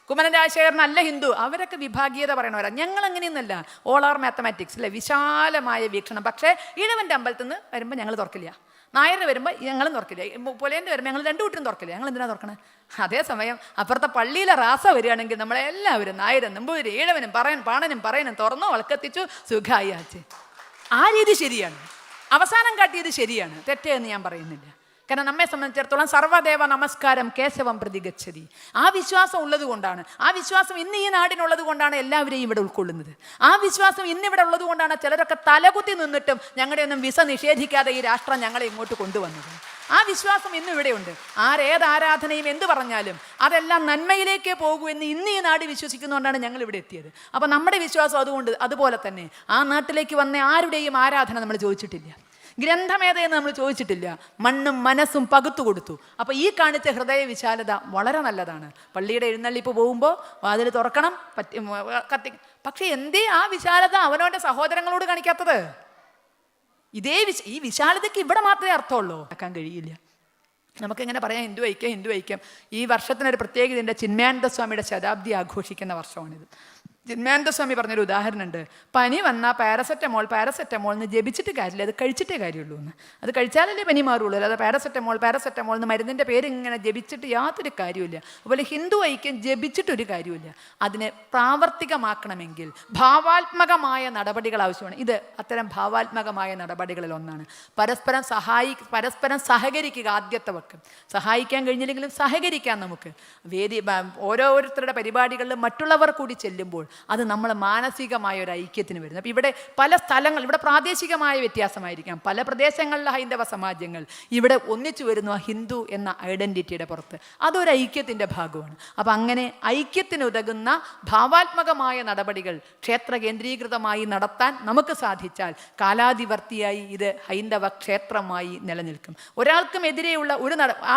S1: കുമ്മനം രാജശേഖരൻ അല്ല ഹിന്ദു, അവരൊക്കെ വിഭാഗീയത പറയണവരാ. ഞങ്ങൾ അങ്ങനെയൊന്നുമല്ല, ഓൾ ആർ മാത്തമാറ്റിക്സ് അല്ലേ, വിശാലമായ വീക്ഷണം. പക്ഷേ ഈഴവൻ്റെ അമ്പലത്തിൽ നിന്ന് വരുമ്പോൾ ഞങ്ങൾ തുറക്കില്ല, നായർ വരുമ്പോൾ ഞങ്ങളും തുറക്കില്ല, പൊലേൻ്റെ വരുമ്പോൾ ഞങ്ങൾ 2 കൂട്ടരും തുറക്കില്ല. ഞങ്ങൾ എന്തിനാ തുറക്കണേ? അതേസമയം അപ്പുറത്തെ പള്ളിയിലെ റാസ വരികയാണെങ്കിൽ നമ്മളെല്ലാവരും നായരും നമ്പൂതിരി ഈഴവനും പാണനും പറയനും തുറന്നോ വിളക്കെത്തിച്ചു സുഖമായി ആച്ച്. ആ രീതി ശരിയാണ്, അവസാനം കാട്ടിയത് ശരിയാണ്, തെറ്റേ എന്ന് ഞാൻ പറയുന്നില്ല. കാരണം നമ്മെ സംബന്ധിച്ചിടത്തോളം സർവ്വദേവ നമസ്കാരം കേശവം പ്രതിഗച്ഛതി. ആ വിശ്വാസം ഉള്ളത് കൊണ്ടാണ്, ആ വിശ്വാസം ഇന്ന് ഈ നാടിനുള്ളത് കൊണ്ടാണ് എല്ലാവരെയും ഇവിടെ ഉൾക്കൊള്ളുന്നത്. ആ വിശ്വാസം ഇന്നിവിടെ ഉള്ളത് കൊണ്ടാണ് ചിലരൊക്കെ തലകുത്തി നിന്നിട്ടും ഞങ്ങളുടെ ഒന്നും വിസ നിഷേധിക്കാതെ ഈ രാഷ്ട്രം ഞങ്ങളെ ഇങ്ങോട്ട് കൊണ്ടുവന്നത്. ആ വിശ്വാസം ഇന്നും ഇവിടെയുണ്ട്. ആരേത് ആരാധനയും എന്ത് പറഞ്ഞാലും അതെല്ലാം നന്മയിലേക്കേ പോകൂ എന്ന് ഇന്ന് ഈ നാട് വിശ്വസിക്കുന്നതുകൊണ്ടാണ് ഞങ്ങൾ ഇവിടെ എത്തിയത്. അപ്പോൾ നമ്മുടെ വിശ്വാസം അതുപോലെ തന്നെ ആ നാട്ടിലേക്ക് വന്ന ആരുടെയും ആരാധന നമ്മൾ ചോദിച്ചിട്ടില്ല, ഗ്രന്ഥമേതയെന്ന് നമ്മൾ ചോദിച്ചിട്ടില്ല, മണ്ണും മനസ്സും പകുത്തു കൊടുത്തു. അപ്പോൾ ഈ കാണിച്ച ഹൃദയ വിശാലത വളരെ നല്ലതാണ്. പള്ളിയുടെ എഴുന്നള്ളിപ്പ് പോകുമ്പോൾ വാതിൽ തുറക്കണം, പക്ഷേ എന്തേ ആ വിശാലത അവനവൻ്റെ സഹോദരങ്ങളോട് കാണിക്കാത്തത്? ഈ വിശാലതയ്ക്ക് ഇവിടെ മാത്രമേ അർത്ഥമുള്ളൂ, ആക്കാൻ കഴിയില്ല. നമുക്കിങ്ങനെ പറയാം ഹിന്ദു ഐക്യം. ഈ വർഷത്തിനൊരു പ്രത്യേകതയുണ്ട്, ചിന്മയാനന്ദ സ്വാമിയുടെ ശതാബ്ദി ആഘോഷിക്കുന്ന വർഷമാണിത്. ചിന്മയാനന്ദസ്വാമി പറഞ്ഞൊരു ഉദാഹരണമുണ്ട്. പനി വന്നാൽ പാരസെറ്റമോൾ എന്ന് ജപിച്ചിട്ട് കാര്യമില്ല, അത് കഴിച്ചിട്ടേ കാര്യമുള്ളൂ എന്ന്. അത് കഴിച്ചാലല്ലേ പനി മാറുള്ളൂ, അല്ലാതെ പാരസെറ്റമോൾ എന്ന് മരുന്നിൻ്റെ പേര് ഇങ്ങനെ ജപിച്ചിട്ട് യാതൊരു കാര്യമില്ല. അതുപോലെ ഹിന്ദു ഐക്യം ജപിച്ചിട്ടൊരു കാര്യമില്ല. അതിനെ പ്രാവർത്തികമാക്കണമെങ്കിൽ ഭാവാത്മകമായ നടപടികൾ ആവശ്യമാണ്. ഇത് അത്തരം ഭാവാത്മകമായ നടപടികളിൽ ഒന്നാണ്. പരസ്പരം സഹകരിക്കുക. ആദ്യത്തെ വക്ക് സഹായിക്കാൻ കഴിഞ്ഞില്ലെങ്കിലും സഹകരിക്കാൻ നമുക്ക് ഓരോരുത്തരുടെ പരിപാടികളിൽ മറ്റുള്ളവർ കൂടി ചെല്ലുമ്പോൾ അത് നമ്മൾ മാനസികമായ ഒരു ഐക്യത്തിന് വരുന്നത്. അപ്പോൾ ഇവിടെ പല സ്ഥലങ്ങൾ, ഇവിടെ പ്രാദേശികമായ വ്യത്യാസമായിരിക്കാം, പല പ്രദേശങ്ങളിലെ ഹൈന്ദവ സമാജങ്ങൾ ഇവിടെ ഒന്നിച്ചു വരുന്നു ഹിന്ദു എന്ന ഐഡൻറ്റിറ്റിയുടെ പുറത്ത്. അതൊരു ഐക്യത്തിൻ്റെ ഭാഗമാണ്. അപ്പോൾ അങ്ങനെ ഐക്യത്തിന് ഉതകുന്ന ഭാവാത്മകമായ നടപടികൾ ക്ഷേത്ര കേന്ദ്രീകൃതമായി നടത്താൻ നമുക്ക് സാധിച്ചാൽ കാലാതിവർത്തിയായി ഇത് ഹൈന്ദവ ക്ഷേത്രമായി നിലനിൽക്കും. ഒരാൾക്കും എതിരെയുള്ള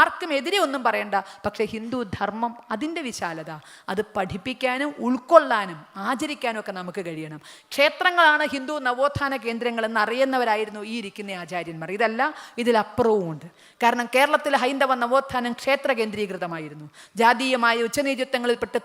S1: ആർക്കും എതിരെ ഒന്നും പറയണ്ട. പക്ഷേ ഹിന്ദു ധർമ്മം, അതിൻ്റെ വിശാലത, അത് പഠിപ്പിക്കാനും ഉൾക്കൊള്ളാനും ആചരിക്കാനും ഒക്കെ നമുക്ക് കഴിയണം. ക്ഷേത്രങ്ങളാണ് ഹിന്ദു നവോത്ഥാന കേന്ദ്രങ്ങൾ എന്നറിയുന്നവരായിരുന്നു ഈ ഇരിക്കുന്ന ആചാര്യന്മാർ. ഇതല്ല, ഇതിലപ്പുറവും ഉണ്ട്. കാരണം കേരളത്തിലെ ഹൈന്ദവ നവോത്ഥാനം ക്ഷേത്ര കേന്ദ്രീകൃതമായിരുന്നു. ജാതീയമായ ഉച്ചനീചത്വങ്ങളിൽപ്പെട്ട്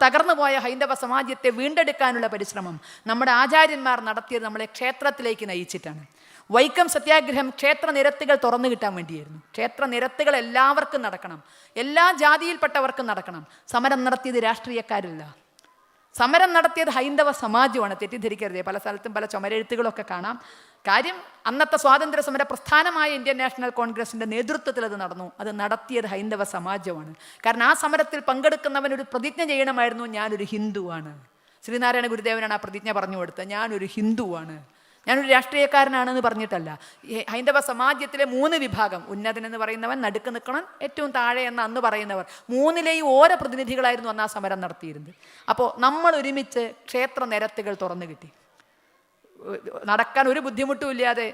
S1: തകർന്നു പോയ ഹൈന്ദവ സമാജത്തെ വീണ്ടെടുക്കാനുള്ള പരിശ്രമം നമ്മുടെ ആചാര്യന്മാർ നടത്തിയത് നമ്മളെ ക്ഷേത്രത്തിലേക്ക് നയിച്ചിട്ടാണ്. വൈക്കം സത്യാഗ്രഹം ക്ഷേത്ര നിരത്തുകൾ തുറന്നു കിട്ടാൻ വേണ്ടിയായിരുന്നു. ക്ഷേത്ര നിരത്തുകൾ എല്ലാവർക്കും നടക്കണം, എല്ലാ ജാതിയിൽപ്പെട്ടവർക്കും നടക്കണം. സമരം നടത്തിയത് രാഷ്ട്രീയക്കാരല്ല, സമരം നടത്തിയത് ഹൈന്ദവ സമാജമാണ്. തെറ്റിദ്ധരിക്കരുതേ. പല സ്ഥലത്തും പല ചുമരെഴുത്തുകളൊക്കെ കാണാം. കാര്യം, അന്നത്തെ സ്വാതന്ത്ര്യ സമര പ്രസ്ഥാനമായ ഇന്ത്യൻ നാഷണൽ കോൺഗ്രസിൻ്റെ നേതൃത്വത്തിൽ അത് നടന്നു. അത് നടത്തിയത് ഹൈന്ദവ സമാജമാണ്. കാരണം ആ സമരത്തിൽ പങ്കെടുക്കുന്നവൻ ഒരു പ്രതിജ്ഞ ചെയ്യണമായിരുന്നു, ഞാനൊരു ഹിന്ദുവാണ്. ശ്രീനാരായണ ഗുരുദേവനാണ് ആ പ്രതിജ്ഞ പറഞ്ഞു കൊടുത്തത്. ഞാനൊരു ഹിന്ദുവാണ്, ഞാനൊരു രാഷ്ട്രീയക്കാരനാണെന്ന് പറഞ്ഞിട്ടല്ല. ഹൈന്ദവ സമാജത്തിലെ 3 വിഭാഗം, ഉന്നതനെന്ന് പറയുന്നവൻ, നടുക്ക് നിൽക്കണം, ഏറ്റവും താഴെ എന്ന് അന്ന് പറയുന്നവർ, 3ലെയും ഓരോ പ്രതിനിധികളായിരുന്നു അന്ന് ആ സമരം നടത്തിയിരുന്നത്. അപ്പോൾ നമ്മൾ ഒരുമിച്ച് ക്ഷേത്ര നിരത്തുകൾ തുറന്നു കിട്ടി. നടക്കാൻ ഒരു ബുദ്ധിമുട്ടും ഇല്ലാതെ,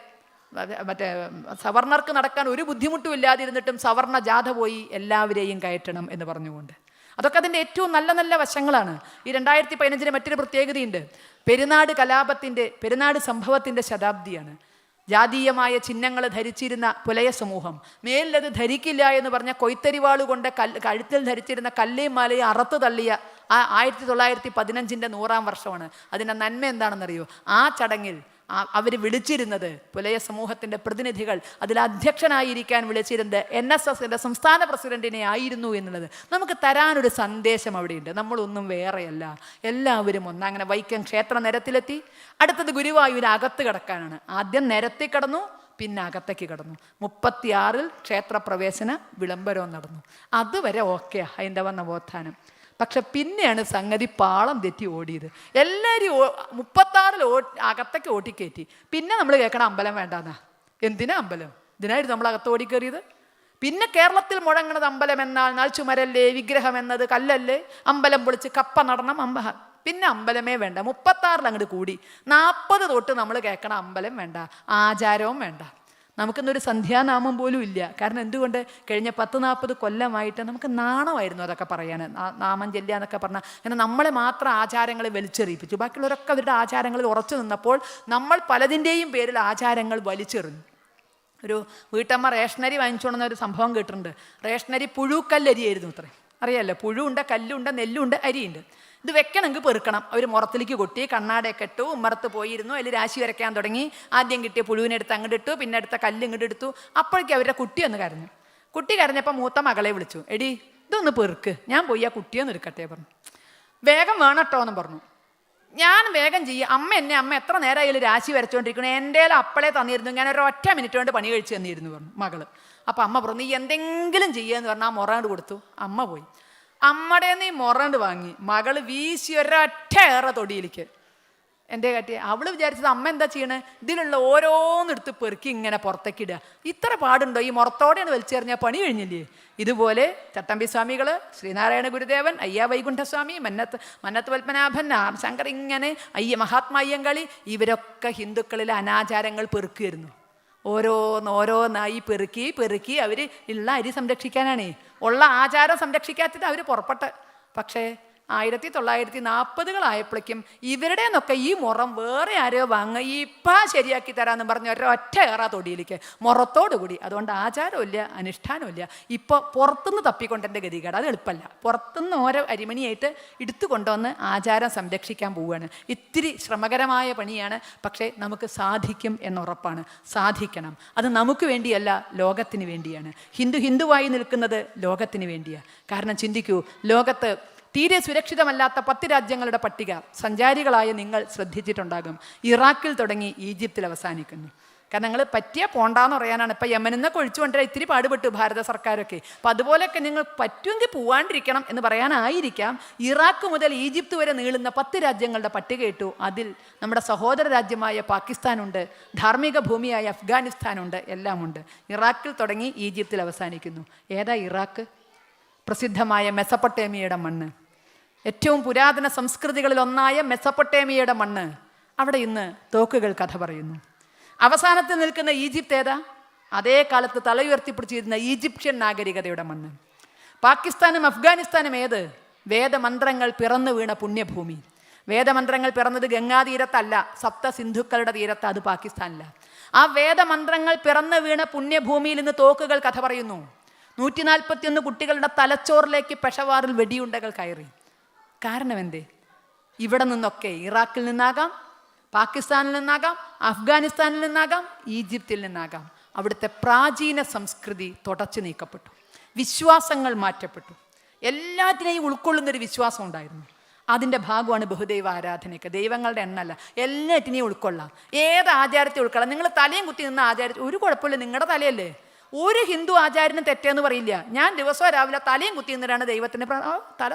S1: സവർണർക്ക് നടക്കാൻ ഒരു ബുദ്ധിമുട്ടും ഇല്ലാതിരുന്നിട്ടും സവർണ ജാഥ പോയി എല്ലാവരെയും കയറ്റണം എന്ന് പറഞ്ഞുകൊണ്ട്. അതൊക്കെ അതിൻ്റെ ഏറ്റവും നല്ല നല്ല വശങ്ങളാണ്. ഈ 2015 മറ്റൊരു പ്രത്യേകതയുണ്ട്. പെരുന്നാട് സംഭവത്തിൻ്റെ ശതാബ്ദിയാണ്. ജാതീയമായ ചിഹ്നങ്ങൾ ധരിച്ചിരുന്ന പുലയ സമൂഹം മേലിലത് ധരിക്കില്ല എന്ന് പറഞ്ഞ കൊയ്ത്തരിവാളുകൊണ്ട് കഴുത്തിൽ ധരിച്ചിരുന്ന കല്ലേയും മാലയും അറുത്ത് തള്ളിയ ആ 1915 100-ാം വർഷമാണ്. അതിൻ്റെ നന്മ എന്താണെന്നറിയോ? ആ ചടങ്ങിൽ അവർ വിളിച്ചിരുന്നത്, പുലയ സമൂഹത്തിൻ്റെ പ്രതിനിധികൾ അതിൽ അധ്യക്ഷനായിരിക്കാൻ വിളിച്ചിരുന്നത് NSSൻ്റെ സംസ്ഥാന പ്രസിഡന്റിനെ ആയിരുന്നു എന്നുള്ളത് നമുക്ക് തരാനൊരു സന്ദേശം അവിടെയുണ്ട്. നമ്മളൊന്നും വേറെയല്ല, എല്ലാവരും ഒന്ന്. അങ്ങനെ വൈക്കം ക്ഷേത്ര നിരത്തിലെത്തി. അടുത്തത് ഗുരുവായൂർ അകത്ത് കിടക്കാനാണ്. ആദ്യം നിരത്തി കടന്നു, പിന്നെ അകത്തേക്ക് കടന്നു. 36-ൽ ക്ഷേത്രപ്രവേശന വിളംബരവും നടന്നു. അതുവരെ ഓക്കെ ഹൈന്ദവ നവോത്ഥാനം. പക്ഷെ പിന്നെയാണ് സംഗതി പാളം തെറ്റി ഓടിയത്. എല്ലാവരും 36-ൽ അകത്തേക്ക് ഓട്ടിക്കയറ്റി. പിന്നെ നമ്മൾ കേൾക്കണം അമ്പലം വേണ്ടാന്നാ. എന്തിനാ അമ്പലം? ഇതിനായിരുന്നു നമ്മൾ അകത്ത് ഓടിക്കയറിയത്. പിന്നെ കേരളത്തിൽ മുഴങ്ങണത് അമ്പലം എന്നാൽ ചുമരല്ലേ, വിഗ്രഹം എന്നത് കല്ലല്ലേ, അമ്പലം പൊളിച്ച് കപ്പ നടണം, പിന്നെ അമ്പലമേ വേണ്ട. 36-ൽ അങ്ങോട്ട് കൂടി. 40 തൊട്ട് നമ്മൾ കേൾക്കണം അമ്പലം വേണ്ട, ആചാരവും വേണ്ട. നമുക്കിന്നൊരു സന്ധ്യാനാമം പോലും ഇല്ല. കാരണം എന്തുകൊണ്ട്? കഴിഞ്ഞ 10-40 കൊല്ലമായിട്ട് നമുക്ക് നാണമായിരുന്നു അതൊക്കെ പറയാൻ. നാമം ചെല്ലുക എന്നൊക്കെ പറഞ്ഞാൽ അങ്ങനെ നമ്മളെ മാത്രം ആചാരങ്ങളെ വലിച്ചെറിയിപ്പിച്ചു. ബാക്കിയുള്ളവരൊക്കെ അവരുടെ ആചാരങ്ങളിൽ ഉറച്ചു നിന്നപ്പോൾ നമ്മൾ പലതിൻ്റെയും പേരിൽ ആചാരങ്ങൾ വലിച്ചെറിഞ്ഞു. ഒരു വീട്ടമ്മ റേഷനരി വാങ്ങിച്ചോണ്ടുന്ന ഒരു സംഭവം കേട്ടിട്ടുണ്ട്. റേഷനരി പുഴുക്കല്ലരിയായിരുന്നു അത്രേ. അറിയാമല്ലോ, പുഴുണ്ട്, കല്ലുണ്ട്, നെല്ലുണ്ട്, അരിയുണ്ട്. ഇത് വെക്കണമെങ്കിൽ പെറുക്കണം. അവർ മുറത്തിലേക്ക് കൊട്ടി കണ്ണാടയൊക്കെ ഇട്ടു, ഉമ്മറത്ത് പോയിരുന്നു, അതിൽ രാശി വരയ്ക്കാൻ തുടങ്ങി. ആദ്യം കിട്ടിയ പുഴുവിനെ എടുത്ത് അങ്ങോട്ട് ഇട്ടു, പിന്നെ അടുത്ത കല്ല് ഇങ്ങോട്ട് എടുത്തു. അപ്പോഴേക്കും അവരുടെ കുട്ടി ഒന്ന് കരഞ്ഞു. കുട്ടി കരഞ്ഞപ്പോൾ മൂത്ത മകളെ വിളിച്ചു, എടി ഇതൊന്ന് പെറുക്ക്, ഞാൻ പോയി ആ കുട്ടിയൊന്ന് എടുക്കട്ടെ പറഞ്ഞു. വേഗം വേണട്ടോ എന്ന് പറഞ്ഞു. ഞാൻ വേഗം ചെയ്യും, അമ്മ എത്ര നേരമായാലും രാശി വരച്ചുകൊണ്ടിരിക്കണം, എൻ്റെ അപ്പളെ തന്നിരുന്നു, ഞാൻ ഒരു 1 മിനിറ്റ് കൊണ്ട് പണി കഴിച്ച് തന്നിരുന്നു പറഞ്ഞു മകള്. അപ്പം അമ്മ പറഞ്ഞു, നീ എന്തെങ്കിലും ചെയ്യുകയെന്ന് പറഞ്ഞാൽ ആ മുറ കൊടുത്തു. അമ്മ പോയി. അമ്മയുടെ നീ മുറണ്ട് വാങ്ങി മകള് വീശി ഒരൊറ്റ തൊടിയിലേക്ക്. എൻ്റെ കാട്ടി അവള് വിചാരിച്ചത് അമ്മ എന്താ ചെയ്യണേ, ഇതിലുള്ള ഓരോന്നെടുത്ത് പെറുക്കി ഇങ്ങനെ പുറത്തേക്കിടുക. ഇത്ര പാടുണ്ടോ? ഈ മുറത്തോടെയാണ് വലിച്ചെറിഞ്ഞാൽ പണി കഴിഞ്ഞില്ലേ? ഇതുപോലെ ചട്ടമ്പി സ്വാമികൾ, ശ്രീനാരായണ ഗുരുദേവൻ, അയ്യ വൈകുണ്ഠസ്വാമി, മന്നത്ത് പത്മനാഭൻ, ശങ്കർ, ഇങ്ങനെ മഹാത്മാ അയ്യങ്കാളി, ഇവരൊക്കെ ഹിന്ദുക്കളിലെ അനാചാരങ്ങൾ പെറുക്കുമായിരുന്നു. ഓരോന്നായി പെറുക്കി അവർ ഉള്ള അരി സംരക്ഷിക്കാനാണേ, ഉള്ള ആചാരം സംരക്ഷിക്കാത്തിട്ട് അവർ പുറപ്പെട്ടെ. പക്ഷേ 1940 ഇവരുടെ നിന്നൊക്കെ ഈ മുറം വേറെ ആരോ വാങ്ങുക ഇപ്പം ശരിയാക്കി തരാമെന്ന് പറഞ്ഞ ഒരൊറ്റ ഏറാ തൊടിയിലേക്ക് മുറത്തോടു കൂടി. അതുകൊണ്ട് ആചാരമില്ല, അനുഷ്ഠാനമില്ല. ഇപ്പോൾ പുറത്തുനിന്ന് തപ്പിക്കൊണ്ടെൻ്റെ ഗതികേട്. അത് എളുപ്പമല്ല. പുറത്തുനിന്ന് ഓരോ അരിമണിയായിട്ട് എടുത്തു കൊണ്ടുവന്ന് ആചാരം സംരക്ഷിക്കാൻ പോവുകയാണ്. ഇത്തിരി ശ്രമകരമായ പണിയാണ്. പക്ഷേ നമുക്ക് സാധിക്കും എന്നുറപ്പാണ്. സാധിക്കണം. അത് നമുക്ക് വേണ്ടിയല്ല, ലോകത്തിന് വേണ്ടിയാണ്. ഹിന്ദുവായി നിൽക്കുന്നത് ലോകത്തിന് വേണ്ടിയാണ്. കാരണം ചിന്തിക്കൂ, ലോകത്ത് തീരെ സുരക്ഷിതമല്ലാത്ത 10 രാജ്യങ്ങളുടെ പട്ടിക സഞ്ചാരികളായ നിങ്ങൾ ശ്രദ്ധിച്ചിട്ടുണ്ടാകും. ഇറാഖിൽ തുടങ്ങി ഈജിപ്തിൽ അവസാനിക്കുന്നു. കാരണം നിങ്ങൾ പറ്റിയ പോണ്ടാന്ന് പറയാനാണ്. ഇപ്പം യമനിൽ നിന്നൊക്കെ ഒഴിച്ചുകൊണ്ടിരാൻ ഇത്തിരി പാടുപെട്ടു ഭാരത സർക്കാരൊക്കെ. അപ്പം അതുപോലെയൊക്കെ നിങ്ങൾ പറ്റുമെങ്കിൽ പോവാണ്ടിരിക്കണം എന്ന് പറയാനായിരിക്കാം ഇറാഖ് മുതൽ ഈജിപ്ത് വരെ നീളുന്ന 10 രാജ്യങ്ങളുടെ പട്ടിക ഇട്ടു. അതിൽ നമ്മുടെ സഹോദര രാജ്യമായ പാകിസ്ഥാനുണ്ട്, ധാർമ്മിക ഭൂമിയായ അഫ്ഗാനിസ്ഥാനുണ്ട്, എല്ലാമുണ്ട്. ഇറാഖിൽ തുടങ്ങി ഈജിപ്തിൽ അവസാനിക്കുന്നു. ഏതാ ഇറാഖ്? പ്രസിദ്ധമായ മെസപ്പൊട്ടേമിയയുടെ മണ്ണ്, ഏറ്റവും പുരാതന സംസ്കൃതികളിൽ ഒന്നായ മെസപ്പൊട്ടേമിയയുടെ മണ്ണ്. അവിടെ ഇന്ന് തോക്കുകൾ കഥ പറയുന്നു. അവസാനത്തിൽ നിൽക്കുന്ന ഈജിപ്ത് ഏതാ? അതേ കാലത്ത് തലയുയർത്തിപ്പിടിച്ചിരുന്ന ഈജിപ്ഷ്യൻ നാഗരികതയുടെ മണ്ണ്. പാകിസ്ഥാനും അഫ്ഗാനിസ്ഥാനും ഏത്? വേദമന്ത്രങ്ങൾ പിറന്നു വീണ പുണ്യഭൂമി. വേദമന്ത്രങ്ങൾ പിറന്നത് ഗംഗാതീരത്തല്ല, സപ്തസിന്ധുക്കളുടെ തീരത്ത്. അത് പാകിസ്ഥാനില്ല. ആ വേദമന്ത്രങ്ങൾ പിറന്നു വീണ പുണ്യഭൂമിയിൽ നിന്ന് തോക്കുകൾ കഥ പറയുന്നു. 141 കുട്ടികളുടെ തലച്ചോറിലേക്ക് പെഷവാറിൽ വെടിയുണ്ടകൾ കയറി. കാരണം എന്തേ? ഇവിടെ നിന്നൊക്കെ, ഇറാഖിൽ നിന്നാകാം, പാകിസ്ഥാനിൽ നിന്നാകാം, അഫ്ഗാനിസ്ഥാനിൽ നിന്നാകാം, ഈജിപ്തിൽ നിന്നാകാം, അവിടുത്തെ പ്രാചീന സംസ്കൃതി തുടച്ചു നീക്കപ്പെട്ടു. വിശ്വാസങ്ങൾ മാറ്റപ്പെട്ടു. എല്ലാത്തിനെയും ഉൾക്കൊള്ളുന്നൊരു വിശ്വാസം ഉണ്ടായിരുന്നു. അതിൻ്റെ ഭാഗമാണ് ബഹുദൈവ ആരാധനയൊക്കെ. ദൈവങ്ങളുടെ എണ്ണല്ല, എല്ലാറ്റിനെയും ഉൾക്കൊള്ളാം. ഏത് ആചാരത്തെ ഉൾക്കൊള്ളാം. നിങ്ങൾ തലയും കുത്തി നിന്ന ആചാരത്തിൽ ഒരു കുഴപ്പമില്ല, നിങ്ങളുടെ തലയല്ലേ. ഒരു ഹിന്ദു ആചാര്യനും തെറ്റെന്ന് പറയില്ല. ഞാൻ ദിവസവും രാവിലെ തലയും കുത്തി നിന്നിട്ടാണ് ദൈവത്തിൻ്റെ തല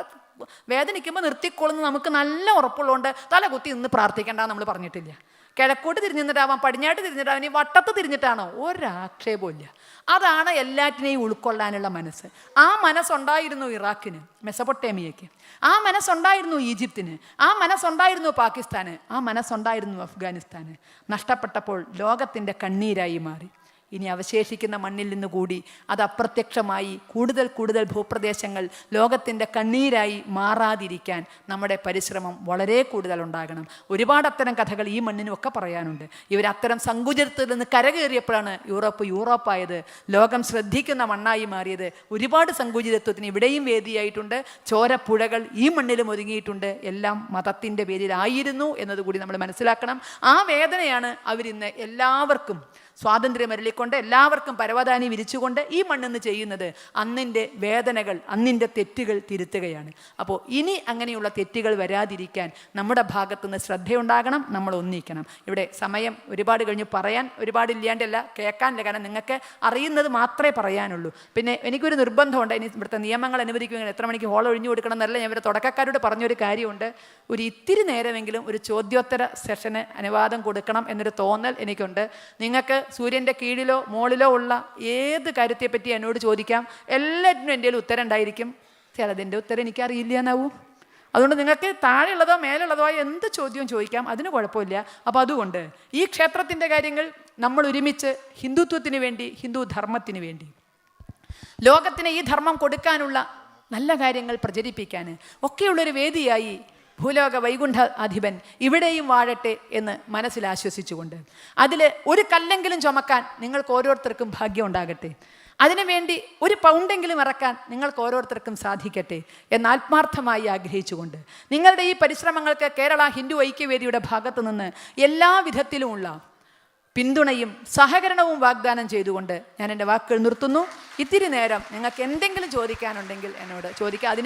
S1: വേദനിക്കുമ്പോൾ നിർത്തിക്കൊള്ളുന്ന നമുക്ക് നല്ല ഉറപ്പുള്ളതുകൊണ്ട് തല കുത്തി നിന്ന് പ്രാർത്ഥിക്കേണ്ട നമ്മൾ പറഞ്ഞിട്ടില്ല. കിഴക്കോട്ട് തിരിഞ്ഞിട്ടാവാം, പടിഞ്ഞാട്ട് തിരിഞ്ഞിട്ടാവാം, ഇനി വട്ടത്ത് തിരിഞ്ഞിട്ടാണോ, ഒരാക്ഷേപമില്ല. അതാണ് എല്ലാറ്റിനെയും ഉൾക്കൊള്ളാനുള്ള മനസ്സ്. ആ മനസ്സുണ്ടായിരുന്നു ഇറാഖിന്, മെസപ്പൊട്ടേമിയയ്ക്ക്. ആ മനസ്സുണ്ടായിരുന്നു ഈജിപ്തിന്. ആ മനസ്സുണ്ടായിരുന്നു പാകിസ്ഥാന്. ആ മനസ്സുണ്ടായിരുന്നു അഫ്ഗാനിസ്ഥാന്. നഷ്ടപ്പെട്ടപ്പോൾ ലോകത്തിൻ്റെ കണ്ണീരായി മാറി. ഇനി അവശേഷിക്കുന്ന മണ്ണിൽ നിന്ന് കൂടി അത് അപ്രത്യക്ഷമായി കൂടുതൽ കൂടുതൽ ഭൂപ്രദേശങ്ങൾ ലോകത്തിൻ്റെ കണ്ണീരായി മാറാതിരിക്കാൻ നമ്മുടെ പരിശ്രമം വളരെ കൂടുതൽ ഉണ്ടാകണം. ഒരുപാട് അത്തരം കഥകൾ ഈ മണ്ണിനുമൊക്കെ പറയാനുണ്ട്. ഇവരത്തരം സങ്കുചിതത്തിൽ നിന്ന് കരകയറിയപ്പോഴാണ് യൂറോപ്പായത്, ലോകം ശ്രദ്ധിക്കുന്ന മണ്ണായി മാറിയത്. ഒരുപാട് സങ്കുചിതത്വത്തിന് ഇവിടെയും വേദിയായിട്ടുണ്ട്. ചോരപ്പുഴകൾ ഈ മണ്ണിലും ഒതുങ്ങിയിട്ടുണ്ട്. എല്ലാം മതത്തിൻ്റെ പേരിലായിരുന്നു എന്നതുകൂടി നമ്മൾ മനസ്സിലാക്കണം. ആ വേദനയാണ് അവരിന്ന് എല്ലാവർക്കും സ്വാതന്ത്ര്യം അരളിക്കൊണ്ട്, എല്ലാവർക്കും പരവതാനി വിരിച്ചുകൊണ്ട് ഈ മണ്ണിന്ന് ചെയ്യുന്നത്. അന്നിൻ്റെ വേദനകൾ, അന്നിൻ്റെ തെറ്റുകൾ തിരുത്തുകയാണ്. അപ്പോൾ ഇനി അങ്ങനെയുള്ള തെറ്റുകൾ വരാതിരിക്കാൻ നമ്മുടെ ഭാഗത്തുനിന്ന് ശ്രദ്ധയുണ്ടാകണം. നമ്മൾ ഒന്നിക്കണം. ഇവിടെ സമയം ഒരുപാട് കഴിഞ്ഞ് പറയാൻ ഒരുപാടില്ലാണ്ടല്ല, കേൾക്കാനില്ല. കാരണം നിങ്ങൾക്ക് അറിയുന്നത് മാത്രമേ പറയാനുള്ളൂ. പിന്നെ എനിക്കൊരു നിർബന്ധമുണ്ട്. ഇനി ഇവിടുത്തെ നിയമങ്ങൾ അനുവദിക്കുമെങ്കിൽ എത്ര മണിക്ക് ഹോൾ ഒഴിഞ്ഞു കൊടുക്കണം എന്നല്ല. ഞാൻ ഇവരെ തുടക്കക്കാരോട് പറഞ്ഞൊരു കാര്യമുണ്ട്. ഒരു ഇത്തിരി നേരമെങ്കിലും ഒരു ചോദ്യോത്തര സെഷന് അനുവാദം കൊടുക്കണം എന്നൊരു തോന്നൽ എനിക്കുണ്ട്. നിങ്ങൾക്ക് സൂര്യൻ്റെ കീഴിലോ മുകളിലോ ഉള്ള ഏത് കാര്യത്തെപ്പറ്റി എന്നോട് ചോദിക്കാം. എല്ലാറ്റിനും എൻ്റെ ഉത്തരം ഉണ്ടായിരിക്കും. ചിലതിൻ്റെ ഉത്തരം എനിക്കറിയില്ല എന്നാവും. അതുകൊണ്ട് നിങ്ങൾക്ക് താഴെയുള്ളതോ മേലുള്ളതോ എന്ത് ചോദ്യവും ചോദിക്കാം, അതിന് കുഴപ്പമില്ല. അപ്പോൾ അതുകൊണ്ട് ഈ ക്ഷേത്രത്തിൻ്റെ കാര്യങ്ങൾ നമ്മൾ ഒരുമിച്ച് ഹിന്ദുത്വത്തിന് വേണ്ടി, ഹിന്ദു ധർമ്മത്തിന് വേണ്ടി, ലോകത്തിന് ഈ ധർമ്മം കൊടുക്കാനുള്ള നല്ല കാര്യങ്ങൾ പ്രചരിപ്പിക്കാൻ ഒക്കെയുള്ളൊരു വേദിയായി ഭൂലോക വൈകുണ്ഠ അധിപൻ ഇവിടെയും വാഴട്ടെ എന്ന് മനസ്സിൽ ആശ്വസിച്ചുകൊണ്ട്, അതിൽ ഒരു കല്ലെങ്കിലും ചുമക്കാൻ നിങ്ങൾക്ക് ഓരോരുത്തർക്കും ഭാഗ്യം ഉണ്ടാകട്ടെ. അതിനുവേണ്ടി ഒരു പൗണ്ടെങ്കിലും ഇറക്കാൻ നിങ്ങൾക്ക് ഓരോരുത്തർക്കും സാധിക്കട്ടെ എന്ന് ആത്മാർത്ഥമായി ആഗ്രഹിച്ചുകൊണ്ട്, നിങ്ങളുടെ ഈ പരിശ്രമങ്ങൾക്ക് കേരള ഹിന്ദു ഐക്യവേദിയുടെ ഭാഗത്തു നിന്ന് എല്ലാ വിധത്തിലുമുള്ള പിന്തുണയും സഹകരണവും വാഗ്ദാനം ചെയ്തുകൊണ്ട് ഞാൻ എൻ്റെ വാക്കുകൾ നിർത്തുന്നു. ഇത്തിരി നേരം നിങ്ങൾക്ക് എന്തെങ്കിലും ചോദിക്കാനുണ്ടെങ്കിൽ എന്നോട് ചോദിക്കുക. അതിന്